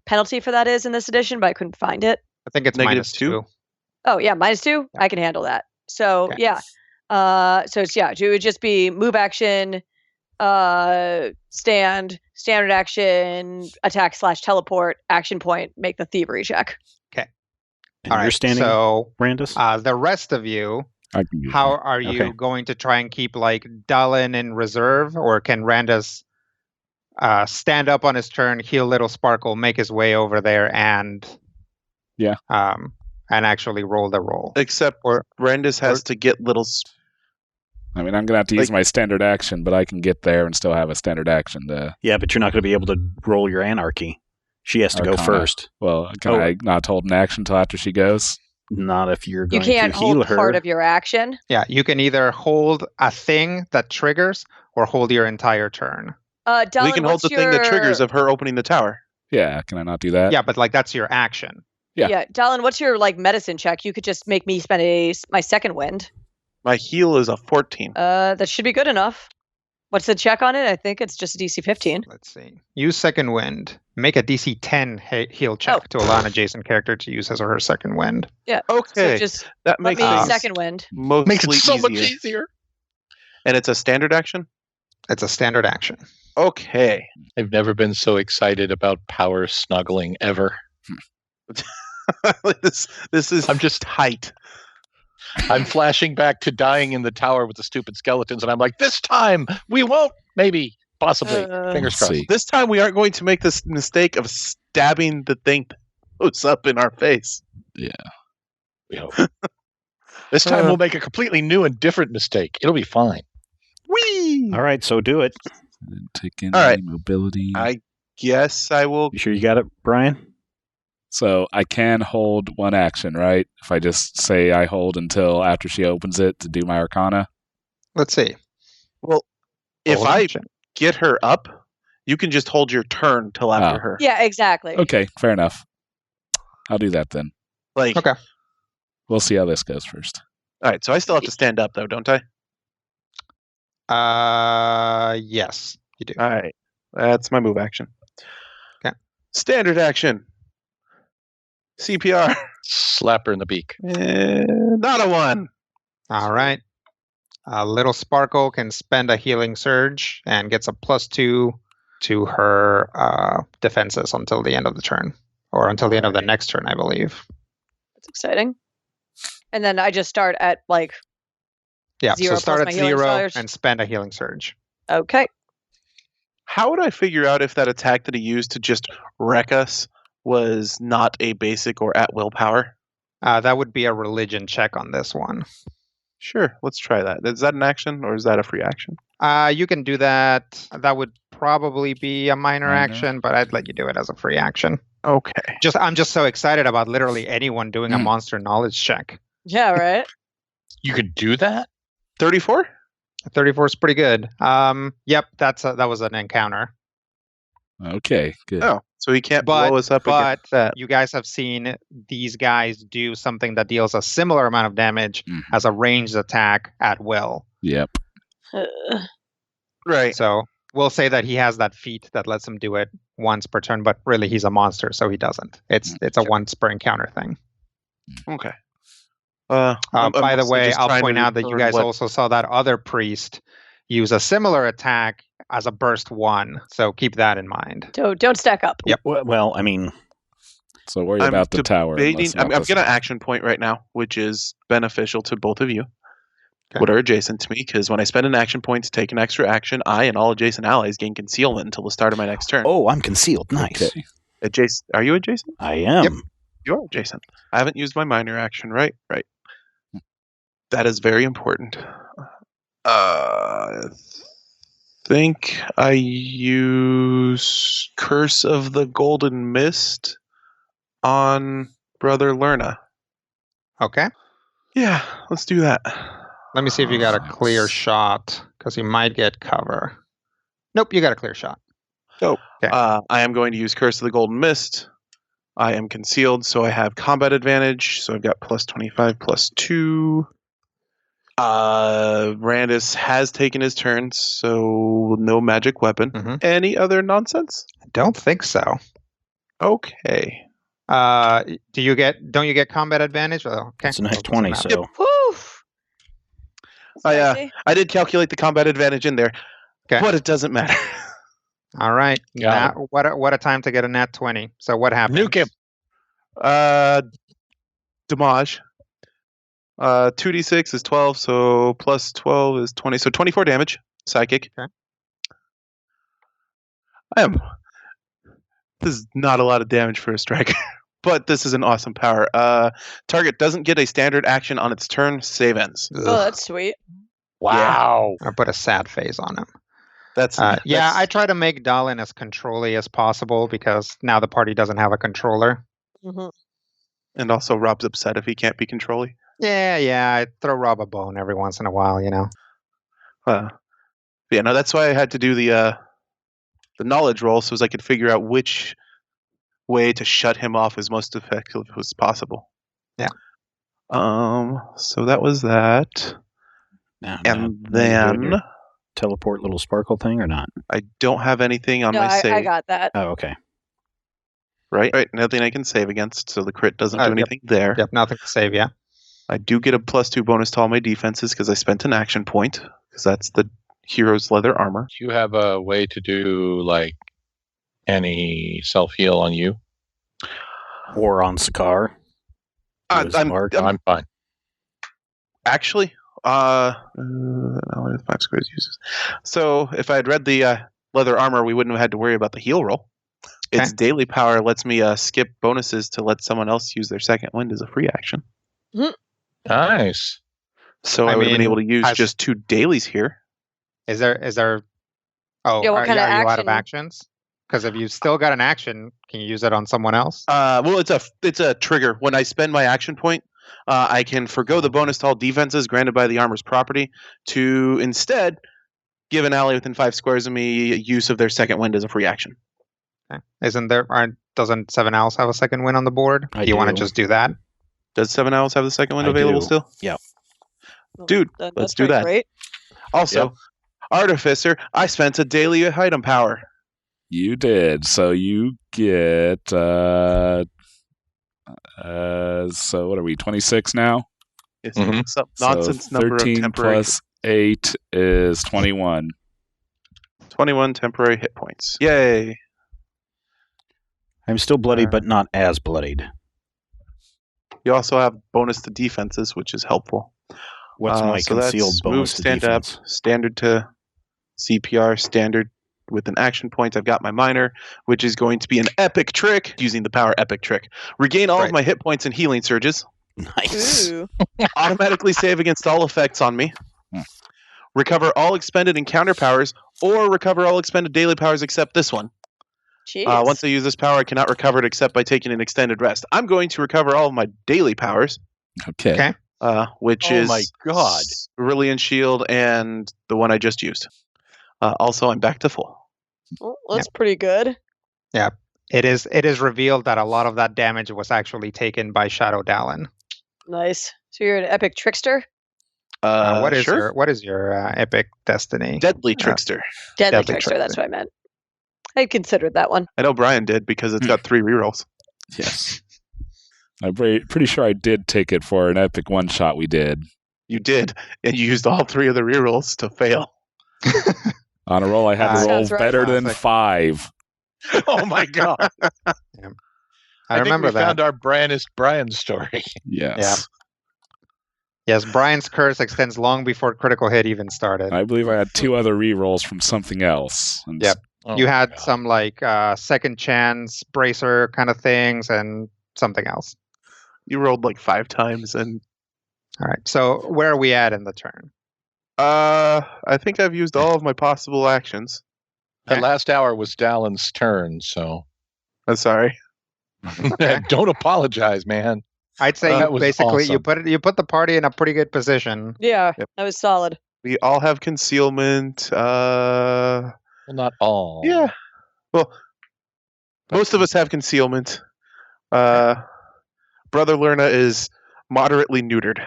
penalty for that is in this edition, but I couldn't find it. I think it's -2. Oh yeah, -2. Yeah. I can handle that. So okay. Yeah, it would just be move action, stand, standard action, attack / teleport, action point, make the thievery check. Okay. And you're standing, so Randus? The rest of you, how are you going to try and keep Dolan in reserve, or can Randus stand up on his turn, heal Little Sparkle, make his way over there, and actually roll the roll? Except Randus has to get Little. I mean, I'm going to have to use my standard action, but I can get there and still have a standard action. Yeah, but you're not going to be able to roll your anarchy. She has to go first. Well, can I not hold an action until after she goes? Not if you're going to heal her. You can't hold part of your action? Yeah, you can either hold a thing that triggers or hold your entire turn. Dolan, we can hold the thing that triggers of her opening the tower. Yeah, can I not do that? Yeah, but that's your action. Yeah. Dolan, what's your medicine check? You could just make me spend my second wind. My heal is a 14. That should be good enough. What's the check on it? I think it's just a DC 15. Let's see. Use second wind. Make a DC 10 heal check to allow an adjacent character to use his or her second wind. Yeah. Okay. So just that let makes me things second wind. mostly Makes it so much easier. And it's a standard action? It's a standard action. Okay. I've never been so excited about power snuggling ever. this is I'm just tight. I'm flashing back to dying in the tower with the stupid skeletons, and I'm like, this time we won't. Maybe, possibly. Fingers crossed. see. This time we aren't going to make this mistake of stabbing the thing that goes up in our face. Yeah. We hope. This time we'll make a completely new and different mistake. It'll be fine. Whee! All right, so do it. And take in All right. mobility. I guess I will. You sure you got it, Brian? So I can hold one action, right? If I just say I hold until after she opens it to do my Arcana. Let's see. Well, if Hold I action. get her up, you can just hold your turn till after her. Yeah, exactly. Okay, fair enough. I'll do that then. Like, Okay. We'll see how this goes first. all right. So I still have to stand up, though, don't I? Yes, you do. All right. That's my move action. Okay. Standard action. CPR. Slap her in the beak. Not a 1. All right. Little Sparkle can spend a healing surge and gets a +2 to her defenses until the end of the turn, or until the end of the next turn, I believe. That's exciting. And then I just start at like Yeah. 0 So start plus at my healing 0 surge. and spend a healing surge. Okay. How would I figure out if that attack that he used to just wreck us was not a basic or at will power? That would be a religion check on this one. Sure, let's try that. Is that an action or is that a free action? You can do that. That would probably be a minor Minor. action, but I'd let you do it as a free action. Okay. I'm just so excited about literally anyone doing a monster knowledge check. Yeah, right. You could do that? 34? 34 is pretty good. Yep, that was an encounter. Okay, good. Oh, so he can't But- blow us up but against that. You guys have seen these guys do something that deals a similar amount of damage Mhm. as a ranged attack at will. Yep. Right. So we'll say that he has that feat that lets him do it once per turn, but really he's a monster, so he doesn't. It's a once per encounter thing. Okay. I'm By the mostly way, just I'll trying point to out that you learn guys what- also saw that other priest use a similar attack as a burst 1, so keep that in mind. Don't stack up. Yep. Well, I mean, So worry I'm about the tower. debating- unless you I'm want going this- to action point right now, which is beneficial to both of you. Okay. What are adjacent to me? Because when I spend an action point to take an extra action, I and all adjacent allies gain concealment until the start of my next turn. oh, I'm concealed. Nice. Okay. Adjacent? Are you adjacent? I am. Yep. You are adjacent. I haven't used my minor action, right? Right. That is very important. I think I use Curse of the Golden Mist on Brother Lerna. Okay. Yeah, let's do that. Let me see if you got a clear shot, because you might get cover. Nope, you got a clear shot. Dope. Okay. I am going to use Curse of the Golden Mist. I am concealed, so I have combat advantage. So I've got plus 25, plus 2. Randus has taken his turn, so no magic weapon. Mhm. Any other nonsense? I don't think so. Okay. Don't you get combat advantage? Oh, okay. It's a nat Well, it doesn't 20, matter. so Whew. I did calculate the combat advantage in there, Okay. but it doesn't matter. All right. Got What a time to get a nat 20. So what happens? Nuke him. Damage. 2d6 is 12, so plus 12 is 20. So 24 damage. Psychic. Okay. This is not a lot of damage for a striker, but this is an awesome power. Target doesn't get a standard action on its turn. Save ends. Oh, that's sweet. Wow. I put a sad face on him. That's I try to make Dalin as controlly as possible because now the party doesn't have a controller. Mhm. And also Rob's upset if he can't be controlly. Yeah. I throw Rob a bone every once in a while, you know. Yeah, no, that's why I had to do the knowledge roll, so as I could figure out which way to shut him off as most effective as possible. Yeah. So that was that, now, and now you're doing then your teleport little sparkle thing or not? I don't have anything on No, my save. I got that. Oh, okay. Right? Nothing I can save against, so the crit doesn't do anything there. Yep, nothing to save, yeah. I do get a +2 bonus to all my defenses because I spent an action point, because that's the hero's leather armor. Do you have a way to do, like, any self-heal on you? Or on Sakar? I'm fine. Actually, 5 squares uses. So if I had read the leather armor, we wouldn't have had to worry about the heal roll. Okay. Its daily power lets me skip bonuses to let someone else use their second wind as a free action. Nice. So I would have been able to use just 2 dailies here. Is there? Oh, Yeah, what kind of are you out of action? actions? Because if you still got an action, can you use it on someone else? Well, it's a trigger. When I spend my action point, I can forgo the bonus to all defenses granted by the armor's property to instead give an ally within 5 squares of me use of their second wind as a free action. Okay. Doesn't 7 Owls have a second win on the board? I Do you want to do. just do that? Does 7 Owls have the second wind I available do. still? Yeah. Dude, That's let's do pretty that. Great. Also, Artificer, I spent a daily item power. You did. So you get so what are we, 26 now? It's Mhm. some nonsense so number of 13 temporary plus 8 is 21. 21 temporary hit points. Yay. I'm still bloodied, but not as bloodied. You also have bonus to defenses, which is helpful. What's my so concealed that's bonus move, to stand defense? up, standard to CPR, standard with an action point. I've got my minor, which is going to be an epic trick, using the power epic trick. Regain all of my hit points and healing surges. Nice. Ooh. Automatically save against all effects on me. Recover all expended encounter powers, or recover all expended daily powers except this one. Jeez. Once I use this power, I cannot recover it except by taking an extended rest. I'm going to recover all of my daily powers. Okay. Which Oh is my God. Brilliant Shield and the one I just used. Also, I'm back to full. Well, that's pretty good. Yeah. It is revealed that a lot of that damage was actually taken by Shadow Dallin. Nice. So you're an epic trickster? What is sure. your epic destiny? Deadly Trickster. Deadly Deadly trickster, that's trickster. what I meant. I considered that one. I know Brian did because it's got 3 rerolls. Yes. I'm pretty sure I did take it for an epic one-shot we did. You did, and you used all 3 of the rerolls to fail. On a roll, I had to roll Sounds right. better than Classic. 5. Oh my god. I remember think we that. found our Brian story. Yes. Yeah. Yes, Brian's curse extends long before critical hit even started. I believe I had 2 other rerolls from something else. And Yep. Oh You my had God. some like second chance bracer kind of things and something else. You rolled like 5 times, and All right. So where are we at in the turn? I think I've used all of my possible actions. That last hour was Dallin's turn, so I'm sorry. don't apologize, man. I'd say That you was basically awesome. you put the party in a pretty good position. Yeah, Yep. that was solid. We all have concealment. Well, not all. Yeah. Well, most of us have concealment. Brother Lerna is moderately neutered.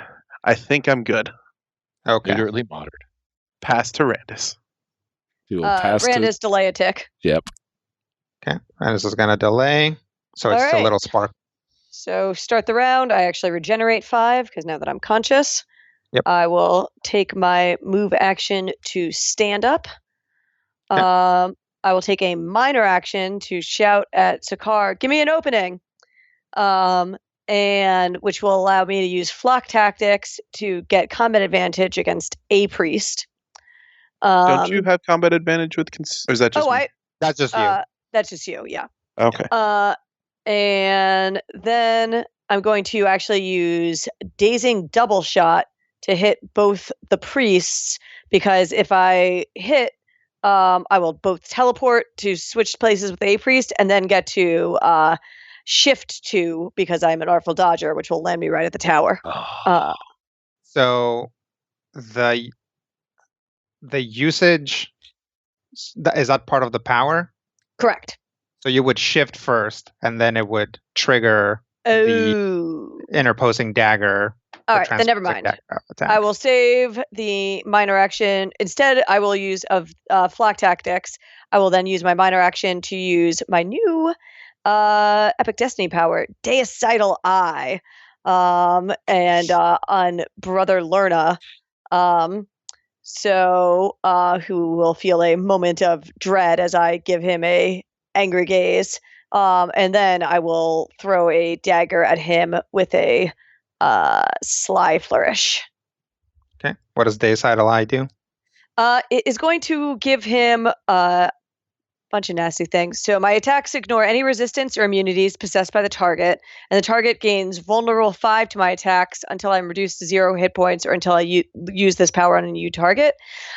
I think I'm good. Okay. Literally moderate. Pass to Randus. we will pass Randus, delay a tick. Yep. Okay. And this is going to delay. So All it's right. a little spark. So start the round. I actually regenerate 5 because now that I'm conscious, Yep. I will take my move action to stand up. Okay. I will take a minor action to shout at Sakar, "Give me an opening," and which will allow me to use flock tactics to get combat advantage against a priest. Don't you have combat advantage with or is that just me? That's just you. That's just you, yeah. Okay. And then I'm going to actually use Dazing Double Shot to hit both the priests, because if I hit, I will both teleport to switch places with a priest and then get to shift 2 because I'm an Artful Dodger, which will land me right at the tower. So the usage, is that part of the power? Correct. So you would shift first, and then it would trigger the Oh. interposing dagger All right, then never mind. I will save the minor action. Instead, I will use Flock Tactics. I will then use my minor action to use my new Epic Destiny power, Deicidal Eye, and on Brother Lerna. Who will feel a moment of dread as I give him a angry gaze. And then I will throw a dagger at him with a sly flourish. Okay. What does Deicidal Eye do? It is going to give him a bunch of nasty things. So my attacks ignore any resistance or immunities possessed by the target, and the target gains vulnerable 5 to my attacks until I'm reduced to 0 hit points or until I use this power on a new target.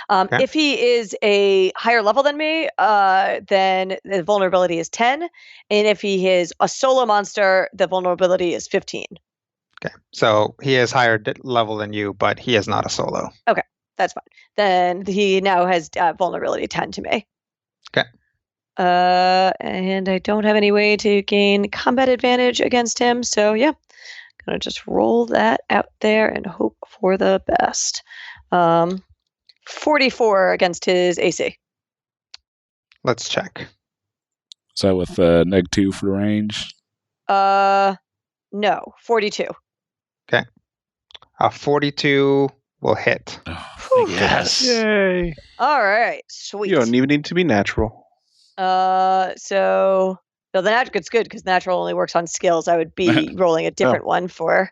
If he is a higher level than me, then the vulnerability is 10, and if he is a solo monster, the vulnerability is 15. Okay, so he is higher level than you, but he is not a solo. Okay, that's fine. Then he now has vulnerability 10 to me. Okay. And I don't have any way to gain combat advantage against him, so yeah, I'm gonna just roll that out there and hope for the best. 44 against his AC. Let's check. Is that with -2 for range? No, 42. Okay. 42 will hit. Oh, yes. Yay. All right, sweet. You don't even need to be natural. So the natural's good because natural only works on skills. I would be rolling a different one for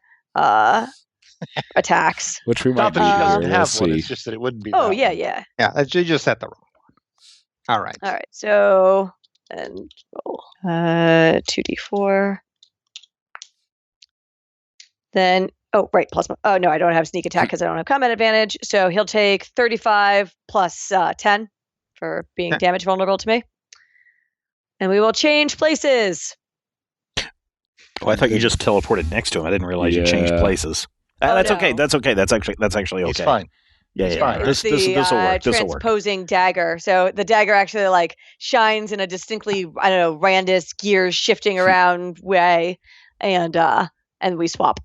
attacks. Which we might Not be that he doesn't here. have Let's one. see. It's just that it wouldn't be. Oh that yeah, one. yeah. Yeah, you just set the wrong one. All right. All right. So and roll 2d4. Then plus. Oh no, I don't have sneak attack because I don't have combat advantage. So he'll take 35 plus 10 for being damage vulnerable to me. And we will change places. Oh, I thought you just teleported next to him. I didn't realize you changed places. That's no. okay. That's okay. That's actually okay. It's fine. Yeah, It's yeah. fine. This will work. This will work. Transposing dagger. So the dagger actually shines in a distinctly Randus gears shifting around way, and we swap.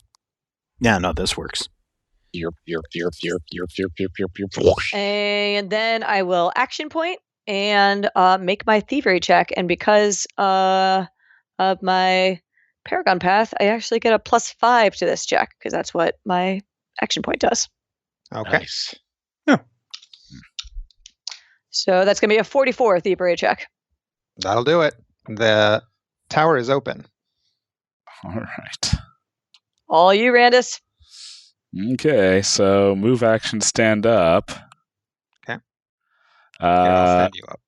Yeah, no, this works. And then I will action point and make my thievery check. And because of my Paragon Path, I actually get a +5 to this check because that's what my action point does. Okay. Nice. Yeah. So that's going to be a 44 thievery check. That'll do it. The tower is open. All right. All you, Randus. Okay, so move action, stand up. Okay. I'll stand you up.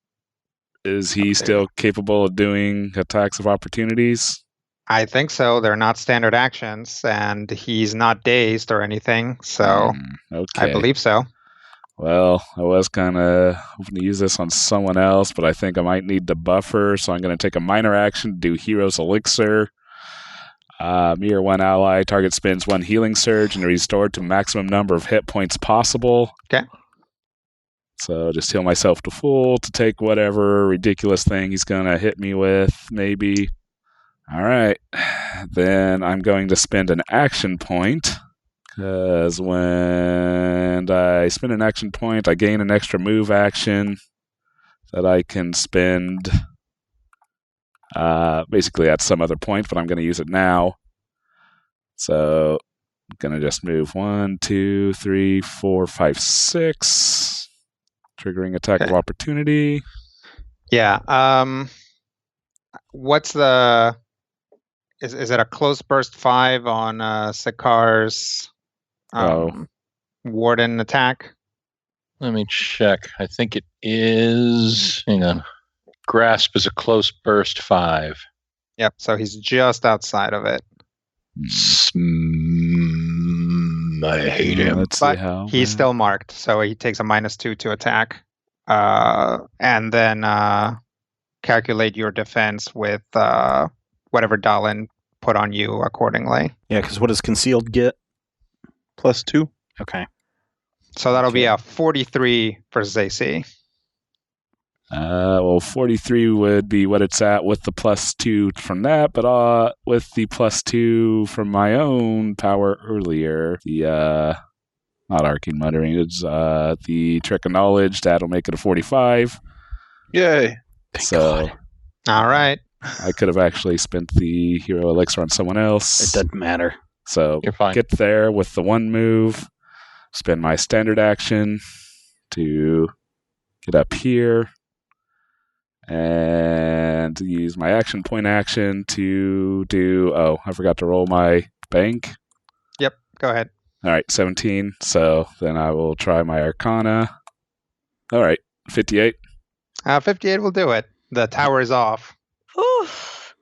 Is he still capable of doing attacks of opportunities? I think so. They're not standard actions, and he's not dazed or anything, so Okay. I believe so. Well, I was kind of hoping to use this on someone else, but I think I might need the buffer, so I'm going to take a minor action to do Hero's Elixir. Me or one ally, target spends 1 healing surge and restored to maximum number of hit points possible. Okay. So just heal myself to full to take whatever ridiculous thing he's going to hit me with, maybe. All right. Then I'm going to spend an action point, because when I spend an action point, I gain an extra move action that I can spend basically at some other point, but I'm going to use it now. So I'm going to just move 1, 2, 3, 4, 5, 6. Triggering attack of opportunity. Yeah. What's the... Is it a close burst 5 on Sikar's Warden attack? Let me check. I think it is... Hang on. Grasp is a close burst 5. Yep, so he's just outside of it. I hate him. Let's But see how he's still marked, so he takes a -2 to attack. And then calculate your defense with whatever Dalin put on you accordingly. Yeah, because what does concealed get? +2. Okay. So that'll be a 43 versus AC. Well, 43 would be what it's at with the +2 from that, but with the +2 from my own power earlier, the not arcane muttering, it's the trick of knowledge, that'll make it a 45. Yay. Thank So, God. All right. I could have actually spent the hero elixir on someone else. It doesn't matter. So, You're fine. get there with the one move, spend my standard action to get up here, and use my action point action to do... Oh, I forgot to roll my bank. Yep. Go ahead. All right, 17. So then I will try my Arcana. All right, 58. 58 will do it. The tower is off. Whew.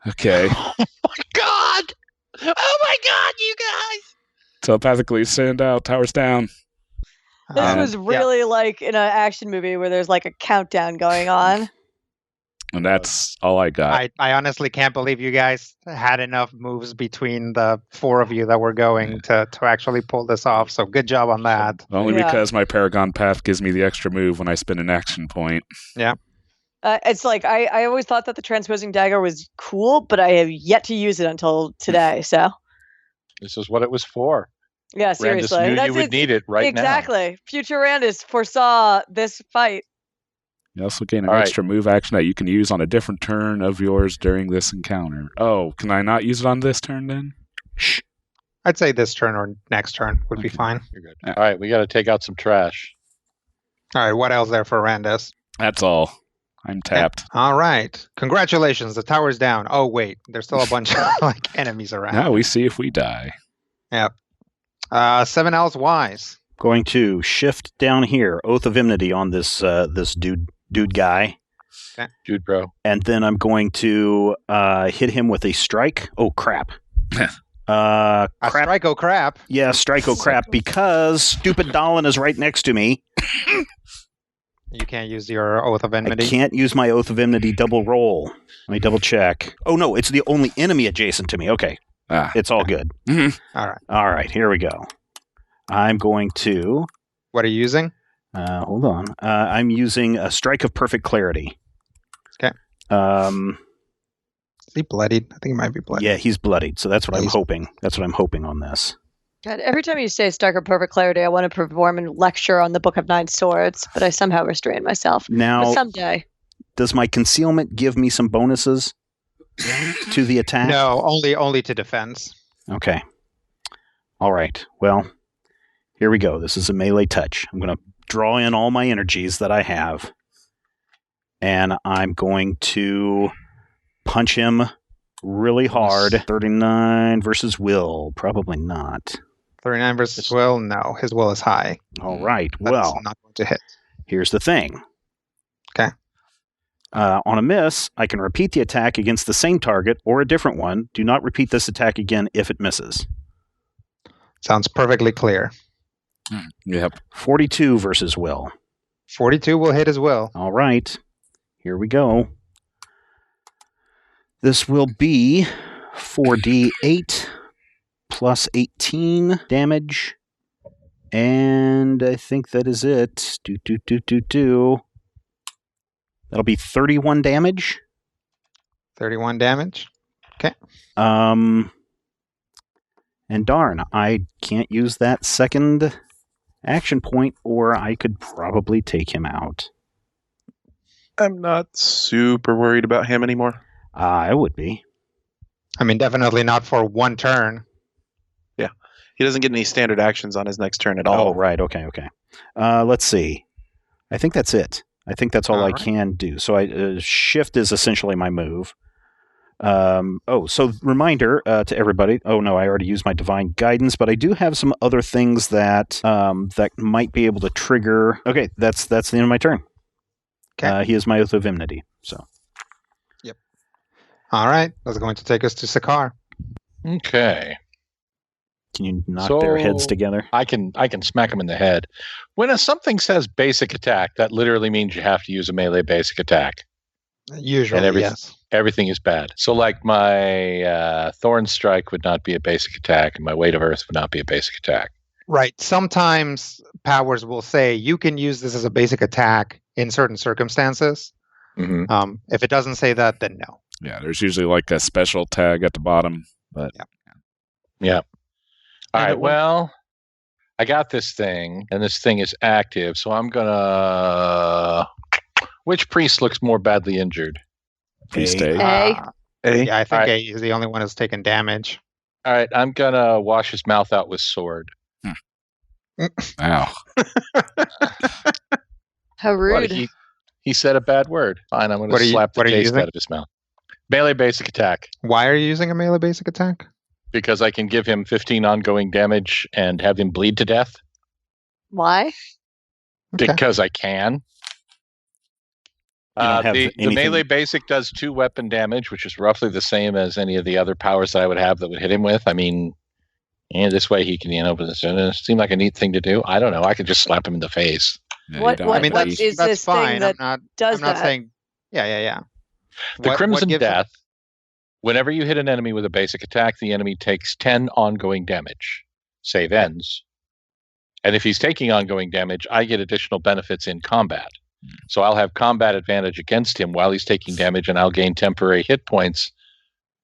Okay. Oh my god! Oh my god, you guys! Telepathically send out, towers down. This was really like in an action movie where there's like a countdown going on. And that's all I got. I honestly can't believe you guys had enough moves between the four of you that were going to actually pull this off. So good job on that. Only Yeah. because my Paragon Path gives me the extra move when I spend an action point. Yeah. It's like I always thought that the transposing dagger was cool, but I have yet to use it until today. So This is what it was for. yeah, Randus seriously, knew you would need it right now. exactly. Future Randus foresaw this fight. You also gain an All right. extra move action that you can use on a different turn of yours during this encounter. Oh, can I not use it on this turn then? Shh. I'd say this turn or next turn would be Okay. fine. You're good. All right, we got to take out some trash. All right. What else there for Randus? That's all. I'm tapped. All right. Congratulations. The tower's down. Oh, wait. There's still a bunch of like enemies around. Now we see if we die. 7 L's wise. Going to shift down here, Oath of Enmity on this this dude guy, Dude, bro. and then I'm going to hit him with a strike. Oh crap! A Crap. strike, oh crap. Yeah, strike. Oh crap! Because stupid Dolan is right next to me. You can't use your Oath of I Enmity. can't use my Oath of Enmity double roll. Let me double check. Oh no, it's the only enemy adjacent to me. Okay, it's all good. All right. All right, here we go. I'm going to What are you using? hold on. I'm using a Strike of Perfect Clarity. Okay. Is he bloodied? I think he might be bloodied. Yeah, he's bloodied, so that's what I'm He's- hoping. That's what I'm hoping on this. God, every time you say Stark or Perfect Clarity, I want to perform a lecture on the Book of Nine Swords, but I somehow restrain myself. But Now, someday. does my concealment give me some bonuses to the attack? No, only to defense. Okay. All right. Well, here we go. This is a melee touch. I'm going to draw in all my energies that I have, and I'm going to punch him really hard. 39 versus will. Probably not. 39 versus will? No, his will is high. All right. That's Well, not going to hit. here's the thing. Okay. On a miss, I can repeat the attack against the same target or a different one. Do not repeat this attack again if it misses. Sounds perfectly clear. Yep. 42 versus will. 42 will hit his will. All right. Here we go. This will be 4d8 plus 18 damage. And I think that is it. That'll be 31 damage. 31 damage. And darn, I can't use that second action point, or I could probably take him out. I'm not super worried about him anymore. I would be. I mean, definitely not for one turn. He doesn't get any standard actions on his next turn at Oh, all. right. Okay. Let's see. I think that's it. I think that's all I All right. can do. So shift is essentially my move. So reminder to everybody. Oh no, I already used my divine guidance, but I do have some other things that that might be able to trigger. Okay, that's the end of my turn. Okay. He is my Oath of Enmity. So All right. That's going to take us to Sakar. Okay. can you knock their heads So- together? I can smack him in the head. When something says basic attack, that literally means you have to use a melee basic attack. Usually, And yes. Everything is bad. So like my Thorn Strike would not be a basic attack, and my Weight of Earth would not be a basic attack. Right. Sometimes powers will say you can use this as a basic attack in certain circumstances. Mm-hmm. If it doesn't say that, then no. Yeah, there's usually like a special tag at the bottom, but Yeah. All And right. Well, I got this thing, and this thing is active, so I'm gonna. Which priest looks more badly injured? Priest A. A. A? Yeah, I think Alright. A is the only one that's taken damage. All right, I'm gonna wash his mouth out with sword. Ow. How rude. What, he said a bad word. Fine, I'm gonna What are you- slap the what are you taste using? out of his mouth. Melee basic attack, Why are you using a melee basic attack? because I can give him 15 ongoing damage and have him bleed to death. Why? Okay. Because I can. You don't have The anything- melee basic does 2 weapon damage, which is roughly the same as any of the other powers that I would have that would hit him with. I mean, this way he can, it seemed like a neat thing to do. I don't know. I could just slap him in the face. Yeah, What- you don't what- I mean, have what to- is that's this thing fine. that I'm does not that? saying. Yeah. The What Crimson gives him- Death, whenever you hit an enemy with a basic attack, the enemy takes 10 ongoing damage. Save ends. And if he's taking ongoing damage, I get additional benefits in combat. So I'll have combat advantage against him while he's taking damage, and I'll gain temporary hit points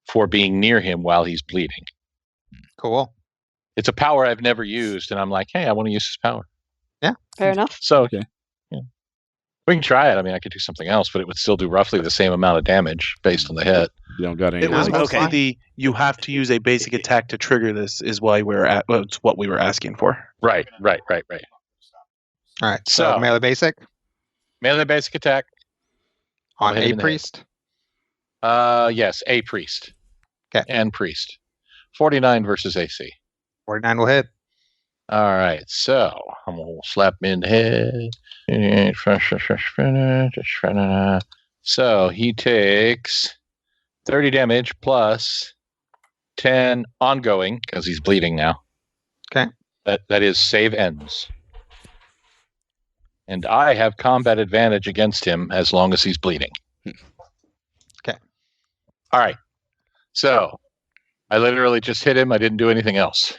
for being near him while he's bleeding. Cool. It's a power I've never used, and I'm like, hey, I want to use this power. Fair enough. So Okay. yeah. We can try it. I mean, I could do something else, but it would still do roughly the same amount of damage based on the hit. You don't got any. It was No, mostly okay. you have to use a basic attack to trigger this is why it's what we were asking for. Right. All right. So So- melee basic Melee basic attack. on hit him a in the head. priest. Yes, a priest. Okay. And priest. 49 versus AC. 49 will hit. All right, so I'm gonna slap him in the head. So he takes 30 damage plus 10 ongoing because he's bleeding now. Okay. That is save ends. And I have combat advantage against him as long as he's bleeding. Okay. All right. So I literally just hit him. I didn't do anything else.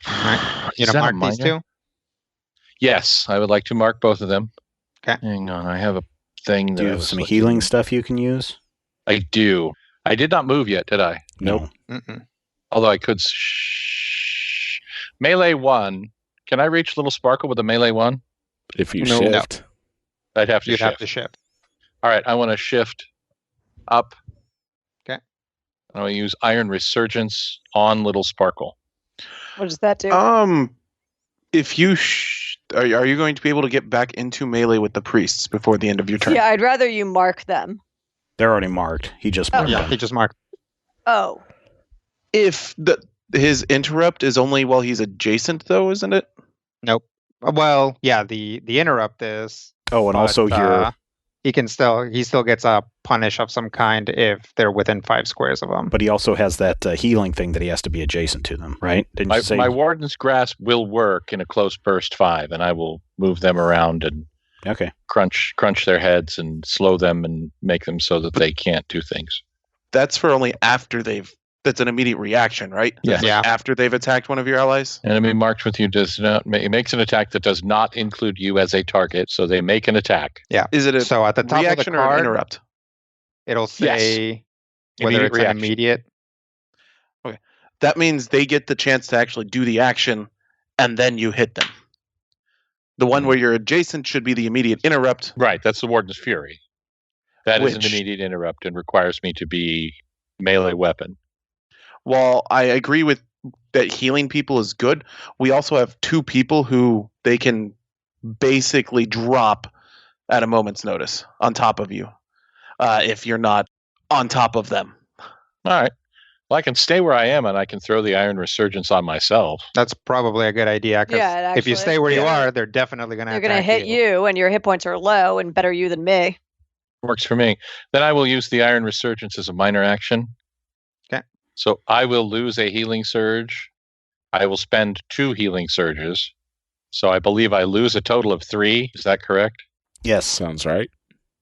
Right. You Is know, that a mark these minor? two. Yes, I would like to mark both of them. Okay. Hang on, I have a thing that Do you I have was some looking- healing stuff you can use? I do. I did not move yet, did I? No. Mm-mm. Although I could. Melee 1. Can I reach Little Sparkle with a melee 1? If you No. shift. I'd have to You'd shift. have to shift. All right, I want to shift up. Okay. I want to use Iron Resurgence on Little Sparkle. What does that do? If you are you going to be able to get back into melee with the priests before the end of your turn? Yeah, I'd rather you mark them. They're already marked. He just Oh. marked Yeah, them. he just marked. Oh, If his interrupt is only while he's adjacent, though, isn't it? Nope. Well, yeah, the interrupt is. Oh, and but, also your. he still gets a punish of some kind if they're within 5 squares of him. But he also has that healing thing that he has to be adjacent to them, right? Didn't you say? My Warden's Grasp will work in a close burst 5, and I will move them around and Okay. crunch their heads and slow them and make them so that they can't do things. That's for only after that's an immediate reaction, right? Yes. Yeah. After they've attacked one of your allies? Enemy marked with you does not it makes an attack that does not include you as a target, so they make an attack. Is it a So at the top of the reaction or an card, interrupt? it'll say whether Immediate it's reaction. an immediate. That means they get the chance to actually do the action, and then you hit them. The one where you're adjacent should be the immediate interrupt. Right, that's the Warden's Fury. That is an Which- immediate interrupt and requires me to be melee weapon. While I agree with that healing people is good, we also have 2 people who they can basically drop at a moment's notice on top of you if you're not on top of them. All right. Well, I can stay where I am and I can throw the Iron Resurgence on myself. That's probably a good idea. 'Cause Yeah, it if you actually stay where you is. are, they're definitely going to. they're going to hit you, and your hit points are low, and better you than me. Works for me. Then I will use the Iron Resurgence as a minor action. Okay. So I will lose a healing surge. I will spend 2 healing surges. So I believe I lose a total of 3. Is that correct? Yes. Sounds right.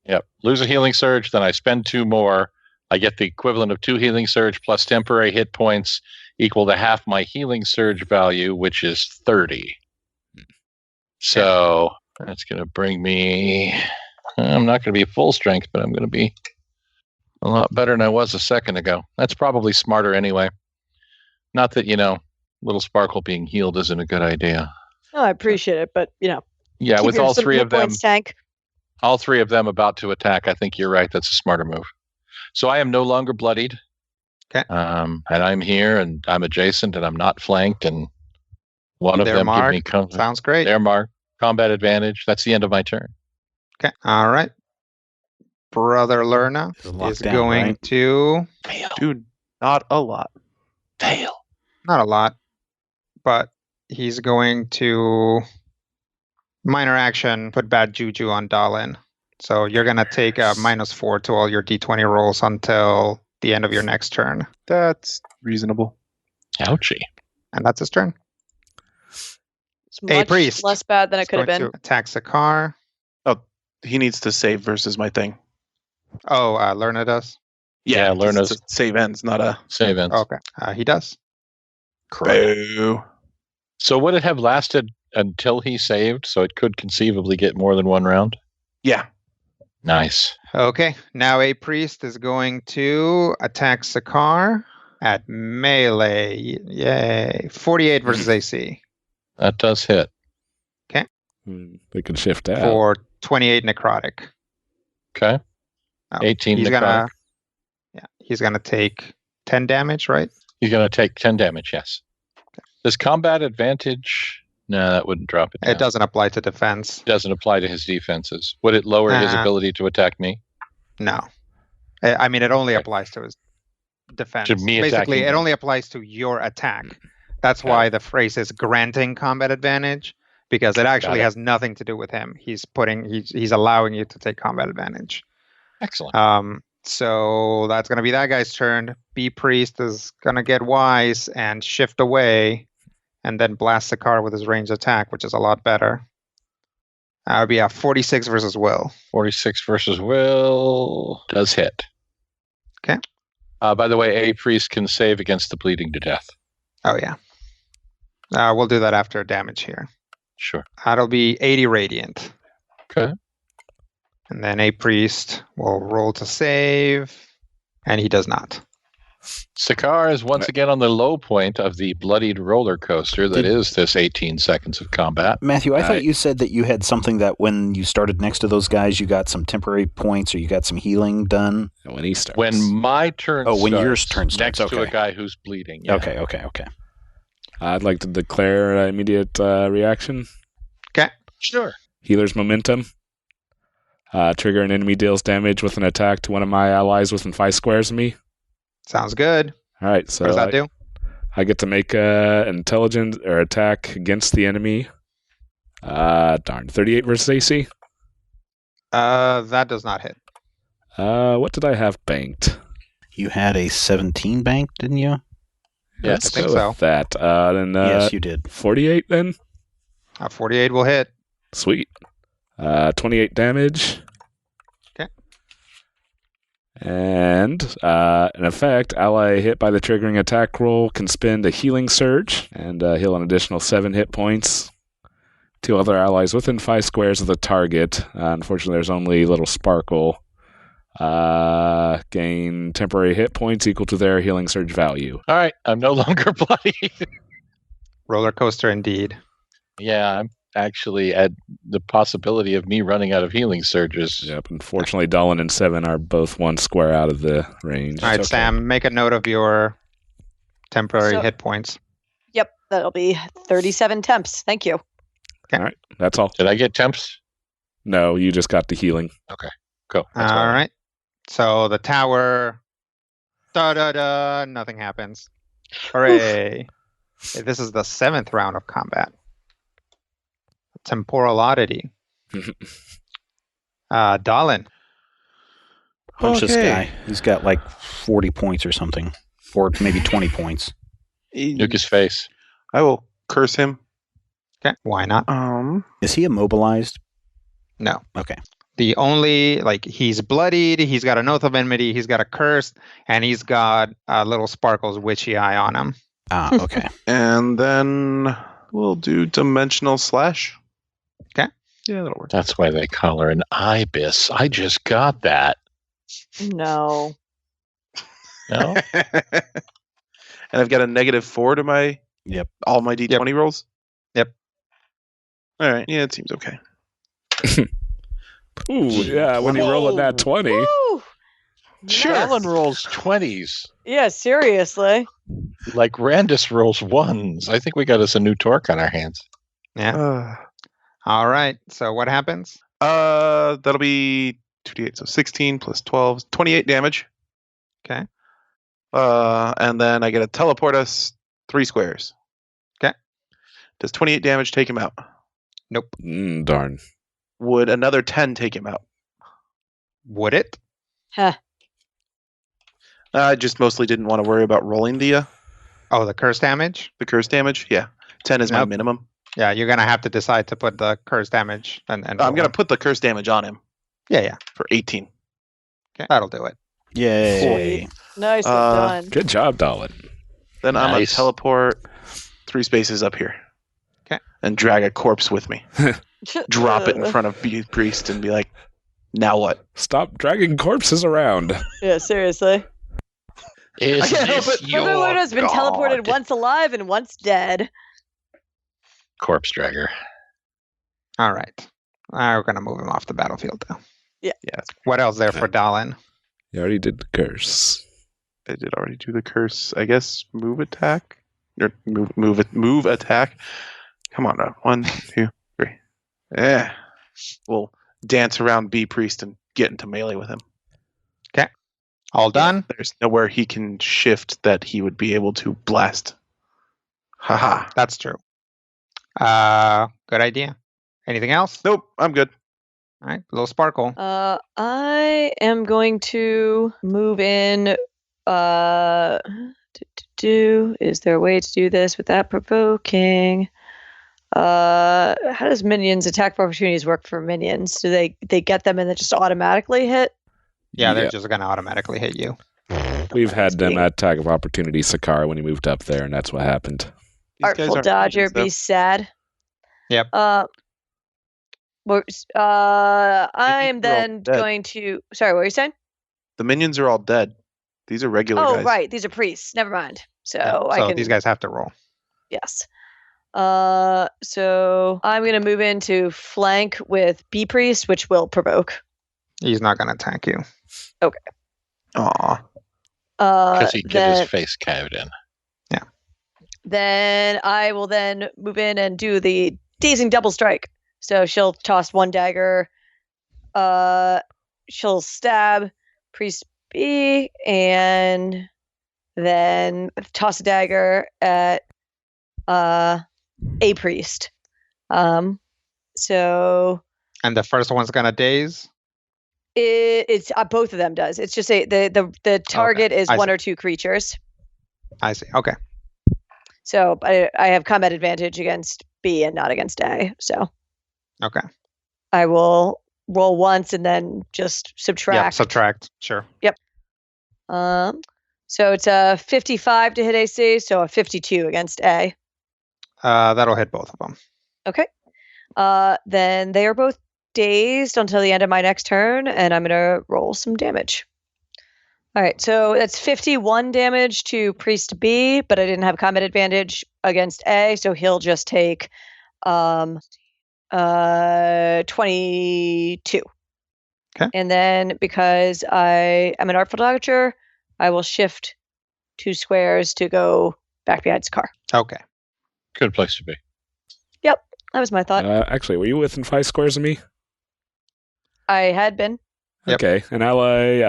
Yep. Lose a healing surge, then I spend 2 more. I get the equivalent of 2 healing surge plus temporary hit points equal to half my healing surge value, which is 30. So that's going to bring me I'm not going to be full strength, but I'm going to be a lot better than I was a second ago. That's probably smarter anyway. Not that, little Sparkle being healed isn't a good idea. No, I appreciate it, but, Yeah, keep with all three of them, points, tank. all three of them about to attack, I think you're right. That's a smarter move. So I am no longer bloodied. Okay. And I'm here, and I'm adjacent, and I'm not flanked, and one of them give me Sounds great. Their mark, combat advantage. That's the end of my turn. Okay. All right. Brother Lerna is going to fail. Dude, not a lot. Fail. Not a lot, but he's going to minor action put bad juju on Dalin. So you're going to take a -4 to all your d20 rolls until the end of your next turn. That's reasonable. Ouchie. And that's his turn. It's much priest. less bad than it could have been. To attack Sakar. Oh, he needs to save versus my thing. Oh, Lerna does? Yeah, Lerna's save ends, not a save ends. Okay. He does. Boo. So would it have lasted until he saved, so it could conceivably get more than one round? Yeah. Nice. Okay. Now a priest is going to attack Sakar at melee. Yay. 48 versus AC. That does hit. They can shift out. For 28 necrotic. Okay. 18 necrotic. He's gonna take 10 damage, right? He's going to take 10 damage, yes. Okay. Does combat advantage... No, that wouldn't drop it down. It doesn't apply to defense. It doesn't apply to his defenses. Would it lower his ability to attack me? No. I mean, it only applies to his defense. To me Basically, attacking it only applies to your attack. That's why the phrase is granting combat advantage, because it actually has nothing to do with him. He's allowing you to take combat advantage. Excellent. So that's going to be that guy's turn. B Priest is going to get wise and shift away and then blast Sakar with his ranged attack, which is a lot better. It would be a 46 versus Will. 46 versus Will does hit. Okay. By the way, a priest can save against the bleeding to death. Oh, yeah. We'll do that after damage here. Sure. That'll be 80 radiant. Okay. And then a priest will roll to save, and he does not. Sakar is once again on the low point of the bloodied roller coaster that is this 18 seconds of combat. Matthew, I thought you said that you had something that when you started next to those guys, you got some temporary points or you got some healing done. When he starts. When my turn starts. When yours turn starts. Next to a guy who's bleeding. Yeah. Okay. I'd like to declare an immediate reaction. Okay. Sure. Healer's Momentum. Trigger an enemy deals damage with an attack to one of my allies within 5 squares of me. Sounds good. All right, so what does that do? I get to make an intelligence or attack against the enemy. 38 versus AC. That does not hit. What did I have banked? You had a 17 banked, didn't you? Yes, I think so. That. Then, yes, you did. 48 then? 48 will hit. Sweet. 28 damage. Okay. And in effect, ally hit by the triggering attack roll can spend a healing surge and heal an additional 7 hit points. 2 other allies within 5 squares of the target. Unfortunately, there's only little Sparkle. Gain temporary hit points equal to their healing surge value. All right, I'm no longer bloody. Roller coaster indeed. Yeah, I'm actually at the possibility of me running out of healing surges. Yep, unfortunately, Dalin and Seven are both 1 square out of the range. All right, Sam, make a note of your temporary hit points. Yep, that'll be 37 temps. Thank you. Okay. All right, that's all. Did I get temps? No, you just got the healing. Okay, cool. All right. So the tower, nothing happens. Hooray. This is the 7th round of combat. Temporal oddity. Dalin. Punch this guy. He's got like 40 points or something. Or maybe 20 points. Nuke his face. I will curse him. Okay, why not? Is he immobilized? No. Okay. The only, he's bloodied, he's got an Oath of Enmity, he's got a curse, and he's got little Sparkle's witchy eye on him. Okay. And then we'll do Dimensional Slash. Okay. Yeah, that'll work. That's why they call her an ibis. I just got that. No. No? And I've got a -4 to my all my D20 rolls? Yep. All right. Yeah, it seems okay. Ooh, yeah, when you roll a nat 20. Woo! Sure. Alan rolls 20s. Yeah, seriously. Like Randus rolls 1s. I think we got us a new Torque on our hands. Yeah. All right. So what happens? That'll be 2d8, so 16 plus 12, 28 damage. Okay. And then I get to teleport us 3 squares. Okay. Does 28 damage take him out? Nope. Darn. Would another 10 take him out? Would it? Huh. I just mostly didn't want to worry about rolling the the curse damage? The curse damage? Yeah. 10 is my minimum. Yeah, you're going to have to decide to put the curse damage. And I'm going to put the curse damage on him. Yeah. For 18. Okay, that'll do it. Yay. Nicely done. Good job, Dalin. Then I'm going to teleport 3 spaces up here. Okay. And drag a corpse with me. Drop it in front of Priest and be like, now what? Stop dragging corpses around. Yeah, seriously. Is this your Brother has been god? teleported once alive and once dead. Corpse dragger. All right. We're going to move him off the battlefield, though. Yeah. What else there for Dalin? You already did the curse. I did already do the curse. I guess move attack? Or move attack. Come on now. 1, 2, 3. Yeah. We'll dance around B Priest and get into melee with him. Okay. All done? There's nowhere he can shift that he would be able to blast. Haha. That's true. Good idea. Anything else? Nope, I'm good. All right. Little sparkle. I am going to move in. Is there a way to do this without provoking? How does minions attack opportunities work for minions? Do they get them and then just automatically hit? Yeah, they're just going to automatically hit you. We've had them at attack of opportunity Sakara when he moved up there, and that's what happened. Artful Dodger, be sad. Yep. I am then going to. Sorry, what were you saying? The minions are all dead. These are regular guys. Oh, right. These are priests. Never mind. So these guys have to roll. Yes. So I'm going to move into flank with B Priest, which will provoke. He's not going to attack you. Okay. Aw. Because he'd get his face caved in. Yeah. Then I will then move in and do the dazing double strike. So she'll toss 1 dagger. She'll stab Priest B and then toss a dagger at A Priest. So. And the first one's going to daze? It's both of them does. It's just the target is 1 or 2 creatures. I see. Okay. So I have combat advantage against B and not against A. So okay. I will roll once and then just subtract. Yeah, subtract. Sure. Yep. So it's a 55 to hit AC, so a 52 against A. That'll hit both of them. Okay. Then they are both dazed until the end of my next turn, and I'm going to roll some damage. All right, so that's 51 damage to Priest B, but I didn't have combat advantage against A, so he'll just take 22. Okay. And then because I am an Artful Dodger, I will shift 2 squares to go back behind his car. Okay. Good place to be. Yep, that was my thought. Actually, were you within 5 squares of me? I had been. Yep. Okay, and ally,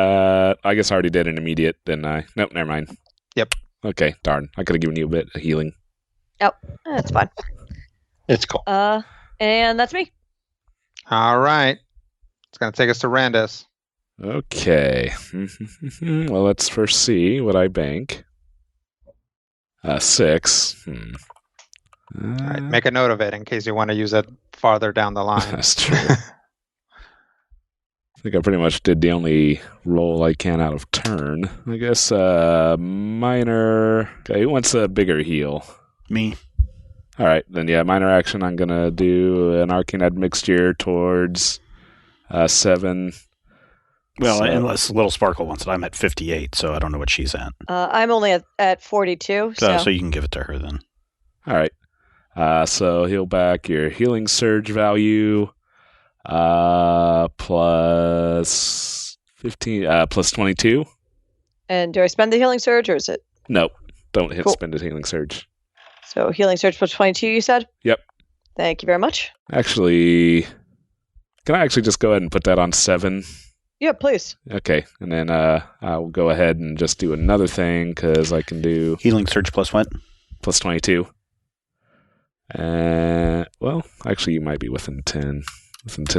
I guess I already did an immediate, didn't I? Nope, never mind. Yep. Okay, darn. I could have given you a bit of healing. Yep, that's fine. It's cool. And that's me. All right. It's going to take us to Randus. Okay. Well, let's first see what I bank. 6. All right. Make a note of it in case you want to use it farther down the line. That's true. I think I pretty much did the only roll I can out of turn. I guess minor. Okay, who wants a bigger heal? Me. All right, then minor action. I'm gonna do an arcane admixture towards 7. Well, unless Little Sparkle wants it. I'm at 58, so I don't know what she's at. I'm only at 42. So you can give it to her then. All right. So heal back your healing surge value plus 15 plus 22. And do I spend the healing surge, or is it? Nope. Don't hit Cool. spend a healing surge. So healing surge plus 22, you said? Yep. Thank you very much. Actually, can I actually just go ahead and put that on 7? Yeah, please. Okay, and then I'll go ahead and just do another thing because I can do Healing surge plus what? plus 22. Well, actually, you might be within 10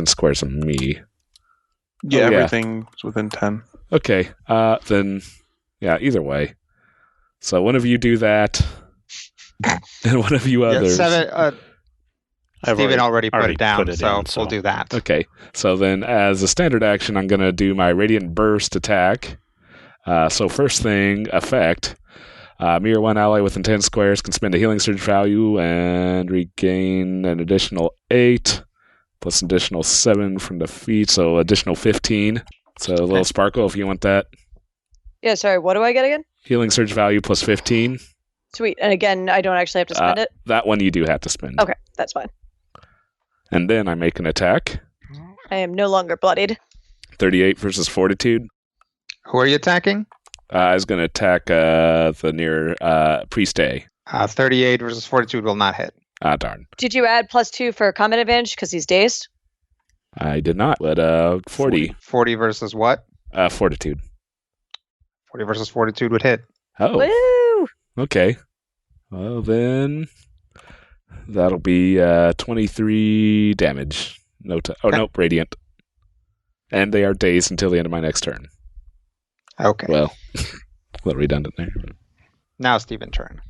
squares of me. Yeah, everything's within 10. Okay, then, either way. So one of you do that, and one of you others. Steven already put it down, so we'll do that. Okay, so then as a standard action, I'm going to do my Radiant Burst attack. So first thing, effect. Me or one ally within 10 squares can spend a healing surge value and regain an additional 8, plus an additional 7 from the feet, so additional 15. So a little Sparkle if you want that. Yeah, sorry, what do I get again? Healing surge value plus 15. Sweet. And again, I don't actually have to spend it? That one you do have to spend. Okay, that's fine. And then I make an attack. I am no longer bloodied. 38 versus Fortitude. Who are you attacking? I was going to attack the near Priest A. 38 versus Fortitude will not hit. Ah, darn. Did you add +2 for combat advantage because he's dazed? I did not, but 40. 40 versus what? Fortitude. 40 versus Fortitude would hit. Oh. Woo! Okay. Well, then that'll be 23 damage. Nope, radiant. And they are dazed until the end of my next turn. Okay. Well, a little redundant there. Now Steven's turn.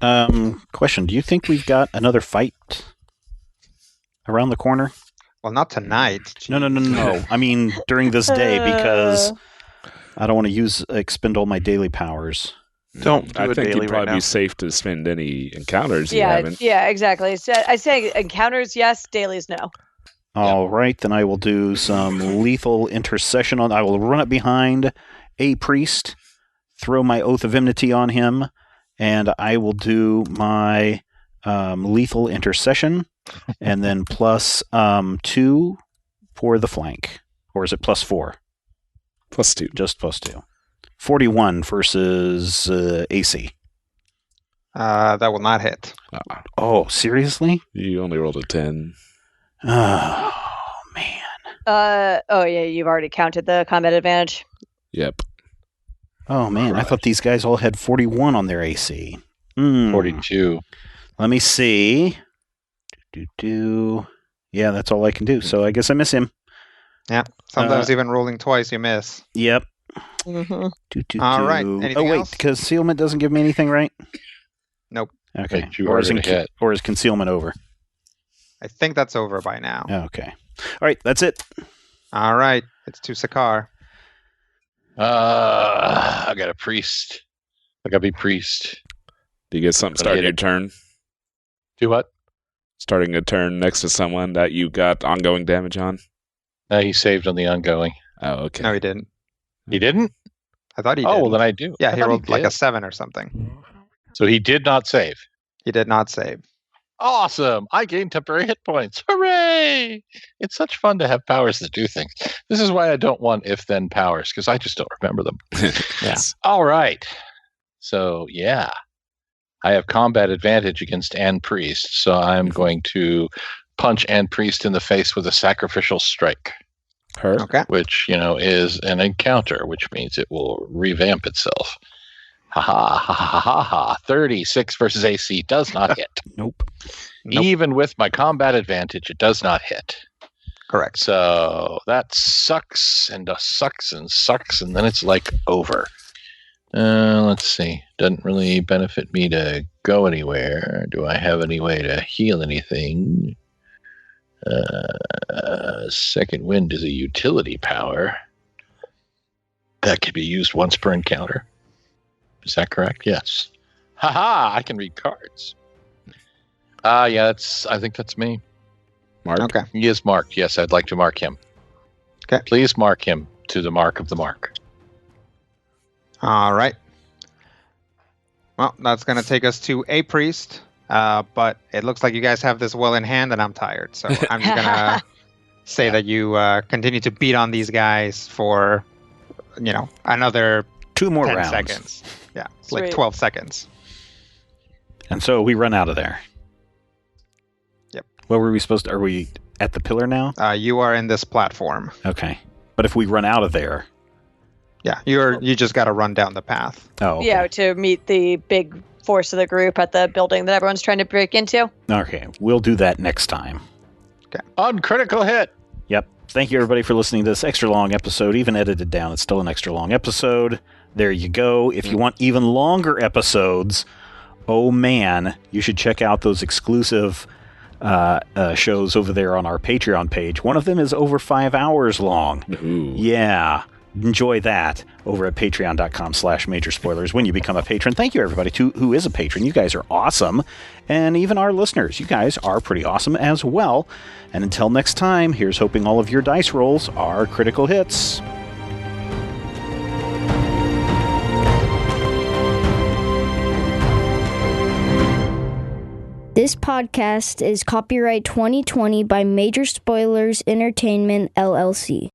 Question, do you think we've got another fight around the corner? Well, not tonight. No. I mean, during this day, because I don't want to expend all my daily powers. Don't do I it think daily it'd right probably now. be safe to spend any encounters you haven't. Yeah, exactly. So I say encounters, yes. Dailies, no. All right, then I will do some lethal intercession on. I will run up behind a priest, throw my Oath of Enmity on him, and I will do my lethal intercession, and then plus 2 for the flank. Or is it plus 4? Plus 2. Just plus 2. 41 versus AC. That will not hit. Oh, seriously? You only rolled a 10. Oh, man. Oh, yeah, you've already counted the combat advantage. Yep. Oh, man. I thought these guys all had 41 on their AC. 42. Let me see. Yeah, that's all I can do. So I guess I miss him. Yeah. Sometimes even rolling twice, you miss. Yep. Mm-hmm. All right. Anything Oh, wait. else? Concealment doesn't give me anything, right? Nope. Okay. But you are gonna hit. Or is concealment over? I think that's over by now. Okay. All right. That's it. All right. It's to Sakar. I got a priest. I got to be priest. Do you get something Gonna starting hit your it. turn? Do what? Starting a turn next to someone that you got ongoing damage on? No, he saved on the ongoing. Oh, okay. No, he didn't. He didn't? I thought he did. Oh, well, then I do. Yeah, I he thought rolled like did. a 7 or something. So he did not save. He did not save. Awesome! I gained temporary hit points. Hooray! It's such fun to have powers that do things. This is why I don't want if-then powers, because I just don't remember them. Yes. All right. So, yeah. I have combat advantage against Ann Priest, so I'm going to punch Ann Priest in the face with a sacrificial strike, Her? Okay. which, is an encounter, which means it will revamp itself. Ha ha ha ha ha ha. 36 versus AC does not hit. Nope. Even with my combat advantage, it does not hit. Correct. So that sucks and sucks and sucks, and then it's like over. Let's see. Doesn't really benefit me to go anywhere. Do I have any way to heal anything? Second Wind is a utility power. That could be used once per encounter. Is that correct? Yes. Haha, I can read cards. Yeah, I think that's me. Mark. Okay. He is marked. Yes, I'd like to mark him. Okay. Please mark him to the mark of the mark. All right. Well, that's going to take us to a priest, but it looks like you guys have this well in hand, and I'm tired. So I'm just going to say that you continue to beat on these guys for, another 2 more 10 rounds. seconds. Yeah, it's like Sweet. 12 seconds. And so we run out of there. Yep. What were we supposed to... Are we at the pillar now? You are in this platform. Okay. But if we run out of there... Yeah, you just got to run down the path. Oh, okay. Yeah, to meet the big force of the group at the building that everyone's trying to break into. Okay, we'll do that next time. On critical hit. Yep. Thank you, everybody, for listening to this extra long episode. Even edited down, it's still an extra long episode. There you go. If you want even longer episodes, oh man, you should check out those exclusive shows over there on our Patreon page. One of them is over 5 hours long. Ooh. Yeah. Enjoy that over at patreon.com/major spoilers when you become a patron. Thank you, everybody, who is a patron. You guys are awesome. And even our listeners, you guys are pretty awesome as well. And until next time, here's hoping all of your dice rolls are critical hits. This podcast is copyright 2020 by Major Spoilers Entertainment, LLC.